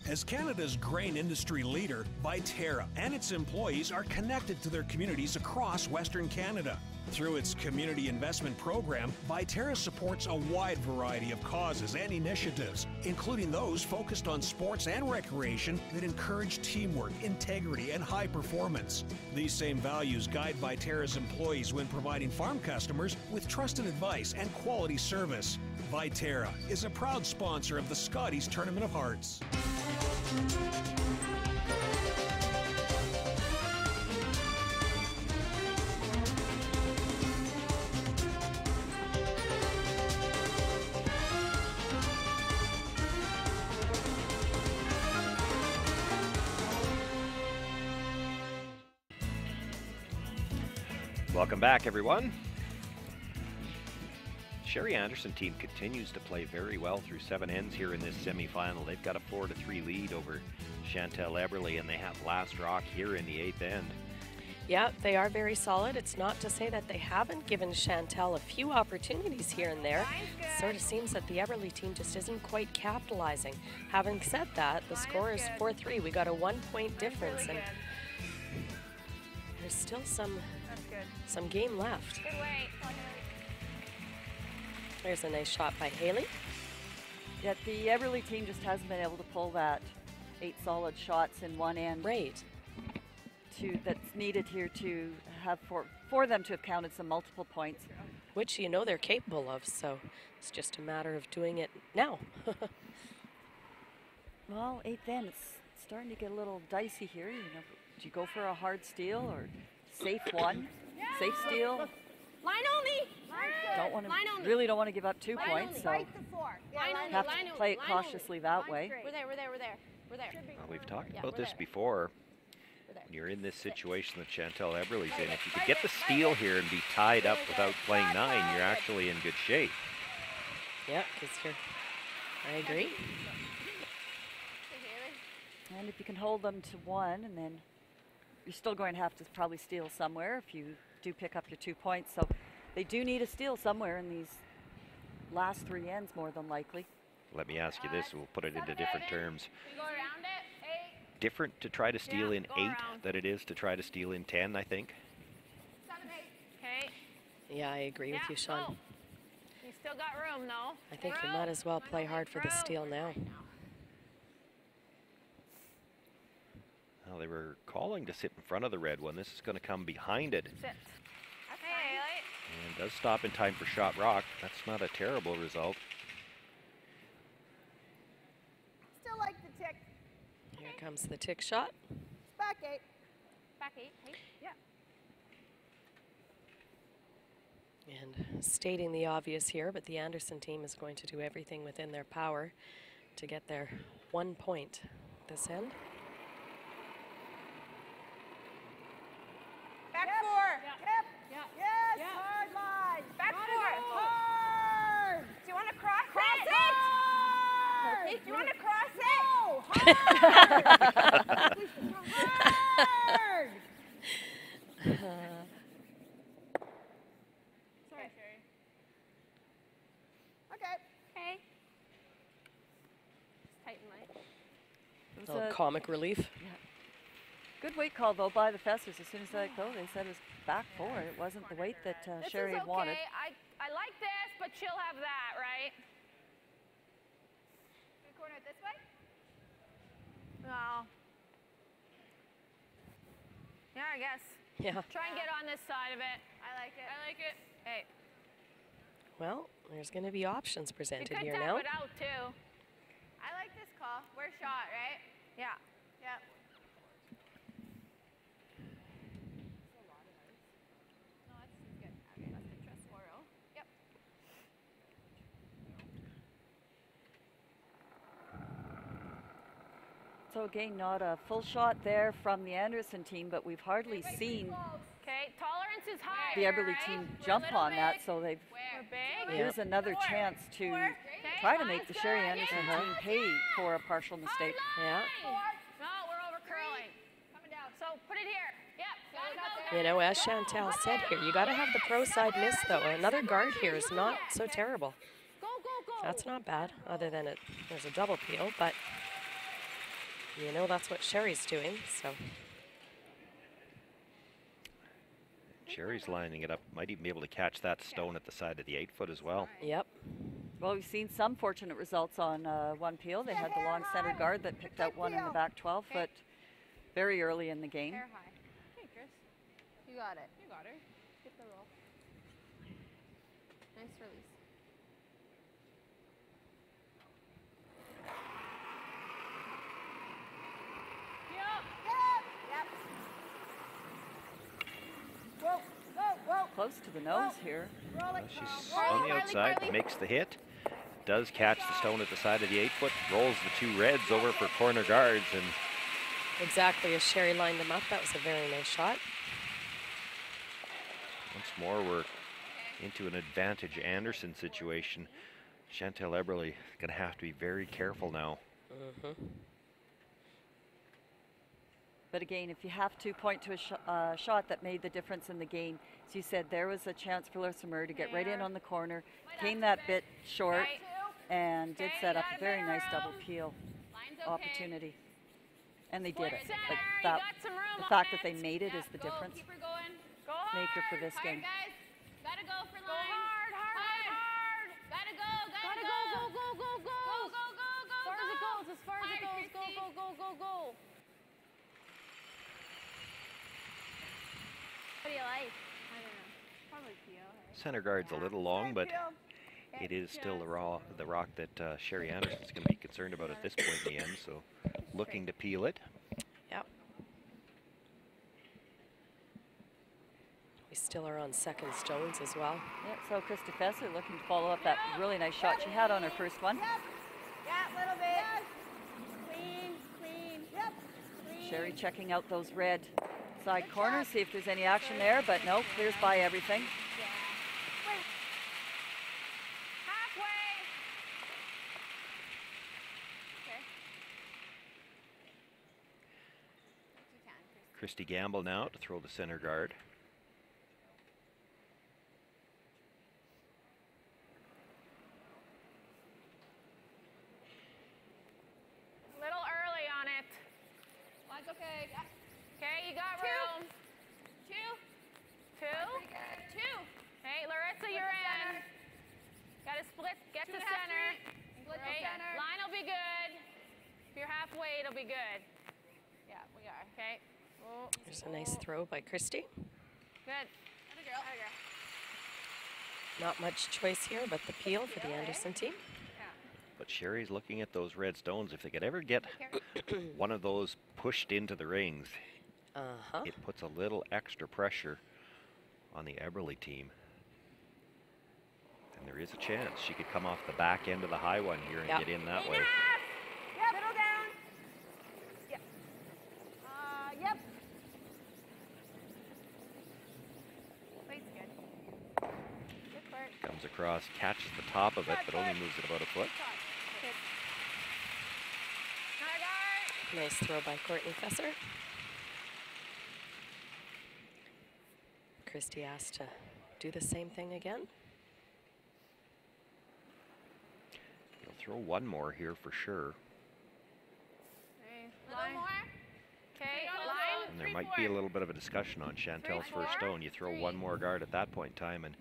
As Canada's grain industry leader, Viterra and its employees are connected to their communities across Western Canada. Through its community investment program, Viterra supports a wide variety of causes and initiatives, including those focused on sports and recreation that encourage teamwork, integrity, and high performance. These same values guide Viterra's employees when providing farm customers with trusted advice and quality service. Viterra is a proud sponsor of the Scotties Tournament of Hearts. Welcome back, everyone. Sherry Anderson team continues to play very well through 7 ends here in this semifinal. They've got a 4-3 lead over Chantel Eberly, and they have last rock here in the 8th end. Yeah, they are very solid. It's not to say that they haven't given Chantel a few opportunities here and there. It sort of seems that the Eberly team just isn't quite capitalizing. Having said that, the score is 4-3. We got a 1 point difference, and there's still some game left. There's a nice shot by Haley. Yet the Eberly team just hasn't been able to pull that 8 solid shots in one end. Right. That's needed here to have for them to have counted some multiple points. Which you know they're capable of, so it's just a matter of doing it now. Well, 8th end, it's starting to get a little dicey here. You know, do you go for a hard steal or safe one? Safe steal? Line only. Don't want to. Really don't want to give up 2 points, so have to play it cautiously that way. We're there. Well, we've talked about this before. When you're in this situation that Chantel Eberly's in, if you could get the steal here and be tied up without playing 9, you're actually in good shape. Yeah, because I agree. And if you can hold them to 1 and then you're still going to have to probably steal somewhere if you do pick up your 2 points. So they do need a steal somewhere in these last 3 ends, more than likely. Let me ask you this, we'll put it into different terms. Different to try to steal in 8 than it is to try to steal in 10, I think. 7, 8. Okay. Yeah, I agree with you, Sean. You still got room, though. I think you might as well play hard for the steal now. Well, they were calling to sit in front of the red one. This is going to come behind it. Sit. Okay. And does stop in time for shot rock. That's not a terrible result. Still like the tick. Here comes the tick shot. Back 8. Back 8. Yeah. And stating the obvious here, but the Anderson team is going to do everything within their power to get their 1 point this end. Back 4. Yep. Yes. Hard line. Back 4. Hard. Do you want to cross it? Hard. Do you want to cross it? No. Hard. Hard. Sorry, Sherry. Okay. Okay. Just tighten light. It was Oh, comic relief. Yeah. Good weight call, though, by the Fessers. As soon as they let go, they said it was back 4. It wasn't the weight that Sherry had wanted. I like this, but she'll have that, right? Should we corner it this way? No. Yeah, I guess. Yeah. Try and get on this side of it. I like it. I like it. Hey. Well, there's going to be options presented You could here tap now. it out, too. I like this call. We're shot, right? Yeah. Yep. No, that's good. Okay, that's interesting. Yep. So again, not a full shot there from the Anderson team, but we've hardly seen Okay, tolerance is high. the Eberly team jump on that, so they've here's another chance to try to make the Sherry Anderson team pay for a partial mistake. Yeah. No, we're over curling. Coming down. So put it here. Yep. You know, as Chantal said here, you got to have the pro side miss, though. Another guard here is not so terrible. That's not bad, other than there's a double peel, but you know that's what Sherry's doing, so. Sherry's lining it up. Might even be able to catch that stone at the side of the 8-foot as well. Yep. Well, we've seen some fortunate results on one peel. They had the long center guard that picked out one in the back 12-foot very early in the game. Hair high. Hey, Chris. You got it. You got her. Get the roll. Nice release. Yep. Whoa, whoa, whoa. Close to the nose here. She's on the outside, makes the hit, does catch the stone at the side of the 8-foot, rolls the 2 reds over for corner guards, and exactly as Sherry lined them up, that was a very nice shot. once more we're into an advantage Anderson situation. Chantal Eberly going to have to be very careful now. But again, if you have to point to a shot that made the difference in the game, as you said, there was a chance for Larissa Murray to get right in on the corner, came that bit short, and did set up a very nice double peel opportunity. And they did it. Like that, the fact that they made it is the difference maker for this game. Gotta go for line. Go hard, hard, hard. Gotta go, gotta go. Go, go, go, go, go. Go, go, go, go. As far as it goes, as far as it goes. Go, go, go, go, go. What do you like? I don't know. Probably peel. Center guard's a little long, but it is still the rock that Sherry Anderson's going to be concerned about at this point in the end, so looking to peel it. Yep. We still are on second stones as well. Yep, so Krista Fesser looking to follow up that really nice shot she had on her first one. Yeah, a little bit. Clean, clean. Yep. Clean. Sherry checking out those red side corners, see if there's any action there, but no, clears by everything. Christy Gamble now to throw the center guard. A little early on it. One's okay. Yeah. Okay, you got room. Two. Hey, Larissa, you're in. Got to split, get to center. Split Okay, to center. line will be good. If you're halfway, it'll be good. Yeah, we are. Okay. Oh. There's a nice throw by Christy. Good. Atta girl. Not much choice here, but the peel for the Anderson team. But Sherry's looking at those red stones. If they could ever get one of those pushed into the rings, it puts a little extra pressure on the Eberly team. And there is a chance she could come off the back end of the high one here and get in that way. Yep. Middle down. Yep. Yep. Weight's good. Good for it. Comes across, catches the top of it, but only moves it about a foot. Nice throw by Courtney Fesser. Christy asked to do the same thing again. He'll throw one more here for sure. Okay. Little more. Okay, line. And there might be a little bit of a discussion on Chantel's first stone. You throw one more guard at that point in time, and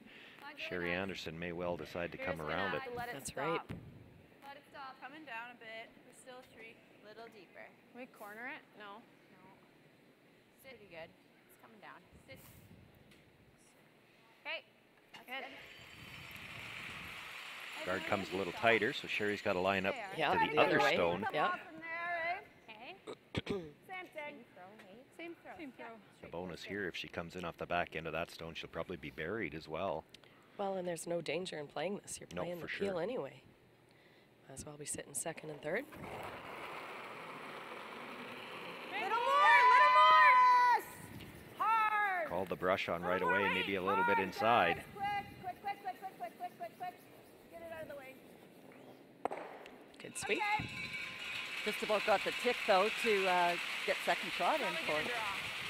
Sherry Anderson may well decide to come around it. That's right. Let it stop. Coming down a bit. We're still 3. Little deeper. Can we corner it? No. Sit. Pretty good. It's coming down. Sit. Okay. Good. Guard comes a little tighter, so Sherry's got to line up Yeah, to the the other other way. stone. Yeah. Okay. Same thing. Same throw. Same throw. The bonus here, if she comes in off the back end of that stone, she'll probably be buried as well. Well, and there's no danger in playing this. You're No, playing for the peel sure. anyway. Might as well be sitting second and third. Little more. Hard. Called the brush on right away, maybe a little bit inside. Quick. Get it out of the way. Good sweep. Okay. Just about got the tick, though, to get second shot in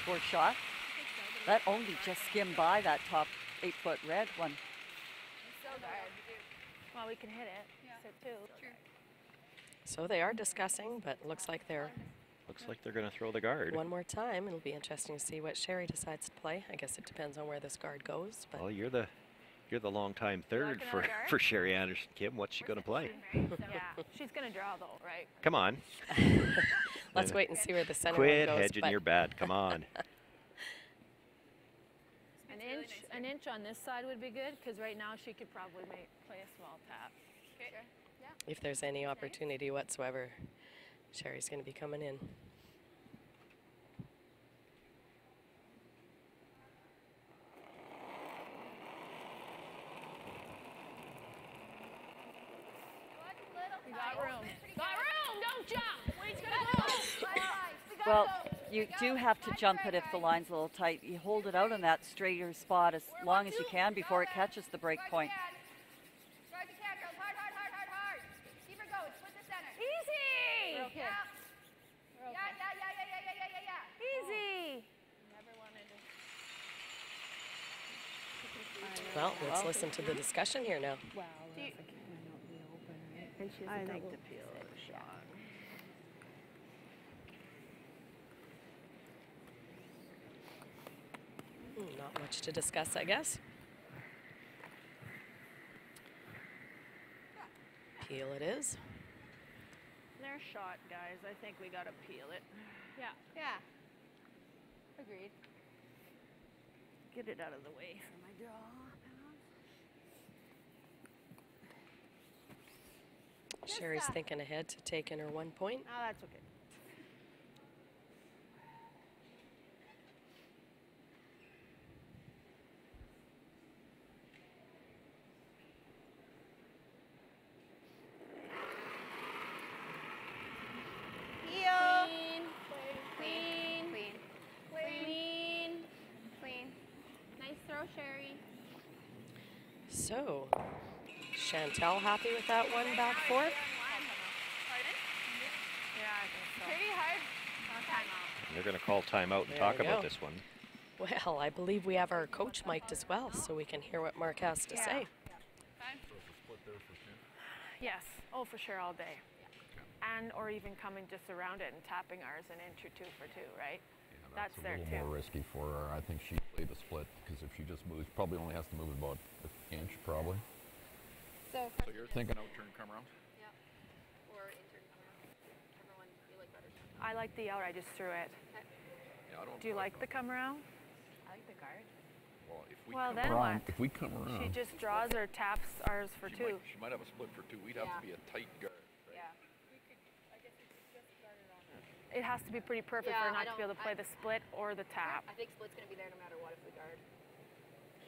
for shot. That only just skimmed by that top 8-foot red one. Well, we can hit it. Yeah. Sit too. True. So they are discussing, but it looks like they're Looks like they're going to throw the guard. one more time. It'll be interesting to see what Sherry decides to play. I guess it depends on where this guard goes. But Well, you're the long-time third Looking for, at the guard? for Sherry Anderson. Kim, what's she going to play? Yeah. She's gonna draw though, right? Come on. let's wait and see where the center Quit one goes. hedging but your bet. Come on. An inch on this side would be good, because right now she could probably play a small tap. Okay. Yeah. if there's any opportunity whatsoever, Sherry's going to be coming in. You got room. Got room. Don't jump. Wade's gonna go. Well, you do have to jump it if the line's a little tight. You hold it out in that straighter spot as long as you can before it catches the break point. Try to catch girls. Hard. Keep her going. Split the center. Easy. We're okay. Yeah. Easy. Never wanted to. Well, let's listen to the discussion here now. Well, that's a can out in the open, right? And she's I like the peel shot. Not much to discuss, I guess. Peel it is. Their shot, guys. I think we gotta peel it. Yeah. Agreed. Get it out of the way for my draw. Sherry's thinking ahead to taking her 1 point. Oh, that's okay. Clean. Nice throw, Sherry. So, Chantel happy with that one back four? Yeah, I think so. Pretty hard. Timeout. They're going to call timeout and There talk we about go. this one. Well, I believe we have our coach mic'd as well, so we can hear what Mark has to say. Yes. Oh, for sure, all day. And or even coming just around it and tapping ours an inch or two for two, right? That's a there little too. more risky for her. I think she played the split because if she just moves, probably only has to move about an inch, probably. So you're thinking out turn, come around? Yeah. Or in turn, come around. Whichever one you like better. I like the out. I just threw it. Okay. Yeah, I don't. Do you like the come around? I like the guard. Well, if we Well, come then around, what? if we come around, She just draws or taps ours for two. She might have a split for two. We'd have to be a tight guard. Yeah. It has to be pretty perfect Yeah, for her I not to be able to play the split or the tap. I think split's going to be there no matter what if we guard.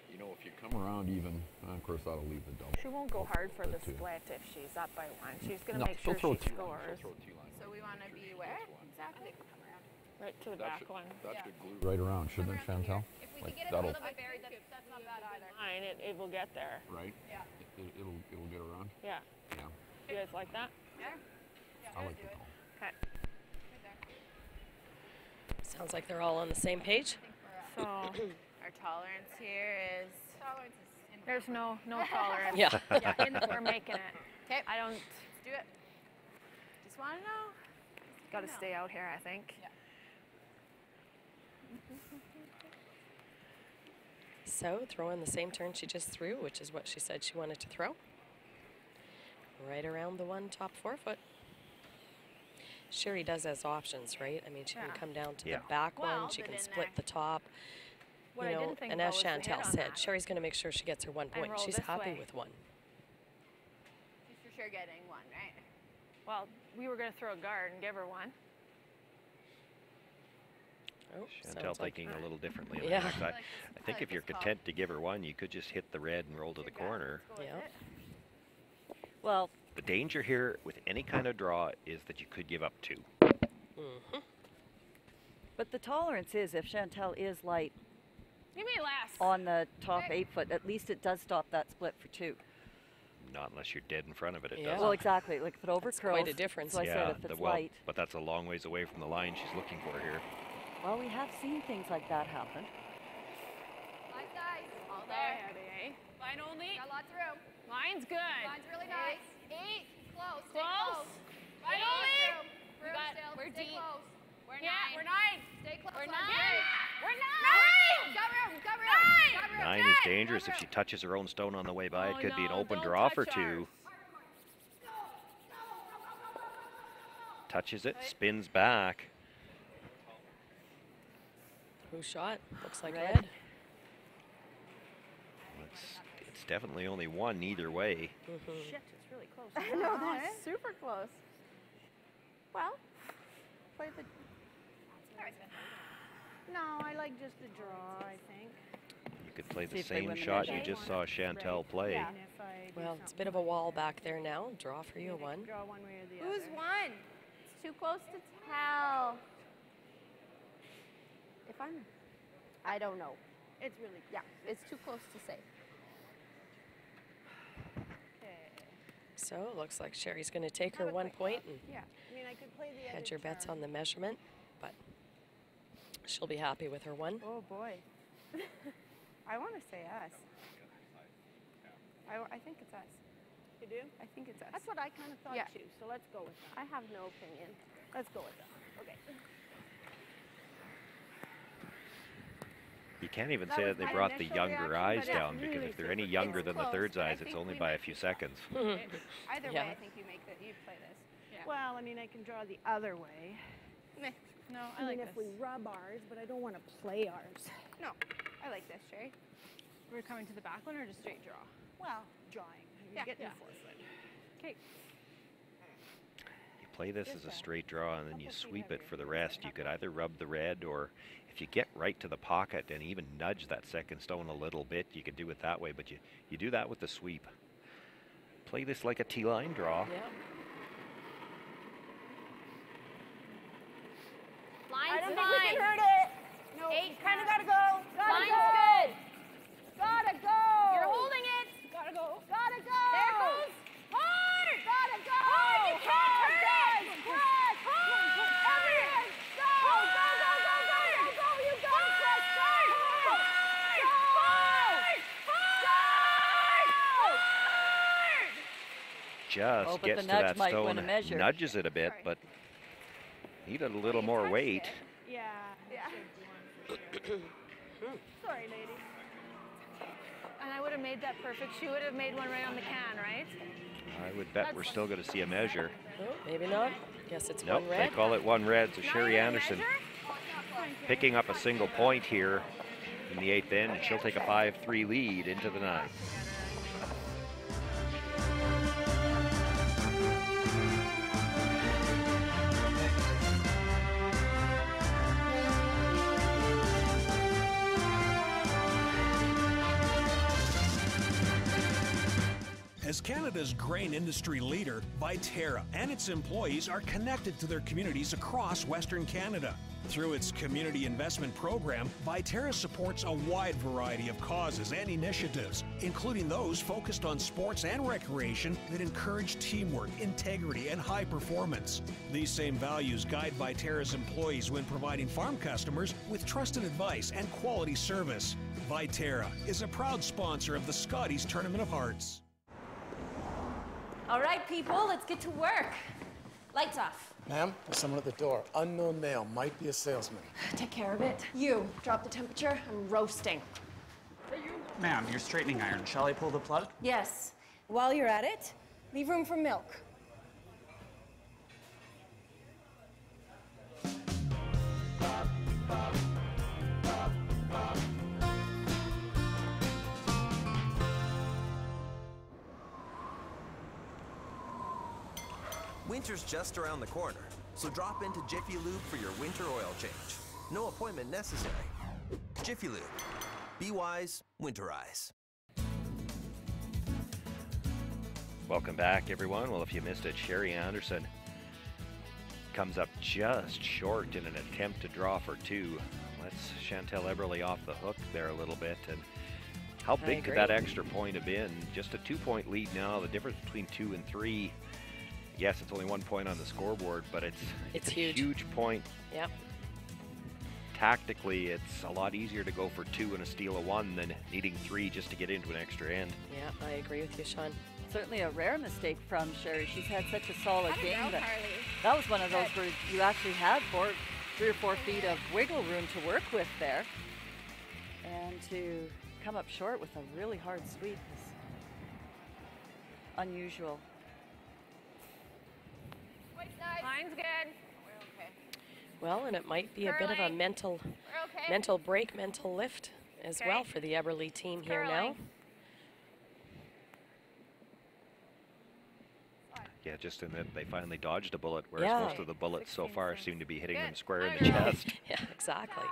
You know, if you come around even, of course that'll leave the double. She won't go hard for the two. split if she's up by one. She's going to No, make sure she'll throw she T-line. scores. She'll throw T-line. So we want to be where exactly? Come around. Right to the That back should, one. that should glue right around, shouldn't it, Chantal? If we Like can get it a that'll, little bit buried, that's not bad either. Fine, it will get there. right? Yeah. It'll get around. Yeah. Yeah. You guys like that? Yeah. I like the call. Okay. Sounds like they're all on the same page. So Our tolerance here is. there's no tolerance. Yeah. We're making it. Okay. I don't. Let's do it. Just want to know. Got to stay out here, I think. Yeah. So throwing the same turn she just threw, which is what she said she wanted to throw. Right around the one top 4 foot. Sherry does has options, right? I mean, she can come down to the back one. She can split the top. What you I know, didn't think and about as was the hit Chantel on said, that. Sherry's going to make sure she gets her 1 point. roll She's this happy way. with 1. She's for sure getting one, right? Well, we were going to throw a guard and give her one. Oh, Chantel sounds like- thinking a little differently. On Yeah. the next side. I think if you're content to give her one, you could just hit the red and roll to the corner. Yeah. Well, The danger here with any kind of draw is that you could give up 2. Mm-hmm. but the tolerance is if Chantel is light Give me less. on the top 8 foot, at least it does stop that split for 2. Not unless you're dead in front of it. It Yeah. doesn't. Well, exactly. Like if it over That's curls, quite a difference. So I said if it's light. but that's a long ways away from the line she's looking for here. Well, we have seen things like that happen. Line's nice. All There, there. Eddie. Line only. Got lots of room. Line's good. Line's really nice. 8. Close. Stay Close. close. Line Eight. only. Room. Room still. we're Stay deep. close. We're Yeah, 9. we're 9. Stay close. We're Line's 9. great. We're 9. Got room. Got room. Nine. Got room. 9 is dangerous. If she touches her own stone on the way by, Oh, it could be an no, open don't draw for touch 2. ours. Touches it, spins back. Who shot? Looks like Red. red. It's definitely only 1 either way. Mm-hmm. Shit, it's really close. I know, that's super close. Well, play the. No, I like just the draw, I think. You could play See the if they same win the shot you measure. just saw Chantel play. And if I do Well, it's a something bit of a wall back there now. Draw for you a 1. Draw one way or the Who's other. won? It's too close to tell. If I'm. I don't know. It's really Yeah, it's too close to say. So it looks like Sherry's going to take her 1 point and Yeah. I mean, I could play the hedge other her bets turn. on the measurement, but she'll be happy with her 1. Oh boy. I want to say us. I think it's us. You do? I think it's us. That's what I kind of thought Yeah. too. So let's go with that. I have no opinion. Let's go with that. Okay. You can't even That say was that they my brought the initial younger reaction, eyes but it's down, because really if they're any it's younger than the close, third's but I eyes, it's think only we by a might- few seconds. Either Yeah. way, I think you make that. You play this. Yeah. Well, I mean, I can draw the other way. Meh. No, I mean, if we rub ours, but I don't want to play ours. No, I like this, Sherry. We're coming to the back one or just straight draw? Well, drawing. You're Yeah. getting Yeah. the 4 foot. Okay. You play this as a straight draw and then you sweep it for the rest. You could either rub the red, or if you get right to the pocket and even nudge that second stone a little bit, you could do it that way, but you do that with the sweep. Play this like a T-line draw. Yeah. Line's I don't fine. think we can hurt it. No, Eight. kind of gotta go. Gotta Line's go. good. Gotta go. You're holding it. Gotta go. Gotta go. There it goes. Hard. Gotta go. Hard. You can't hurt it. Press. Press. Hard. Everyone. Go. Go. Go. Go. just but gets the to nudge that might win stone, a measure. nudges it a bit, but needed a little more weight. Yeah. Sorry, lady. And I would have made that perfect. She would have made one right on the can, right? I would bet we're still going to see a measure. Oh, maybe not. Guess it's Nope, one red. they call it one red. So Sherry Anderson picking up a single point here in the 8th inning, and she'll take a 5-3 lead into the 9th. As Canada's grain industry leader, Viterra and its employees are connected to their communities across Western Canada. Through its community investment program, Viterra supports a wide variety of causes and initiatives, including those focused on sports and recreation that encourage teamwork, integrity, and high performance. These same values guide Viterra's employees when providing farm customers with trusted advice and quality service. Viterra is a proud sponsor of the Scotties Tournament of Hearts. All right, people, let's get to work. Lights off. Ma'am, there's someone at the door. Unknown male, might be a salesman. Take care of it. You, drop the temperature. I'm roasting. Ma'am, your straightening iron. Shall I pull the plug? Yes. While you're at it, leave room for milk. Winter's just around the corner, so drop into Jiffy Lube for your winter oil change. No appointment necessary. Jiffy Lube. Be wise, winterize. Welcome back, everyone. Well, if you missed it, Sherry Anderson comes up just short in an attempt to draw for 2. Lets Chantel Eberle off the hook there a little bit. And how big could that extra point have been? Just a 2-point lead now. The difference between 2 and 3. Yes, it's only 1 point on the scoreboard, but it's a huge point. Yep. Tactically, it's a lot easier to go for 2 and a steal of 1 than needing 3 just to get into an extra end. Yeah, I agree with you, Sean. Certainly a rare mistake from Sherry. She's had such a solid game. That was one of those where you actually had 3 or 4 feet of wiggle room to work with there. And to come up short with a really hard sweep is unusual. Line's good. Well, and it might be a bit of a mental break, mental lift as well for the Eberle team here now. Yeah, just in that they finally dodged a bullet, whereas most of the bullets so far seem to be hitting them square in the chest. Yeah, exactly.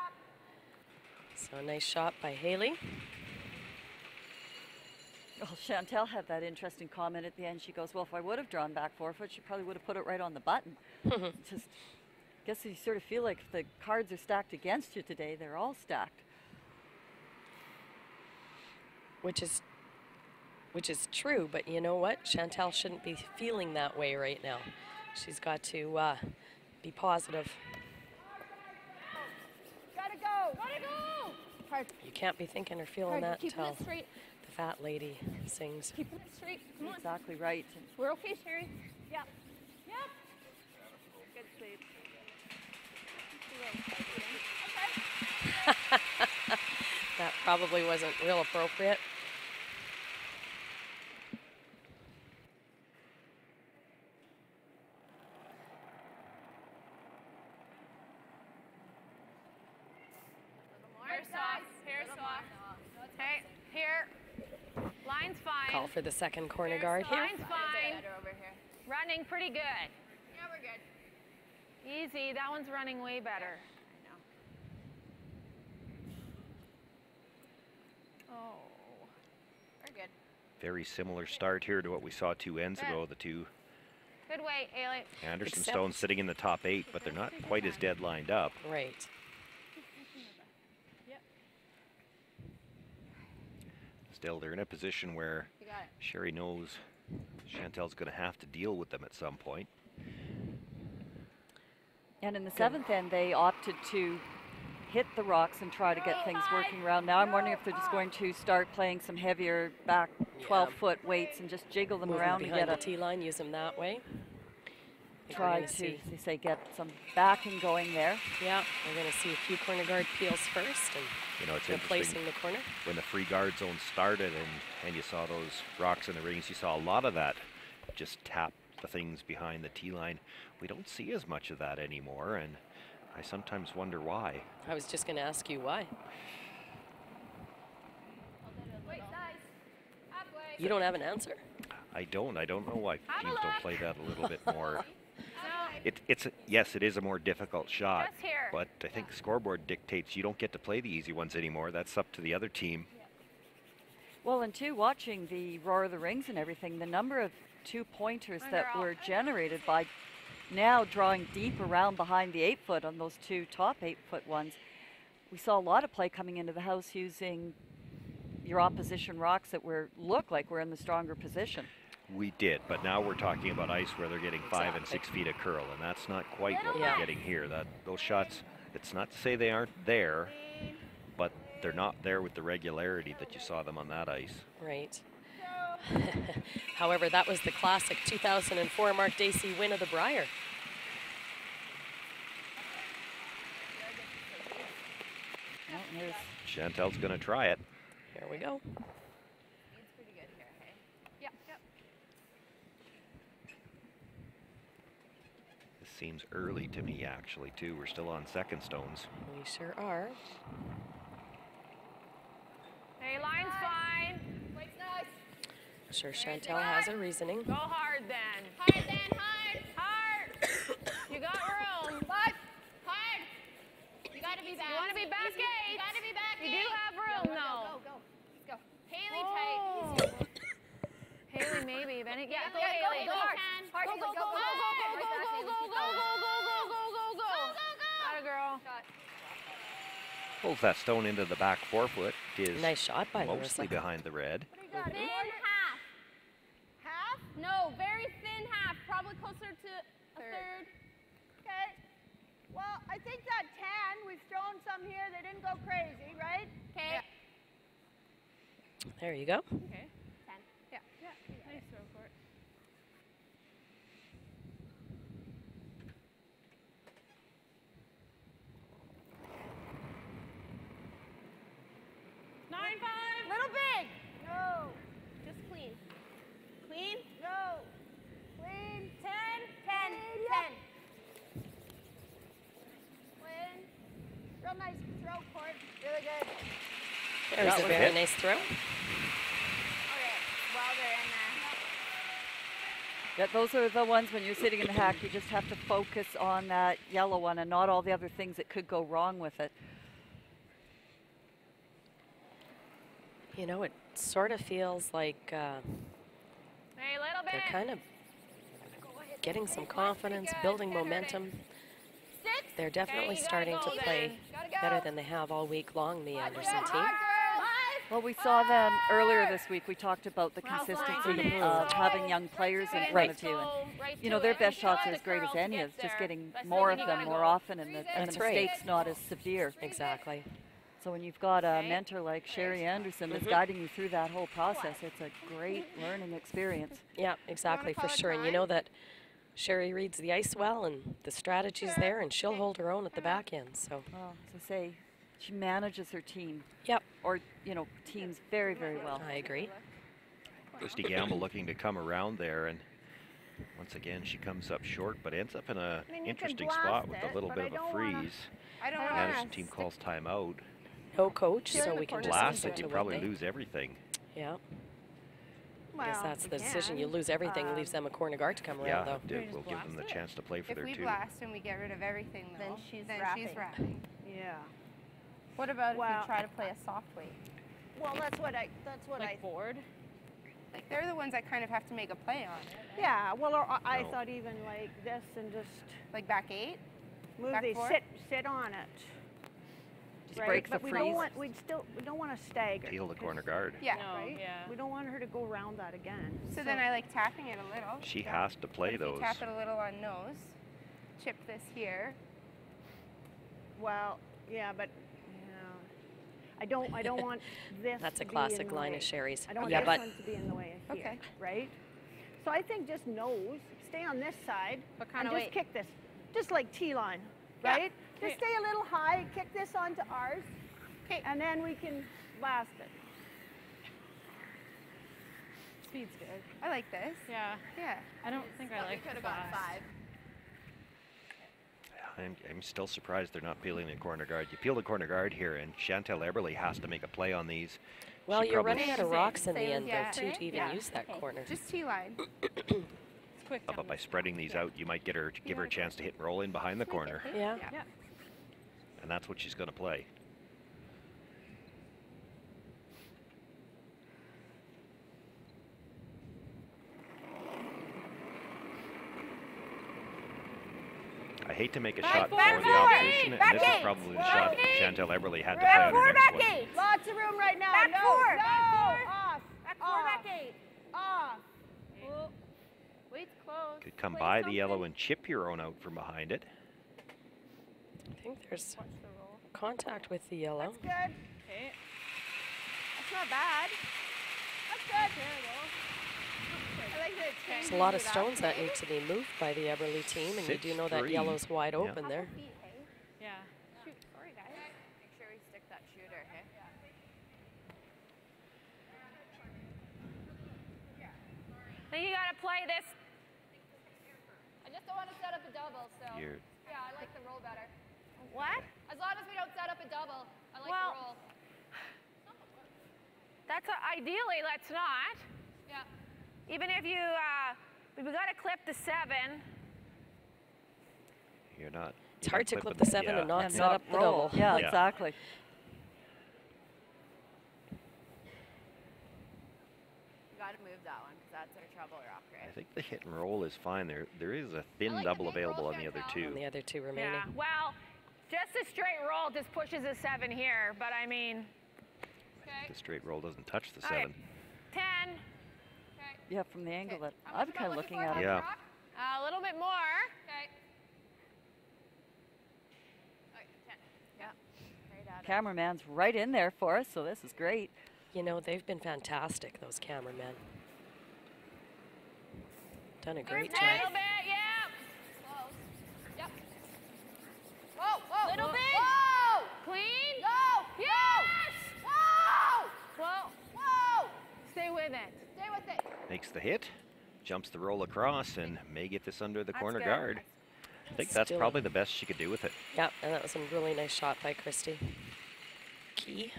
So nice shot by Haley. Well, Chantel had that interesting comment at the end. She goes, well, if I would have drawn back 4 foot, she probably would have put it right on the button. Just guess you sort of feel like the cards are stacked against you today. They're all stacked. Which is true, but you know what? Chantel shouldn't be feeling that way right now. She's got to be positive. Gotta go! Gotta go! Hard. You can't be thinking or feeling that Keep until it straight. the fat lady sings. Keep it straight. Come on. Exactly right. We're okay, Sherry. Yep. Yep. Good sleep. That probably wasn't real appropriate. Okay, here. Line's fine. Call for the second corner guard here. Line's fine. Running pretty good. Yeah, we're good. Easy. That one's running way better. Oh. We're good. Very similar start here to what we saw 2 ends ago. The two Good weight, Haley. Anderson Stones sitting in the top 8, but they're not quite as dead lined up. Right. Still, they're in a position where Sherry knows Chantel's going to have to deal with them at some point. And in the 7th end, they opted to hit the rocks and try to get things working around. Now I'm wondering if they're just going to start playing some heavier back 12-foot weights and just jiggle them Move around and behind get the tee line, use them that way. try to, as they say, get some backing going there. Yeah, we're going to see a few corner guard peels first and you know, it's replacing interesting. the corner. When the free guard zone started and you saw those rocks in the rings, you saw a lot of that just tap the things behind the tee line. We don't see as much of that anymore, and I sometimes wonder why. I was just going to ask you why. You don't have an answer? I don't know why teams don't play that a little bit more. Yes, it is a more difficult shot, but I think the scoreboard dictates you don't get to play the easy ones anymore. That's up to the other team. Well, and too, watching the Roar of the Rings and everything, the number of two-pointers that were generated by now drawing deep around behind the 8-foot on those two top 8-foot ones. We saw a lot of play coming into the house using your opposition rocks that look like we're in the stronger position. We did, but now we're talking about ice where they're getting 5 and 6 feet of curl, and that's not quite what we're getting here. Those shots, it's not to say they aren't there, but they're not there with the regularity that you saw them on that ice. Right. However, that was the classic 2004 Mark Dacey win of the Brier. Chantel's going to try it. Here we go. This seems early to me, actually, too. We're still on second stones. We sure are. Hey, line's fine. I'm sure Chantel has her reasoning. Go hard then. Hard then, hard. Hard. You got room. Hard. You gotta be back. You wanna be back 8. You gotta be back 8. You do have room though. Go. Let's go. Haley tight. Haley maybe. Bennett, yeah, go Haley. Go hard. Go, go, go, go, go, go, go, go, go, go, go, go, go, go, go. Atta girl. Pulls that stone into the back 4-foot. Is nice shot by mostly Larissa. Behind the red. Thin half. Half? No, very thin half. Probably closer to a third. Okay. Well, I think that 10, we've thrown some here. They didn't go crazy, right? Okay. There you go. Okay. 10. Yeah. Nice throw for it. Little big. No. Just clean. Clean? No. Clean. 10. 10. Clean. Real nice throw, Court. Really good. There's a very nice throw. Okay. Well, they're in there. Yeah, those are the ones when you're sitting in the hack, you just have to focus on that yellow one and not all the other things that could go wrong with it. You know, it sort of feels like Hey, little bit. they're kind of getting some confidence, building momentum. They're definitely starting to play better than they have all week long, the Anderson team. Well, we saw them earlier this week. We talked about the consistency of having young players in front of you. And, you know, their best shots are as great as any. It's just getting more of them more often and the mistakes not as severe. Exactly. So when you've got a mentor like Sherry Anderson that's guiding you through that whole process, it's a great learning experience. Yeah, exactly, for sure. And you know that Sherry reads the ice well and the strategy's there, and she'll hold her own at the back end. So, well, as I say, she manages her team. Yep. Or, you know, teams very, very well. I agree. Christy Gamble looking to come around there, and once again she comes up short, but ends up in an interesting spot with a little bit of a freeze. The Anderson team calls timeout. No coach, so we can just blast it. You probably lose everything. Yeah. I guess that's the decision. You lose everything, leaves them a corner guard to come around, though. Yeah, we'll give them the chance to play for their 2. If we blast and we get rid of everything, though, she's wrapping. Yeah. What about if we try to play a soft weight? Well, that's what I board. Like they're the ones that kind of have to make a play on it. Right? Yeah. Well, or I thought even like this and just like back 8. Move back they 4? sit on it. Just breaks the freeze. We don't want to stagger. Peel the corner guard. Yeah. Right? Yeah. We don't want her to go around that again. So then I like tapping it a little. She has to play those. Tap it a little on nose. Chip this here. Well, Yeah, but I don't want this. That's a to be classic in the line way. of Sherry's. I don't Yeah, want but this one to be in the way here, Okay. right? So I think just nose, stay on this side, But and kinda just wait. kick this, just like T-line, Yeah. right? Just stay a little high, kick this onto ours, and then we can blast it. Speed's good. I like this. Yeah. Yeah. I don't think I like We could have gone 5. I'm still surprised they're not peeling the corner guard. You peel the corner guard here, and Chantel Eberly has to make a play on these. Well, She you're probably running out of rocks in the Same, end, yeah. though, too, to even Yeah. use that Okay. corner. Just T-line. Quick. But by spreading these out, you might give her a chance to hit and roll in behind the corner, Yeah. Yeah. and that's what she's going to play. I hate to make a shot for the opposition, and this is probably the shot Chantel Eberly had to play on her next one. Lots of room right now. Back no, four. no, off. Back 4, off, back 8. off. Oh. Wait's close. Could come Play by the something. yellow and chip your own out from behind it. I think there's Watch the roll. contact with the yellow. That's good. Okay. That's not bad. That's good. I like that. There's a lot of stones that need to be moved by the Eberly team, and you do know that 6-3. yellow's wide Yeah. open there. Yeah. Shoot. Sorry, guys. Make sure we stick that shooter, hey? I think you gotta play this. I just don't want to set up a double, so. You're- Yeah, I like the roll better. What? As long as we don't set up a double, I like Well- the roll. That's ideally, let's not. Yeah. Even if you, we gotta clip the 7. You're not. It's hard to clip the 7 and not set up the roll. double. Yeah, Yeah. exactly. You gotta move that one, because that's our trouble rock, I right? think the hit and roll is fine. There is a thin like the double big roll, available on the other Chantel. two. On the other two remaining. Yeah. Well, just a straight roll just pushes a 7 here, but I mean, Okay. The straight roll doesn't touch the Okay. 7. 10. Yeah, from the angle that How much I'm am I kind of looking looking for? at it. Yeah. Rock? A little bit more. Okay. Okay, 10. Yeah. Right at it. Cameraman's right in there for us, so this is great. You know, they've been fantastic, those cameramen. Done a great A little job. bit, yeah. Close. Yep. Whoa, whoa. Little bit. Whoa! Clean. Go! Yes. Whoa! Whoa. Whoa! Stay with it. Stay with it. Makes the hit, jumps the roll across, and may get this under the That's corner good. guard. I think that's Still- probably the best she could do with it. Yeah, and that was a really nice shot by Christy. Key.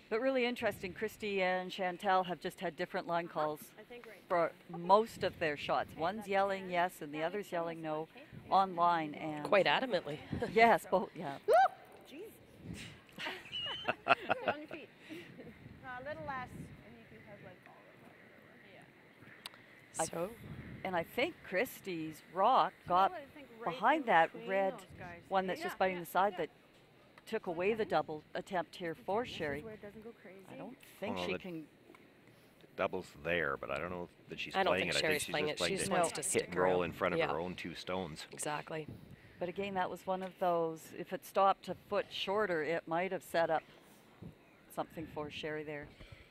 But really interesting, Christy and Chantel have just had different line calls I think right. for most of their shots. One's yelling yes and the other's yelling no online. And Quite adamantly. yes, both, yeah. Jeez. Get on your feet. A little less. So, And I think Christy's rock got I think right behind in that between red those guys. one that's just biting the side that took away the double attempt here for Sherry. Where it doesn't go crazy. I don't think Oh, she the- can. Double's there, but I don't know that she's I don't playing think it. Sherry's I think playing she's it. just She playing just to wants to hit stick and roll around. in front of Yeah. her own 2 stones. exactly. But again, that was one of those, if it stopped a foot shorter, it might have set up something for Sherry there.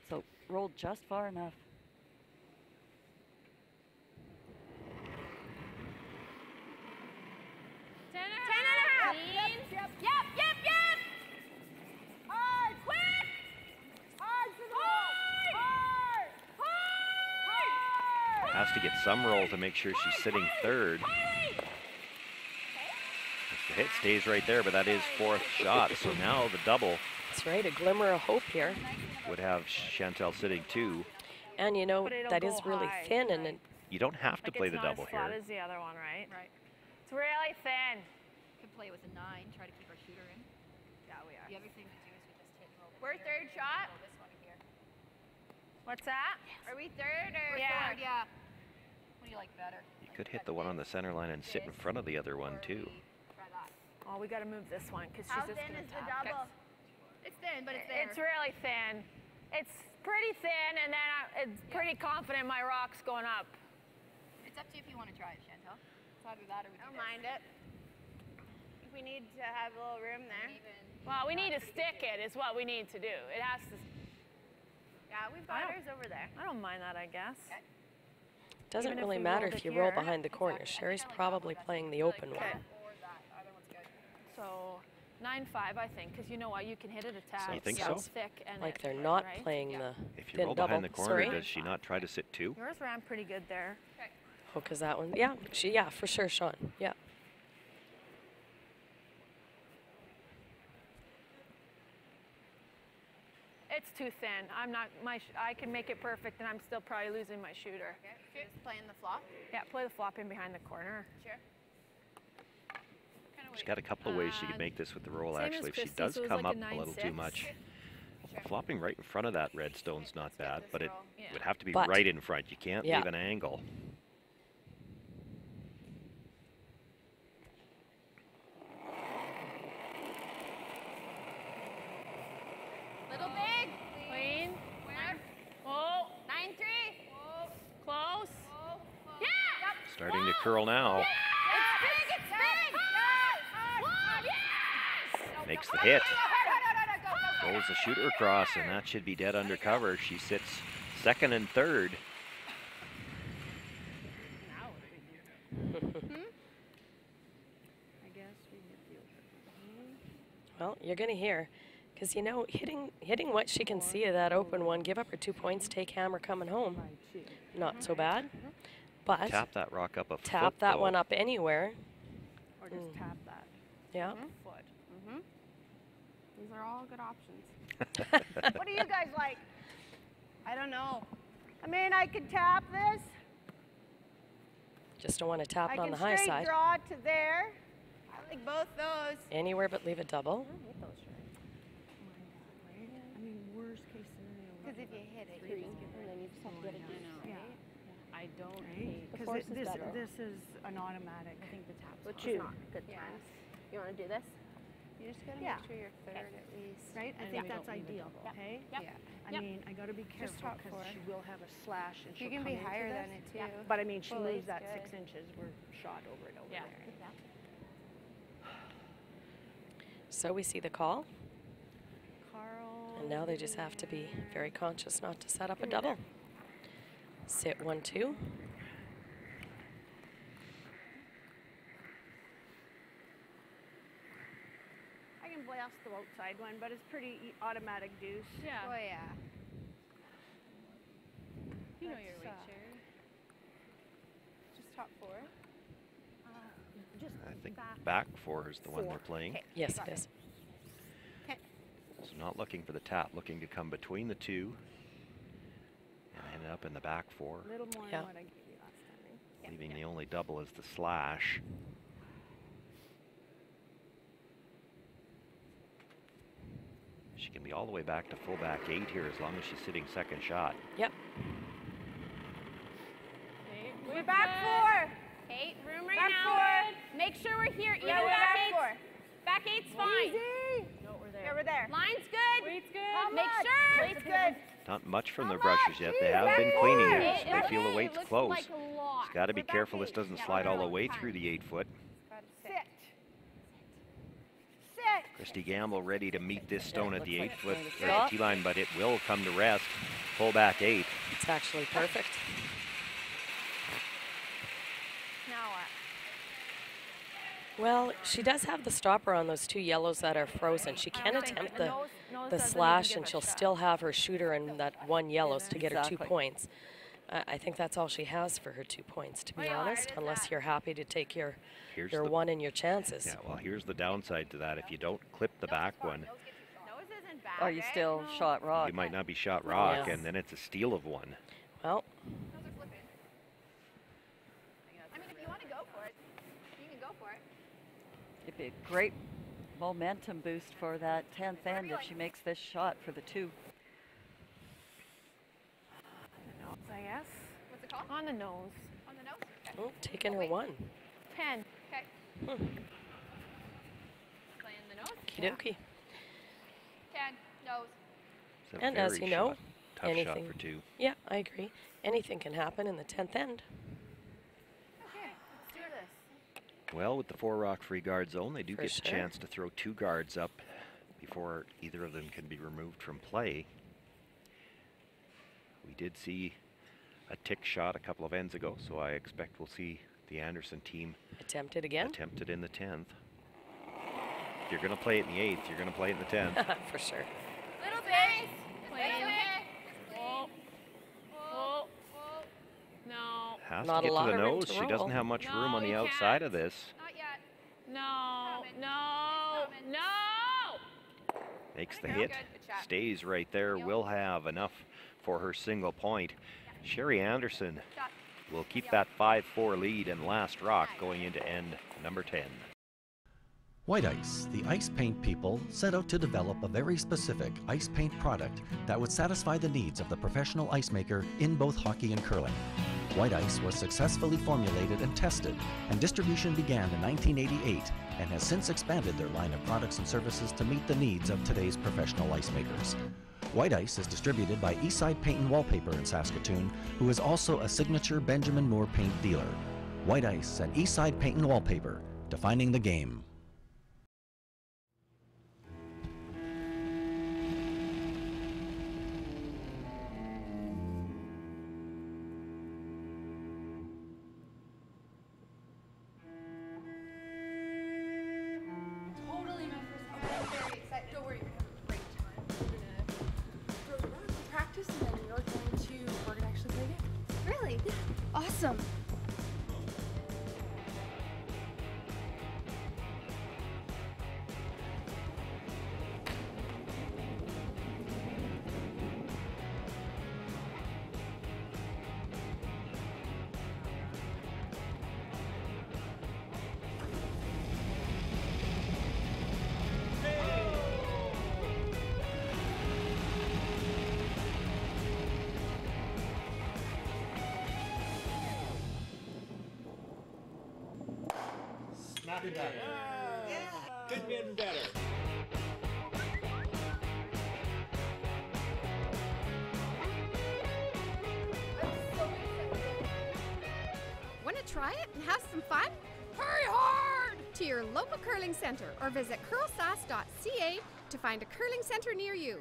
So rolled just far enough. Ten and a half. Yep, yep. Hard. Quick. Hard for the roll. Hard. Hard. Has to get some roll to make sure she's sitting third. The hit stays right there, but that is 4th shot. So now the double That's right, a glimmer of hope here. would have Chantel sitting 2. And you know, But it'll that go is really high, thin, and it, You don't have to Like play it's the not double as flat here. as the other one, right? Right. It's really thin. Could play with a 9, try to keep our shooter in. Yeah, we are. The other thing we do is we just hit and roll. We're third shot. Roll this one here. What's that? Are we third or Yeah. fourth? Yeah. What do you like better? You could hit the one on the center line and sit in front of the other one too. Try that. Oh, we got to move this one because How she's just thin gonna is the tap. double? It's thin, but it's there. It's really thin. It's pretty thin, and then it's pretty confident my rock's going up. It's up to you if you want to try it, Chantel. It's either that or we I don't do this. mind it. If we we need to have a little room there. Well, we need to stick it is what we need to do. It has to. Yeah, we've got ours over there. I don't mind that, I guess. Doesn't Even if really we matter rolled if it you roll here. behind the corner. Sherry's probably playing the open one. So 9-5, I think, because you know what, you can hit it a tap. You think so? so? It's thick and Like it, they're not right? playing the If you thin roll double. behind the corner, Sorry? does she not try to sit 2? Yours ran pretty good there. Oh, because that one, yeah, yeah, for sure, Sean, yeah. It's too thin. I'm not. I can make it perfect, and I'm still probably losing my shooter. Okay. Just playing the flop. Yeah, play the flop in behind the corner. Sure. She's got a couple of ways she could make this with the roll, same as actually. If she Christy, does so it was come like up a a little too 9-6. much. Flopping right in front of that red stone's not bad, but it would have to be But- right in front. You can't Yeah. leave an angle. Little big. Queen. Where? Oh. 9-3. Oh. Close. Oh. Yeah. Yep. Starting to curl now. It's big. It's big. Yes. Makes the hit. Rolls the shooter across, and that should be dead under cover. She sits second and third. Well, you're going to hear, because, you know, hitting what she can see of that open one, give up her 2 points, take hammer coming home. Not so bad. But Tap that rock up a tap foot, that though. one up anywhere. Or just tap that. Yeah. Foot. These are all good options. What do you guys like? I don't know. I mean, I could tap this. Just don't want to tap I it on can the high straight side. draw to there. I like both those. Anywhere but leave a double. I mean, worst case scenario. Because if you hit it, And then you just have to get it. Yeah. I don't Right? hate. Because this is an automatic. I think the tap's But not you- good times. You want to do this? You just gotta Yeah. make sure you're third at least. Right? I And think we that's don't leave a ideal, double. okay? Yep. I Yep. mean, I got to be careful top because four. she will have a slash and You she'll can come be into higher this. than it too. But I mean, she Full moves eight's that good. 6 inches. We're shot over and over there. So we see the call. Carl. And now they just have to be very conscious not to set up a double. Sit 1-2. I can blast the outside one, but it's pretty automatic deuce. Yeah. Oh yeah. You know your weight, That's, Sherry. Just top 4. Just I think back 4 is the one they're playing. Yes, it is. So not looking for the tap, looking to come between the 2 and end up in the back 4. a little more Yeah. than what I gave you last time. Leaving the only double is the slash. She can be all the way back to full back 8 here as long as she's sitting second shot. Yep. We're back 4. 8. Room right Back now. 4. Make sure we're here. Yeah, Even we're back back 4. Back 8's fine. Easy. No, we're there. Yeah, we're there. Line's good. Weight's good. How Make much? sure. Weight's good. Not much from How their brushes much? yet. They Jeez, have back been 4. cleaning it, It so they feel the looks weight's like close. a lot. She's got to be We're back careful this 8. doesn't Yeah, slide we're all the on way time. through the 8 foot. Sit. Sit. Christy Gamble ready to meet this stone at the 8 like foot it's or going to the tee line, but it will come to rest. Full back 8. It's actually perfect. Now what? Well, she does have the stopper on those 2 yellows that are frozen. She can attempt the slash, and she'll still have her shooter and that 1 yellows to get her 2 Exactly. points. I think that's all she has for her 2 points, to be honest, unless you're happy to take your Here's your the- 1 and your chances. Yeah, well, here's the downside to that. If you don't clip the back one, Nose isn't bad. Are you right? still shot rock? you might not be shot rock, Yeah. and then it's a steal of 1. Well, Nose are flipping. I mean, if you want to go for it, you can go for it. It'd be a great momentum boost for that 10th end if she makes this shot for the 2. I guess. What's it called? On the nose. On the nose? Okay. oh, taking her 1. 10. Okay. Hmm. Playing the nose. Okie dokie. 10. Nose. It's a And as very you know, tough shot anything. for 2. Yeah, I agree. Anything can happen in the 10th end. Okay. Let's do this. Well, with the 4 rock free guard zone, they do For get sure. the chance to throw 2 guards up before either of them can be removed from play. We did see a tick shot a couple of ends ago, so I expect we'll see the Anderson team Attempt it again. attempt it in the 10th. If you're going to play it in the 8th, you're going to play it in the 10th. For sure. Little bit. Whoa. Whoa. No. Has Not to a get lot to the of room nose. to She roll. doesn't have much room No, on the you outside can't. of this. Not yet. No. No. No. Makes the hit. Stays right there. Will have enough for her single point. Sherry Anderson will keep that 5-4 lead and last rock going into end number 10. White Ice, the ice paint people, set out to develop a very specific ice paint product that would satisfy the needs of the professional ice maker in both hockey and curling. White Ice was successfully formulated and tested, and distribution began in 1988 and has since expanded their line of products and services to meet the needs of today's professional ice makers. White Ice is distributed by Eastside Paint and Wallpaper in Saskatoon, who is also a signature Benjamin Moore paint dealer. White Ice and Eastside Paint and Wallpaper, defining the game. Totally my first time. I'm very excited. Don't worry, we have a great time. We're gonna throw around, practice, and then we're gonna actually play a game. Really? Yeah. Awesome. Not better. Could been better. Want to try it and have some fun? Hurry hard to your local curling center or visit CurlSask.ca to find a curling center near you.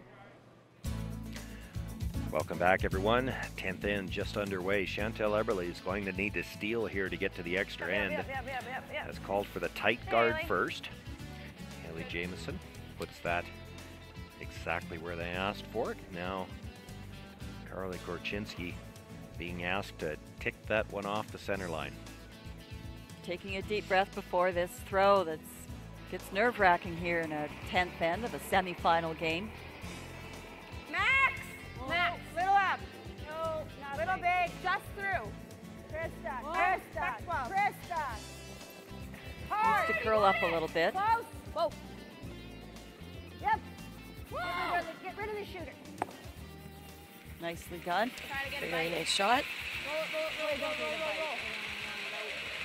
Welcome back, everyone. 10th end just underway. Chantel Eberle is going to need to steal here to get to the extra end. Has called for the tight guard first. Haley Jameson puts that exactly where they asked for it. Now, Carly Korchinski being asked to tick that one off the center line. Taking a deep breath before this throw that gets nerve-wracking here in a 10th end of a semifinal game. Max! Max, little up. No, not little big, just through. Krista, Krista, Krista. Hard. Needs to curl up a little bit. Close. Whoa. Yep. Get rid of the shooter. Nicely done. Try to get it Very right. nice shot. Roll.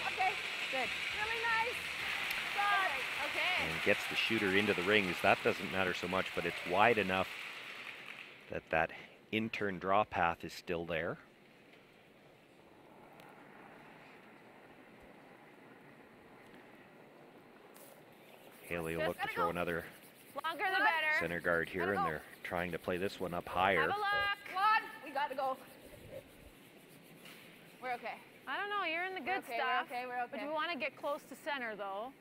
Okay, good. Really nice. Good. Okay. And gets the shooter into the rings. That doesn't matter so much, but it's wide enough that that intern draw path is still there. Haley will look to throw another Longer the better. center guard here, and they're trying to play this one up higher. Have a look. One. We gotta go. We're okay. I don't know. You're in the good okay, stuff. we're okay, we're okay. But we want to get close to center, though.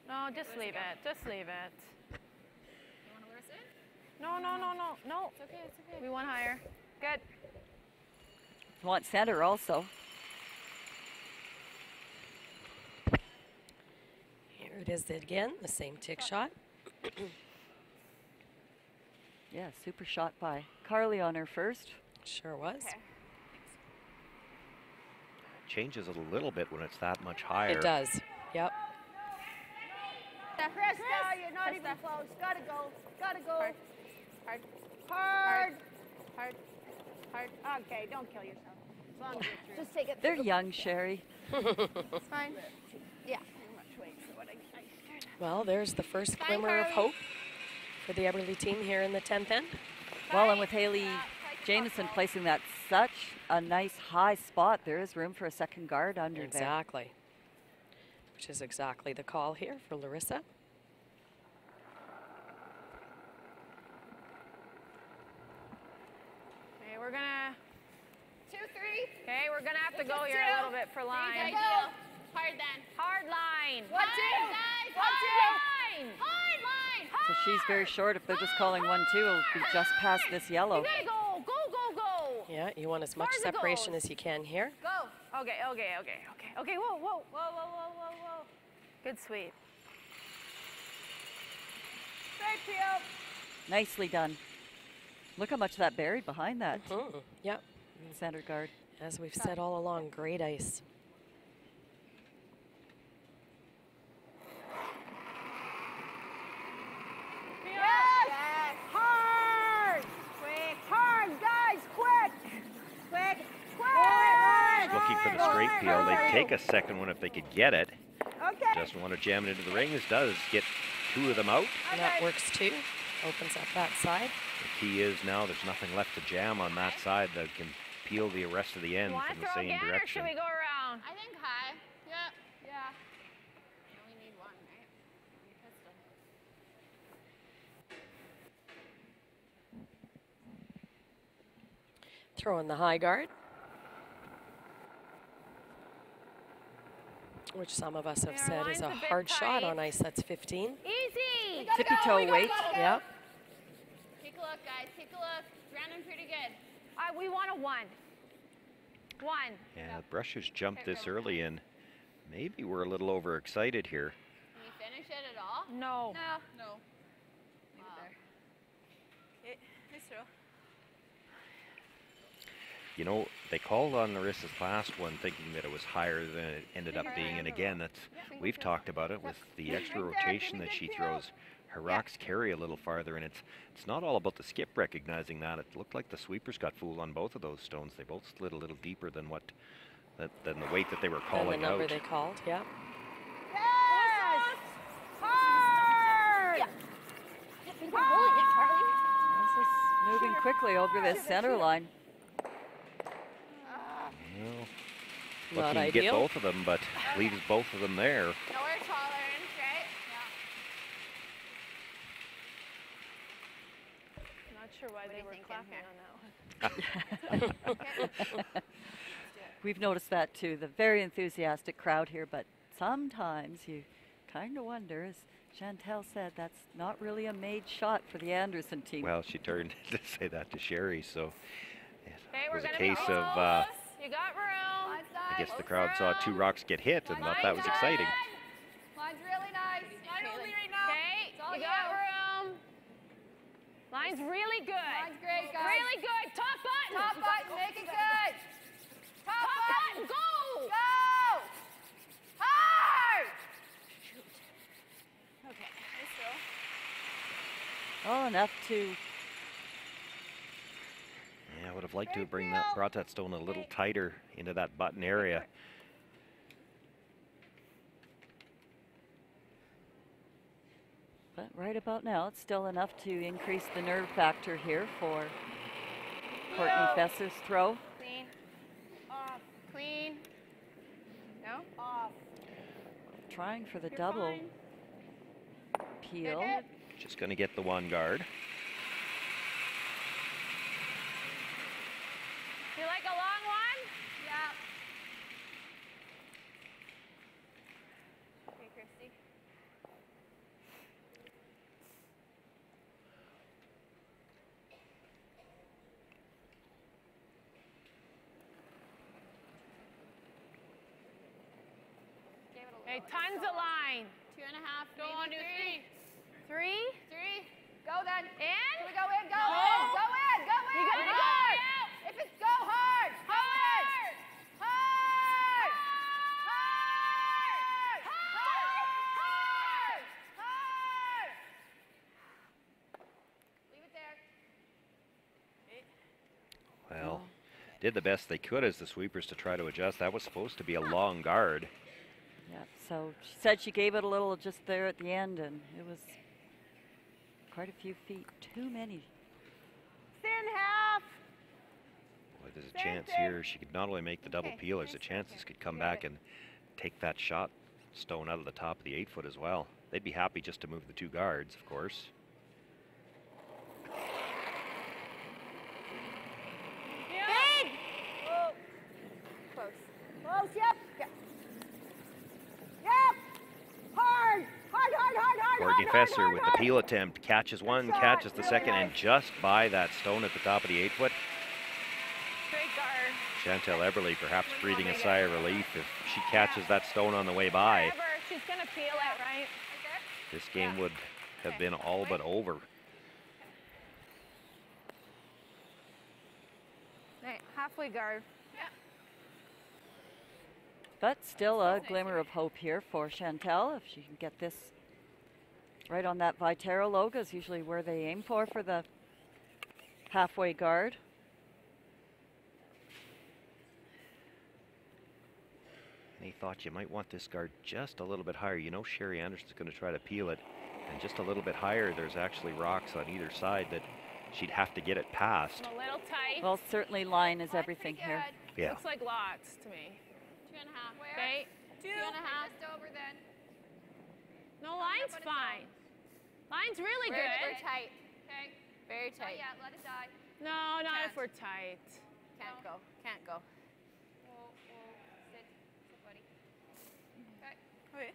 No, just leave it. Just leave it. You want to lure us in? No. It's okay, it's okay. We want higher. Good. Want center also. Here it is again, the same tick shot. Yeah, super shot by Carly on her first. Sure was. Okay. Changes it a little bit when it's that much higher. It does. Yep. Krista, you're not even close. Gotta go. Gotta go. Hard. Okay, don't kill yourself. As long as you're through. Just take it. They're young, Sherry. It's fine. Yeah. Too much weight for what I did. Well, there's the first glimmer of hope for the Eberle team here in the 10th end. Well, and with Haley Jameson placing that such a nice high spot, there is room for a second guard under there. Exactly. which is exactly the call here for Larissa. Okay, we're gonna 2, 3. Okay, we're gonna have to go Just here two. a little bit for line. Go. Hard then. Hard line. 1, 2. Guys, Hard hard line. Hard line. So she's very short. If they're just calling 1-2, it'll be just past this yellow. You gotta go, go, go, go. Yeah, you want as much Far as it separation goes. as you can here. Go. Okay, okay, okay, okay. Okay, whoa, whoa, whoa, whoa, whoa, whoa, whoa. Good sweep. Straight field. Nicely done. Look how much that buried behind that. Yep. Center guard. As we've said all along, great ice. Yes. Hard. Quick. Hard, guys, quick. Quick. Quick. Looking for the straight peel. They'd take a second one if they could get it. Okay. Doesn't want to jam it into the rings. Does get 2 of them out. And that works too. Opens up that side. The key is now there's nothing left to jam on that side that can peel the rest of the end Want from to the throw same again, or direction. should we go around? I think high. Yep. Yeah. You only need one, right? Pistol. Throw in the high guard, which some of us have said is a line's a bit hard shot tight. on ice that's 15. Easy. Tippy toe weight. Yep. Take a look, guys. Take a look. Running pretty good. We want a 1. 1. Yeah, the Brushers jumped this early and maybe we're a little overexcited here. Can you finish it at all? No. No. Leave it there. Okay, nice throw. You know, they called on Larissa's last one thinking that it was higher than it ended up being. And again, that's we've talked about it with the extra rotation that she throws. Her rocks carry a little farther, and it's not all about the skip recognizing that. It looked like the sweepers got fooled on both of those stones. They both slid a little deeper than than the weight that they were calling And the number out. they called, yeah. Yes. Hard. Yeah. Think we're rolling it, Charlie. This is moving quickly over this center line. Well, Not lucky to get ideal. both of them, but leaves both of them there. Nowhere tolerance, right? Not sure why What are they you were thinking clapping on that one. We've noticed that too, the very enthusiastic crowd here, but sometimes you kind of wonder, as Chantel said, that's not really a made shot for the Anderson team. Well, she turned to say that to Sherry, so it we're was a gonna case be of, close. You got room. I guess the crowd saw 2 rocks get hit and thought that was exciting. Line's really nice. Line only right now. Okay, all you got you. room. Line's really good. Line's great, guys. Really good. Top button. Top button, make it good. Top button, go. Go. Hard. Okay, nice throw. Oh, enough to Yeah, I would have liked to have brought that stone a little tighter into that button area. But right about now, it's still enough to increase the nerve factor here for Courtney Fesser's throw. Clean. Off. Clean. No? Off. Trying for the You're double fine. peel. hit. Just going to get the 1 guard. You like a long one? Yeah. Okay, Christy. Give it a Hey, little. tons of line. 2.5. Go maybe on to 3. 3. 3. Go then. In. Can we go in? Go No. in. Go in. Go in. You gotta go. hard. If it's go hard. Hard. Hard. Hard. Hard. Hard. Leave it there. Well, did the best they could as the sweepers to try to adjust. That was supposed to be a long guard. Yeah, so she said she gave it a little just there at the end, and it was quite a few feet too many. Thin half. Boy, there's a chance here she could not only make the double peel, there's a chance this could come back and take that shot stone out of the top of the 8-foot as well. They'd be happy just to move the 2 guards, of course. Big! Oh. Close. Close, yep. Yep. Yep. Hard. Hard, hard, hard, hard, Courtney hard, Fesser hard, with hard. the peel attempt, catches one, Good shot. catches the Really second, nice. and just by that stone at the top of the 8-foot. Great guard. Chantel Eberly perhaps breathing a sigh of relief if she catches that stone on the way by. Wherever, she's going to peel it, right? This game would have been all but over. Right, halfway guard. But still a glimmer of hope here for Chantel if she can get this right on that Viterra logo is usually where they aim for the halfway guard. They thought you might want this guard just a little bit higher. You know Sherry Anderson's going to try to peel it, and just a little bit higher, there's actually rocks on either side that she'd have to get it past. A little tight. Well, certainly line is everything here. Yeah. Looks like lots to me. 2.5. Okay. 2.5. Just over then. No, line's fine. Line's really good. Very tight. Okay. Very tight. Yeah, let it die. No, not if we're tight. Can't go. Can't go. Whoa, whoa. Sit. Sit, buddy. Okay. Okay.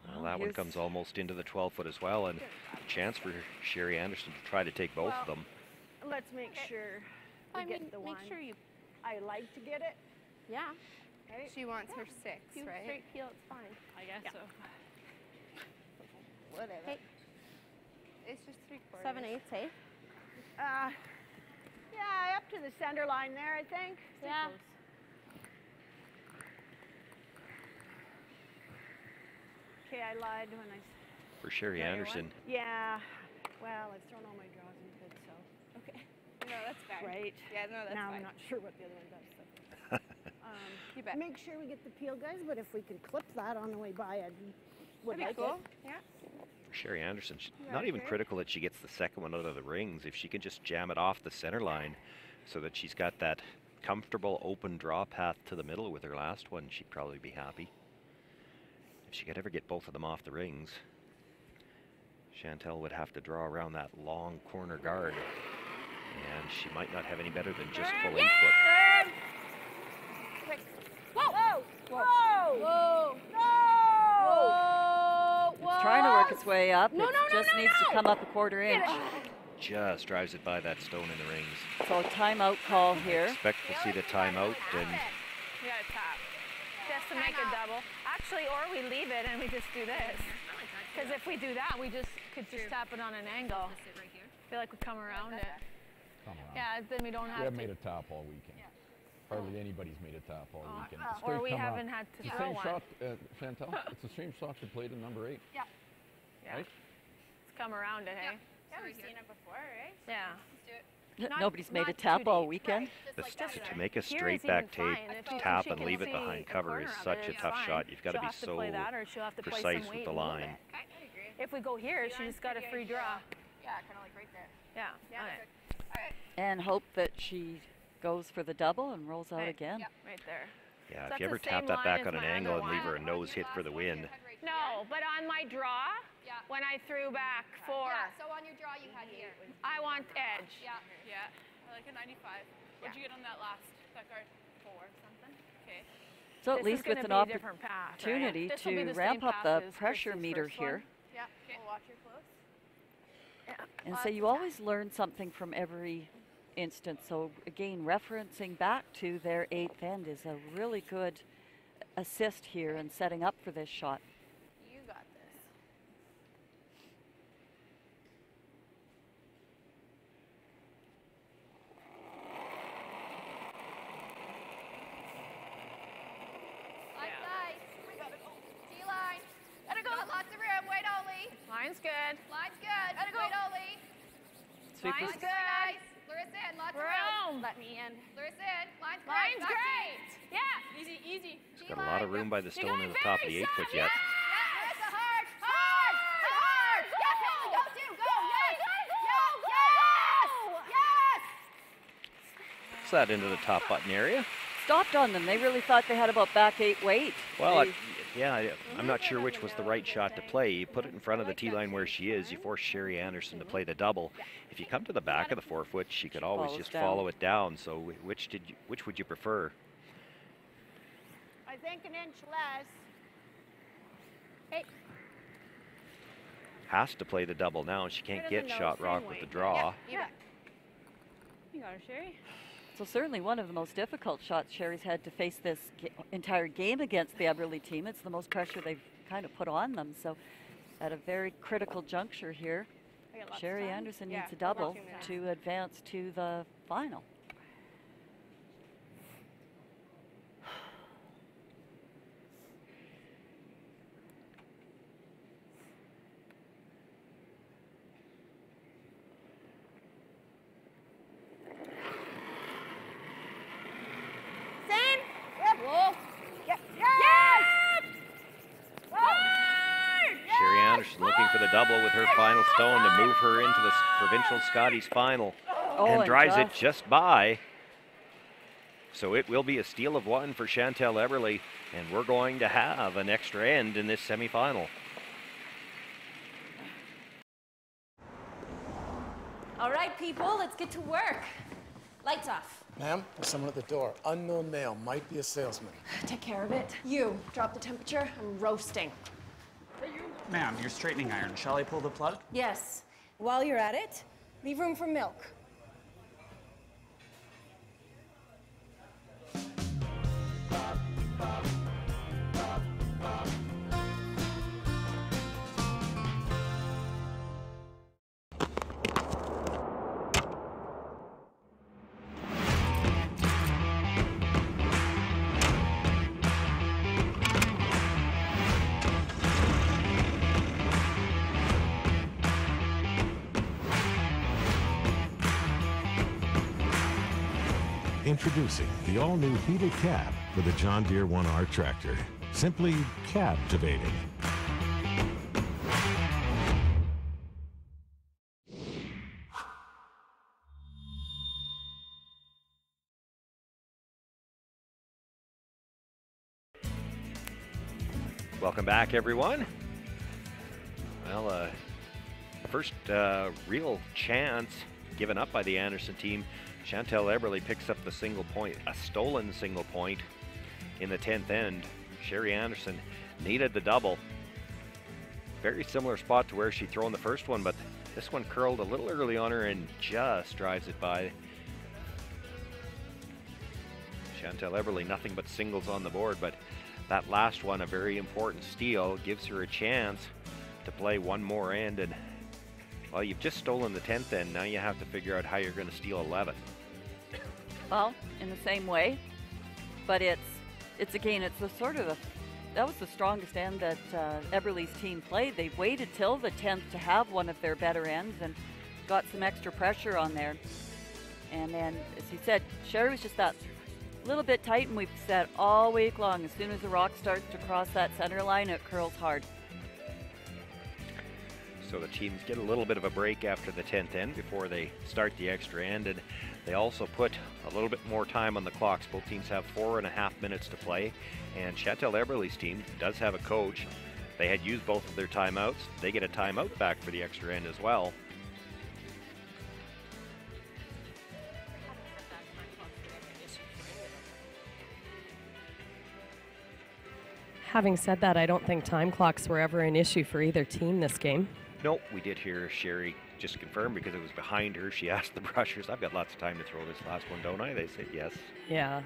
Well, that one comes almost into the 12-foot as well, and a chance for Sherry Anderson to try to take both of them. Let's make sure we get the one. Make sure you. I like to get it. Yeah. Okay. She wants her 6, You right? straight peel, it's fine. I guess so. Whatever. Hey. It's just 3/4. 7/8, hey? Yeah, up to the center line there, I think. Yeah. Okay, I lied when I. For Sherry Anderson, Yeah. Well, I've thrown all my draws into it, so. Okay. No, that's fine. Right. Yeah, no, that's now fine. I'm not sure what the other one does. So. You bet. Make sure we get the peel, guys. But if we could clip that on the way by, I would That'd be like cool. it. Yeah. for Sherry Anderson, Yeah, not even Sherry. critical that she gets the second one out of the rings. If she can just jam it off the center line so that she's got that comfortable open draw path to the middle with her last one, she'd probably be happy. If she could ever get both of them off the rings, Chantel would have to draw around that long corner guard, and she might not have any better than just full 8-foot. Quick. Whoa! Whoa! Whoa! Whoa! Whoa! It's trying to work its way up. No, it no, no, just no, needs no. to come up a quarter inch. Just drives it by that stone in the rings. So timeout call here. Expect to see the timeout, and We gotta tap. Just to make a double. Actually, or we leave it and we just do this. Because if we do that, we just could just tap it on an angle. Feel like we come around it. Yeah, then we don't We have haven't to. made a top all weekend. Hardly anybody's made a top all weekend. It's Or straight we come up. haven't had to It's the throw same one. shot, Chantel. It's the same shot you played in number 8. Yeah. Yeah. Right? Let's come around it, hey? Yeah, we've seen it before, right? Yeah. Let's do it. Nobody's made a not tap too all deep. weekend. to make a Here straight is back even tape, fine. If she tap can and leave it see behind a cover corner is of such it, a it's tough fine. shot. You've got to She'll be have to play so that, or she'll have to play precise some with weight the and move line. it. Okay, I agree. If we go here, she's got a free draw. Yeah, kind of like right there. Yeah. Yeah, Okay. good. All right. And hope that she goes for the double and rolls out Right. again. Yeah. Right there. Yeah, So if you that's ever the tap same that line back as on an my angle other and leave one. her a nose hit for the win. No, but on my draw, when I threw back four, Yeah, so on your draw you had here. I want edge. Yeah. Yeah, I like a 95. What'd you get on that last? That card? 4 something? Okay. So at This is least with gonna an be a different path, right? opportunity This will be to the ramp same up path the as pressure Christy's meter first one. here. Yeah. We'll watch your close. And so you always learn something from every instance. So again, referencing back to their 8th end is a really good assist here in setting up for this shot. You got this. Line nice. We got it. T-line. Gotta go. Lots of room. Wait, Oli. Line's good. Line's good. Gotta go. Wait, Oli. Sweep Line's is- good. Nice. Larissa in. Lots of room. Let me in. Larissa in. Line's great. Line's Back to great. you. Yeah. Easy, easy. Got a lot of room by the stone in the top of the 8-foot yet. Yeah, Larissa, hard. Hard. Hard. Yes, Haley, go too. Go. Yes. Yes. Yes. Yes. Slide into the top button area. Stopped on them. They really thought they had about back 8 weight. Well, They- Yeah, I'm not sure which was the right shot to play. You put it in front of the tee line where she is. You force Sherry Anderson to play the double. If you come to the back of the 4-foot, she could always just follow it down. So which would you prefer? I think an inch less. Hey. Has to play the double now. She can't get shot rock with the draw. Yeah. You got her, Sherry. So certainly one of the most difficult shots Sherry's had to face this entire game against the Eberly team. It's the most pressure they've kind of put on them. So at a very critical juncture here, Sherry Anderson needs a double to advance to the final. Sherry Anderson looking for the double with her final stone to move her into the Provincial Scotties final. And drives it just by. So it will be a steal of one for Chantel Eberly, and we're going to have an extra end in this semifinal. All right, people, let's get to work. Lights off. Ma'am, there's someone at the door. Unknown male, might be a salesman. Take care of it. You, drop the temperature. I'm roasting. Ma'am, your straightening iron. Shall I pull the plug? Yes. While you're at it, leave room for milk. Introducing the all-new heated cab for the John Deere 1R tractor. Simply captivating. Welcome back, everyone. Well, first real chance given up by the Anderson team. Chantel Eberly picks up the single point, a stolen single point in the 10th end. Sherry Anderson needed the double. Very similar spot to where she'd thrown the first one, but this one curled a little early on her and just drives it by. Chantel Eberly, nothing but singles on the board, but that last one, a very important steal, gives her a chance to play one more end. And well, you've just stolen the 10th end. Now you have to figure out how you're going to steal 11. Well, in the same way, but it's again, it's the sort of that was the strongest end that Eberly's team played. They waited till the 10th to have one of their better ends and got some extra pressure on there. And then, as he said, Sherry was just that little bit tight, and we've said all week long, as soon as the rock starts to cross that center line, it curls hard. So the teams get a little bit of a break after the 10th end before they start the extra end, and they also put a little bit more time on the clocks. Both teams have 4.5 minutes to play, and Chantel Eberly's team does have a coach. They had used both of their timeouts. They get a timeout back for the extra end as well. Having said that, I don't think time clocks were ever an issue for either team this game. Nope, we did hear Sherry just confirm because it was behind her. She asked the brushers, I've got lots of time to throw this last one, don't I? They said yes. Yeah.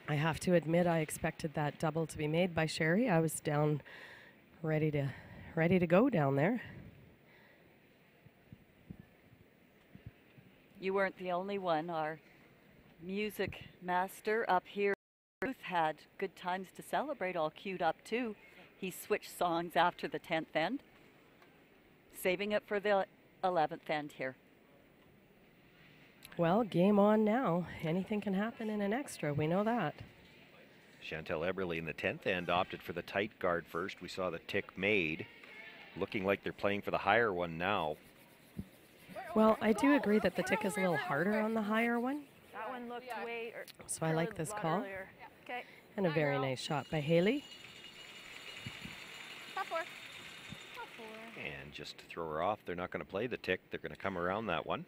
I have to admit, I expected that double to be made by Sherry. I was down ready to go down there. You weren't the only one. Our music master up here, Ruth, had good times to celebrate all queued up too. He switched songs after the 10th end, saving it for the 11th end here. Well, game on now. Anything can happen in an extra. We know that. Chantel Eberly in the 10th end opted for the tight guard first. We saw the tick made. Looking like they're playing for the higher one now. Well, I do agree that the tick is a little harder on the higher one. one looked way. So I like this call. Okay. And a very nice shot by Haley. Top 4. And just to throw her off, they're not going to play the tick. They're going to come around that one.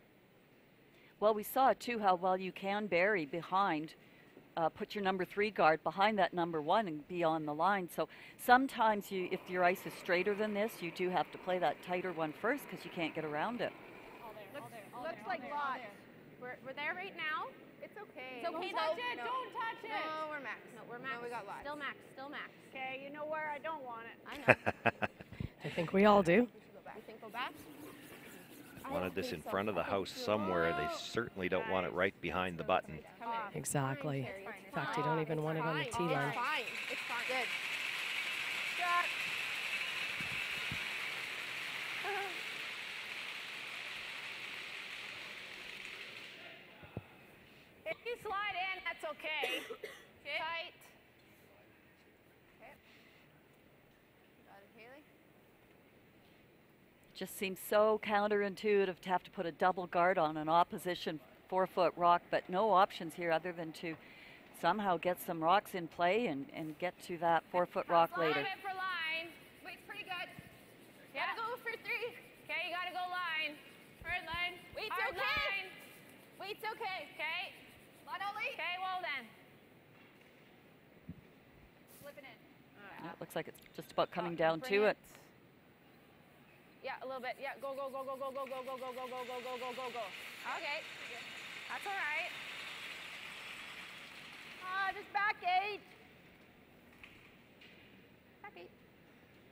Well, we saw too how well you can bury behind, put your number 3 guard behind that number 1 and be on the line. So sometimes if your ice is straighter than this, you do have to play that tighter one first because you can't get around it. Looks like lots. We're there right now. It's okay. It's okay. Don't touch it. No. Don't touch it. No, we're max. No, we're max. No, we got lots. Still max. Still max. Okay, you know where I don't want it. I know. I think we all do. You think go back? Wanted this in front of the house somewhere. They certainly don't want it right behind the button. Exactly. In fact, you don't even want it on the tee line. It's fine. It's fine. Good. Shot. If you slide in, that's okay. Tight. Okay. Got it, Haley. Just seems so counterintuitive to have to put a double guard on an opposition 4-foot rock, but no options here other than to somehow get some rocks in play and get to that 4-foot rock later. Slide it for line. Weight's pretty good. Yeah. Gotta go for 3. Okay, you gotta go line. Hard line. Weight's Hard okay. line. Weight's okay. Okay. Line only. Okay, well then. Slipping in. Yeah, it looks like it's just about coming down Bring to it. Yeah, a little bit. Yeah, go, go, go, go, go, go, go, go, go, go, go, go, go, go, go. Okay. That's all right. Just back 8. Back 8.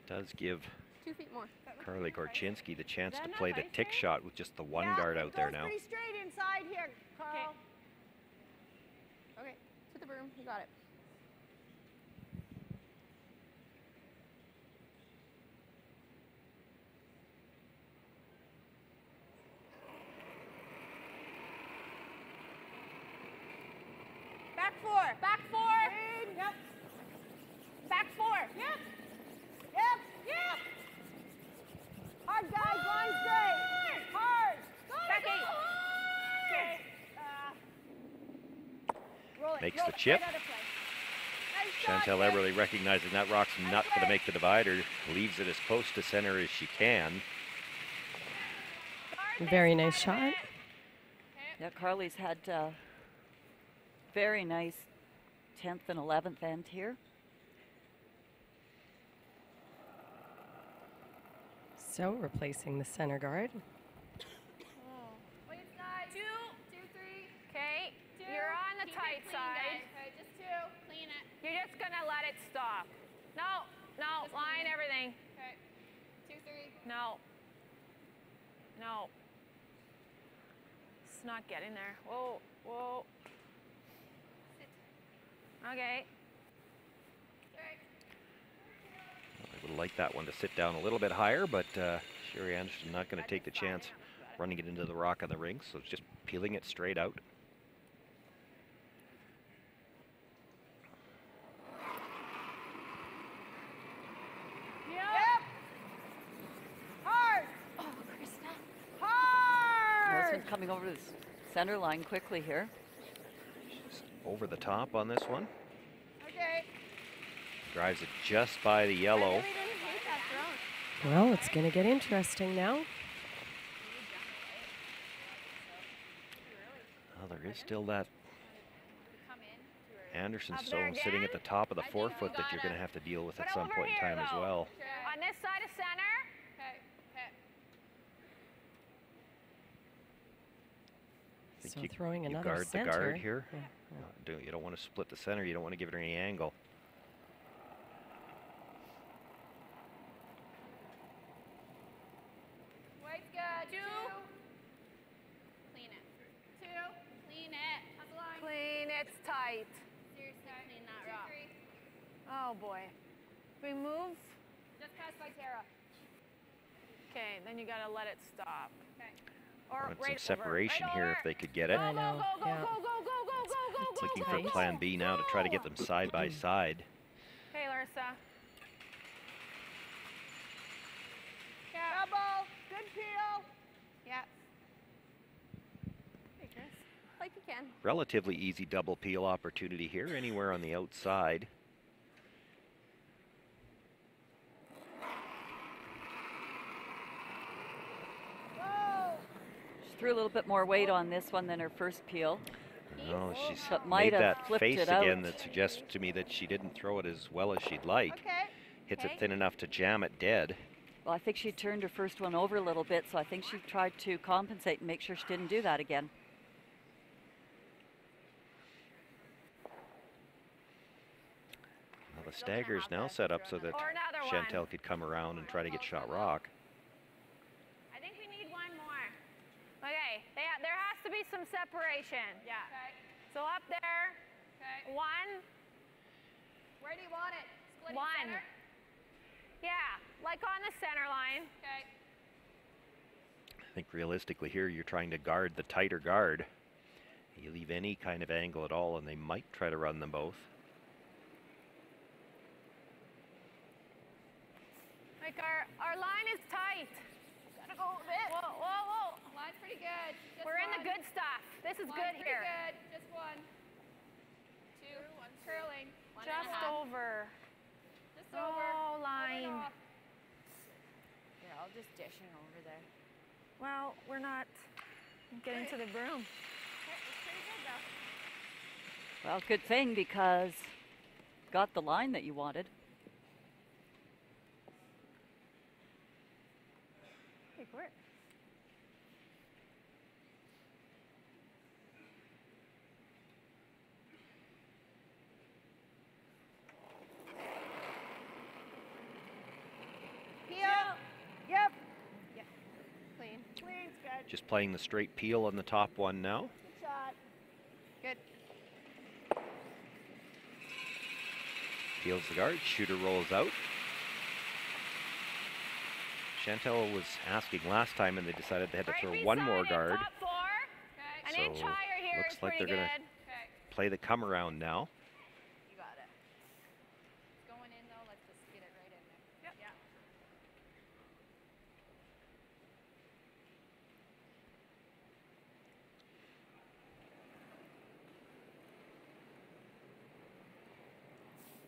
Does give 2 feet more. Carly Korchinski the chance Is to that play enough the ice tick there? shot with just the one guard out there now. Pretty straight inside here, Carl. Okay. To the broom. You got it. Back 4. Back 4. Yep. Back 4. Yep. Yep. Yep. Hard, guys. Line straight. Hard. Back 8. Okay. Roll it. Makes roll the it chip. right out of play. Nice shot, Chantel Jake. Eberly recognizing that rock's not going to make the divider, leaves it as close to center as she can. Very nice shot. Yeah, Carly's had very nice 10th and 11th end here. So replacing the center guard. Wait, side. 2, 2, 3. Okay. You're on the tight side. Okay, just 2. Clean it. You're just gonna let it stop. No, no, Just line clean it. everything. Okay. 2, 3. No. No. It's not getting there. Whoa, whoa. Okay. I would like that one to sit down a little bit higher, but Sherry Anderson not going to take the chance running it into the rock on the ring, so it's just peeling it straight out. Yep. Hard. Oh, Krista. Hard. This one's coming over to the center line quickly here. Over the top on this one. Okay. Drives it just by the yellow. Maybe didn't hate that thrown. Well, it's going to get interesting now. Well, there is still that Anderson Up there stone sitting at again? the top of the I think 4-foot we that you're got going to it. have to deal with But at some over point in here, time as though. well. On this side of center. Okay. Okay. I think So you, throwing you another guard center. the guard here. Yeah. You don't want to split the center. You don't want to give it any angle. White's good. 2. Clean it. 2. Clean it. How's the line? Clean, it's tight. Seriously, clean that rock. 3. Oh boy. We move. Just passed by Tara. Okay, then you gotta let it stop. Okay. Or Want right some separation over. here if they could get it. I know. Go, go, Yeah. go, go, go, go, go, go, go, Looking go, for go. plan B now to try to get them side by side. Hey, Larissa. Double. Good peel. Yeah. Hey, Chris. Like You can. Relatively easy double peel opportunity here, anywhere on the outside. She threw a little bit more weight on this one than her first peel. No, she's But made might have that flipped face it again out. that suggests to me that she didn't throw it as well as she'd like. Okay. Hits it thin enough to jam it dead. Well, I think she turned her first one over a little bit, so I think she tried to compensate and make sure she didn't do that again. Well, the stagger is now set up so that Chantel could come around and try to get shot rock. I think we need one more. Okay, there has to be some separation. Yeah. Okay. So up there. Okay. One. Where do you want it? Splitting One. center? Yeah, like on the center line. Okay. I think realistically here you're trying to guard the tighter guard. You leave any kind of angle at all and they might try to run them both. Like our line is tight. Gotta go a bit. Whoa, whoa, whoa. Line's pretty good. Just We're in the one. good stuff. This is Line's good pretty here. good. Just one. Two. One. Curling. One and a Just half. over. Just over. Oh, line. Over and off. Here, I'll just dish it over there. Well, we're not getting to the broom. Okay, it's pretty good though. Well, good thing because got the line that you wanted. Take work. Peel. Yep. Yeah. Clean. Clean's good. Just playing the straight peel on the top one now. Good shot. Good. Peels the guard, shooter rolls out. Chantel was asking last time and they decided they had to throw one more guard. Top four. Okay. An So inch higher here looks is like they're pretty gonna good. Okay. play the come around now. You got it. It's going in though. Let's just get it right in there. Yep. Yeah.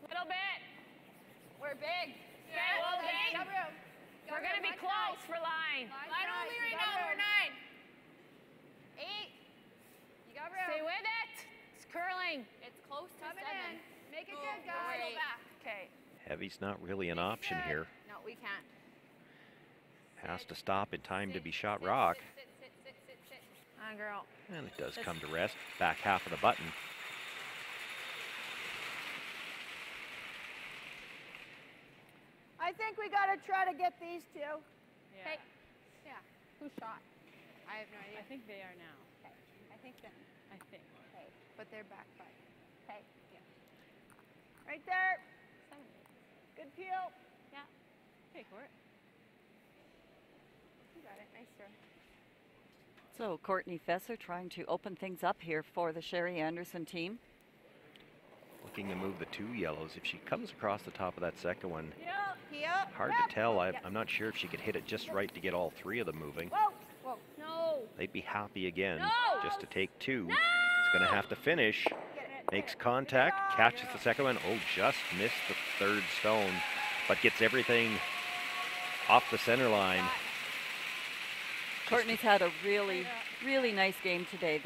Little bit. We're big. Okay, well, big. Got room. We're going to be close for line. Line only right now. We're 9. 8. You got room. Stay with it. It's curling. It's close to Come 7. in. Make it Go, good, go guys. a little back. Okay. Heavy's not really an option here. No, we can't. Has to stop in time to be shot rock. Sit. On, girl. And it does come to rest. Back half of the button. I think we gotta try to get these two. Yeah. Hey. Yeah. Who shot? I have no idea. I think they are now. Okay. I think then. I think. Okay. But they're back by. Okay. Yeah. Right there. 7. Good peel. Yeah. Hey, Court. You got it. Nice throw. So Courtney Fesser trying to open things up here for the Sherry Anderson team. Looking to move the 2 yellows. If she comes across the top of that second one, Yep. hard to tell. I'm not sure if she could hit it just right to get all 3 of them moving. Whoa. Whoa. No. They'd be happy again No! just to take 2. It's going to have to finish. Makes contact, catches the second one. Oh, just missed the 3rd stone, but gets everything off the center line. Courtney's had a really, really nice game today.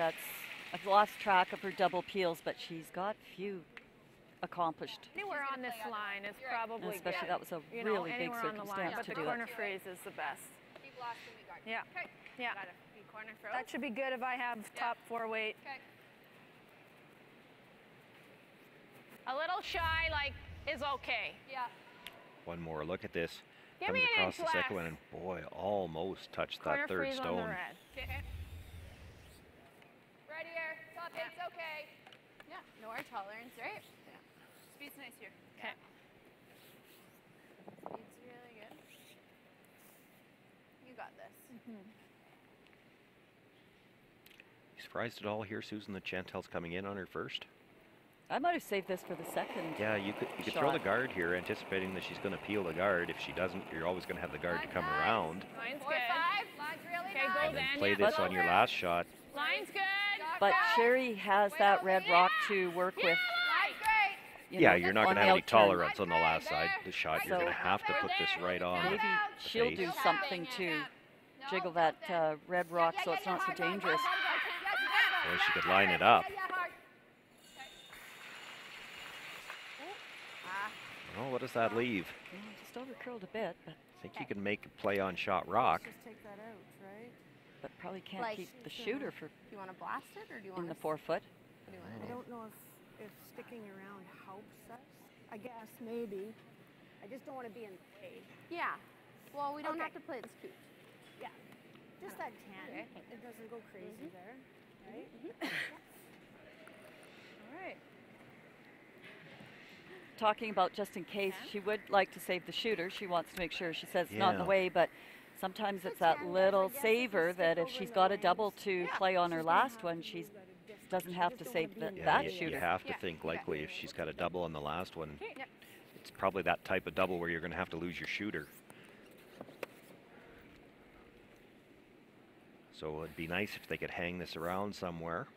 I've lost track of her double peels, but she's got few accomplished. Anywhere on this line is probably And especially good. that was a You really know, big anywhere on the line, circumstance but to the do it. corner freeze is the best. Keep lost in the guard. Yeah. Okay. Yeah. Got it. You corner throw. That should be good if I have top 4 weight. Okay. A little shy, like, is okay. Yeah. One more look at this. Give Comes me an across inch the second less. one, and boy, almost touched Corner that 3rd freeze on the stone. red. Okay. Right here. Top 8's okay. Yeah. No our tolerance, right? Yeah. Speed's nice here. Okay. Speed's really good. You got this. You surprised at all here, Susan, that Chantel's coming in on her first? I might have saved this for the second. Yeah, you could throw the guard here, anticipating that she's going to peel the guard. If she doesn't, you're always going to have the guard to come around. Line's 4, good. 5. Line's really Okay, nice. go And then then. play Yeah. this on your last shot. Line's good. But Sherry has that red rock to work with. Yeah, you're not going to have any outturn. tolerance on the last side. The shot, you're So going to have to put this right on. Maybe the she'll face. do something to jiggle that red rock so it's not so dangerous. Or she could line it up. Well, what does that leave? Just over curled a bit, but I think you can make a play on shot rock. Just take that out, right? but probably can't Like, keep the shooter for Do you want to blast it or do you want in the 4 foot. I don't know if sticking around helps us. I guess maybe. I just don't want to be in the way. Yeah. Well, we don't Okay. have to play this cute. Yeah. Just that 10. Okay. It doesn't go crazy there, right? All right. Talking about just in case, she would like to save the shooter. She wants to make sure, she says it's not in the Yeah. way, but sometimes it's that little saver that if she's got a double to play on her last one, she doesn't have to save that you, shooter. You have to think likely if she's got a double on the last one. It's probably that type of double where you're going to have to lose your shooter. So it'd be nice if they could hang this around somewhere.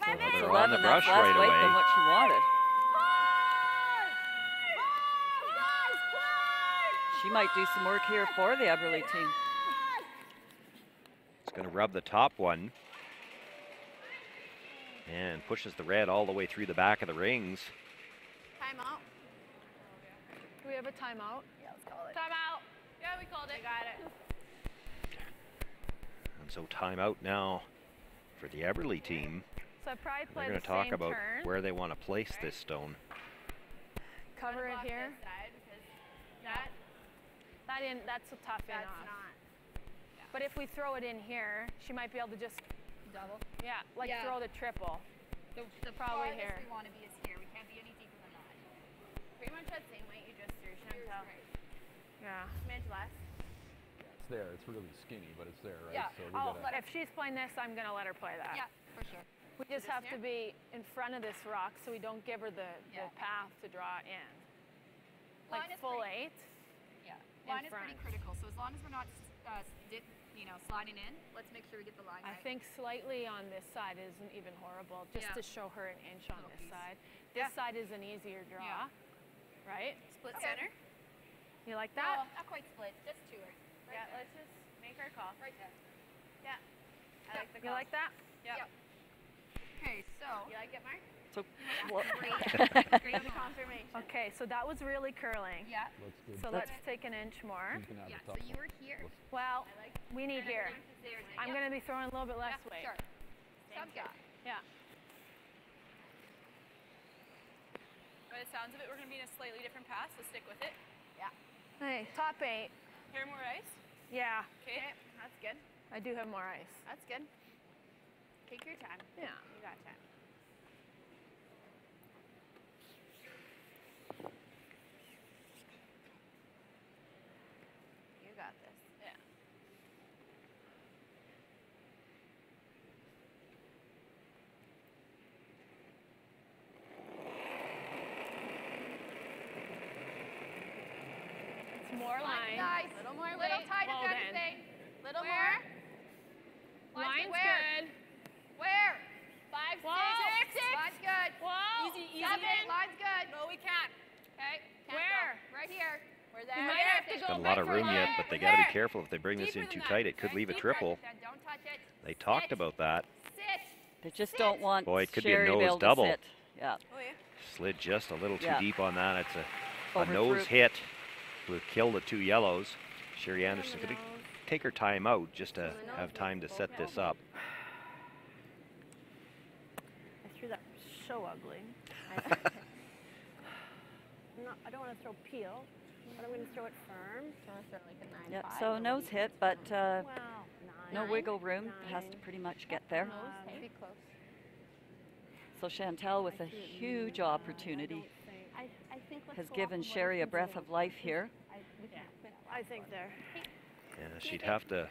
So they were on the brush right Than away. what she wanted. She might do some work here for the Eberly team. It's going to rub the top one. And pushes the red all the way through the back of the rings. Timeout. Do we have a timeout? Yeah, let's call it. Timeout. Yeah, we called it. Got it. And so timeout now for the Eberly team. So I probably play They're going the to talk same about turn. where they want to place this stone. Cover it here. That's a tough in off. But if we throw it in here, she might be able to just double. Yeah, like throw the triple. The Probably farthest here. we want to be is here. We can't be any deeper than that. Pretty much that same weight you just threw, Chantal. Yeah. Smidge less. It's there. It's really skinny, but it's there, right? Yeah. So we Oh, gotta, if she's playing this, I'm gonna let her play that. Yeah, for sure. We just have to be in front of this rock so we don't give her the path to draw in. Like Line is full pretty- 8. Yeah. in Line is front. pretty critical. So as long as we're not, sliding in, let's make sure we get the line I right. think slightly on this side isn't even horrible, just Yeah. to show her an inch on Little this piece. side. This side is an easier draw, Yeah. right? Split center. You like that? No, not quite split. Just two. Right Yeah, there. let's just make her call. Right there. Yeah. I like the You like that? Yep. Okay, so. You like it, Mark? So, Great confirmation. Okay, so that was really curling. Yeah. Looks good. So let's take an inch more. You can have Yeah, the so top you one. were here. Well, we need here. There's it. I'm Yep. going to be throwing a little bit less weight. Sure. Sounds good. Yeah. By the sounds of it, we're going to be in a slightly different path, so stick with it. Yeah. Hey, top 8. Here, more ice. Yeah, Okay. That's good. I do have more ice. That's good. Take your time. Yeah. You got time. You got this. Yeah. It's more line. Nice. Little more Little weight. tight of Hold in. everything. Little Where? more. Line's where? good. Where? 5, Whoa. 6. Line's good. Whoa. Easy, easy. 7. Line's good. No, we can't. Okay. Can't Where? Go. Right here. We're there. You might have to go Got a back lot of for room line. yet, but they got to be careful if they bring this in Deeper too than tight. that. It could Okay, leave a deeper. triple. Then don't touch it. They talked about that. Sit. They just don't want Boy, it could be a Sherry to nose able to double. sit. Yeah. Oh, yeah. Slid just a little too Yeah. deep on that. It's a Overthrew. nose hit. Would kill the 2 yellows. Sherry Anderson could take her time out just to have time to set this up. I threw that so ugly. I don't want to throw peel, but I'm going to throw it firm. Do you want to throw like a 9, Yeah, 5? so nose hit, but Wow. no 9, wiggle room. Has to pretty much get there. Pretty close. So Chantal with a huge opportunity I think let's has go given off of Sherry a what breath of life here. I think there. Yeah, she'd have to.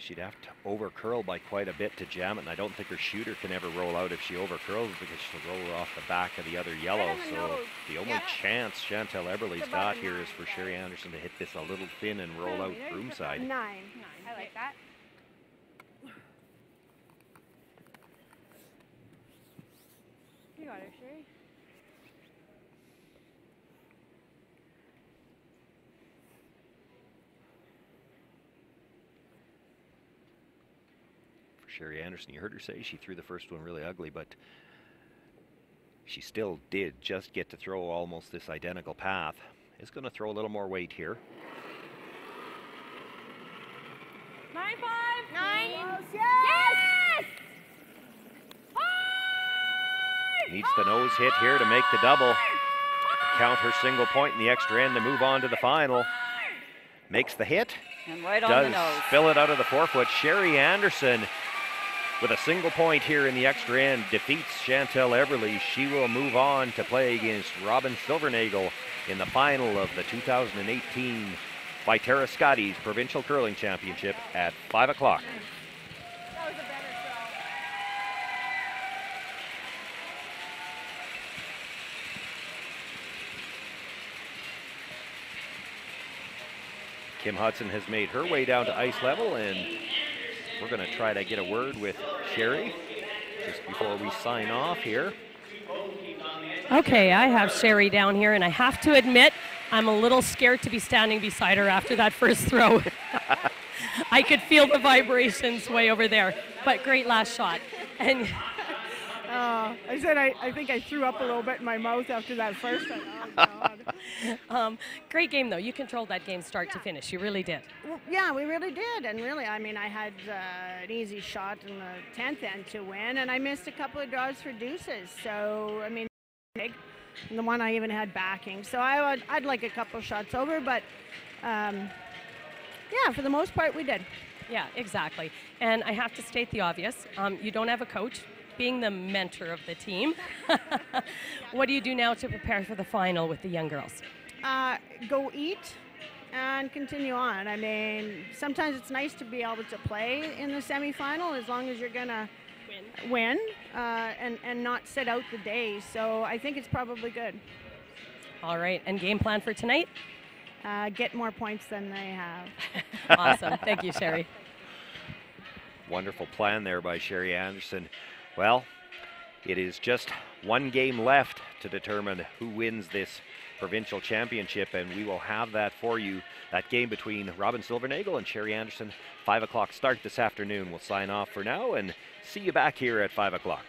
She'd have to over curl by quite a bit to jam it, and I don't think her shooter can ever roll out if she over curls because she'll roll off the back of the other yellow. So the only chance Chantel Eberle's got here is for Sherry Anderson to hit this a little thin and roll out broomside. 9. I like that. You got it, Sherry. Sherry Anderson, you heard her say she threw the first one really ugly, but she still did just get to throw almost this identical path. Is going to throw a little more weight here. 9-5. 9. Yes! Needs the nose hit here to make the double. Count her single point in the extra end to move on to the final. Makes the hit. And right on the nose. Fill it out of the forefoot. Sherry Anderson with a single point here in the extra end defeats Chantel Eberle. She will move on to play against Robin Silvernagel in the final of the 2018 Viterra Scotties Provincial Curling Championship at 5 o'clock. That was a better throw. Kim Hudson has made her way down to ice level, and we're going to try to get a word with Sherry just before we sign off here. Okay, I have Sherry down here, and I have to admit, I'm a little scared to be standing beside her after that first throw. I could feel the vibrations way over there, but great last shot. And I said I think I threw up a little bit in my mouth after that first one. Oh, God. Great game, though. You controlled that game start to finish. You really did. Well, yeah, we really did. And really, I mean, I had an easy shot in the 10th end to win, and I missed a couple of draws for deuces. So, I mean, big. And the one I even had backing. So I'd like a couple shots over, but yeah, for the most part, we did. Yeah, exactly. And I have to state the obvious. You don't have a coach. Being the mentor of the team, what do you do now to prepare for the final with the young girls? Go eat and continue on. I mean, sometimes it's nice to be able to play in the semifinal as long as you're going to win and not sit out the day. So I think it's probably good. All right. And game plan for tonight? Get more points than they have. Awesome. Thank you, Sherry. Wonderful plan there by Sherry Anderson. Well, it is just one game left to determine who wins this provincial championship, and we will have that for you. That game between Robin Silvernagel and Sherry Anderson, 5 o'clock start this afternoon. We'll sign off for now and see you back here at 5 o'clock.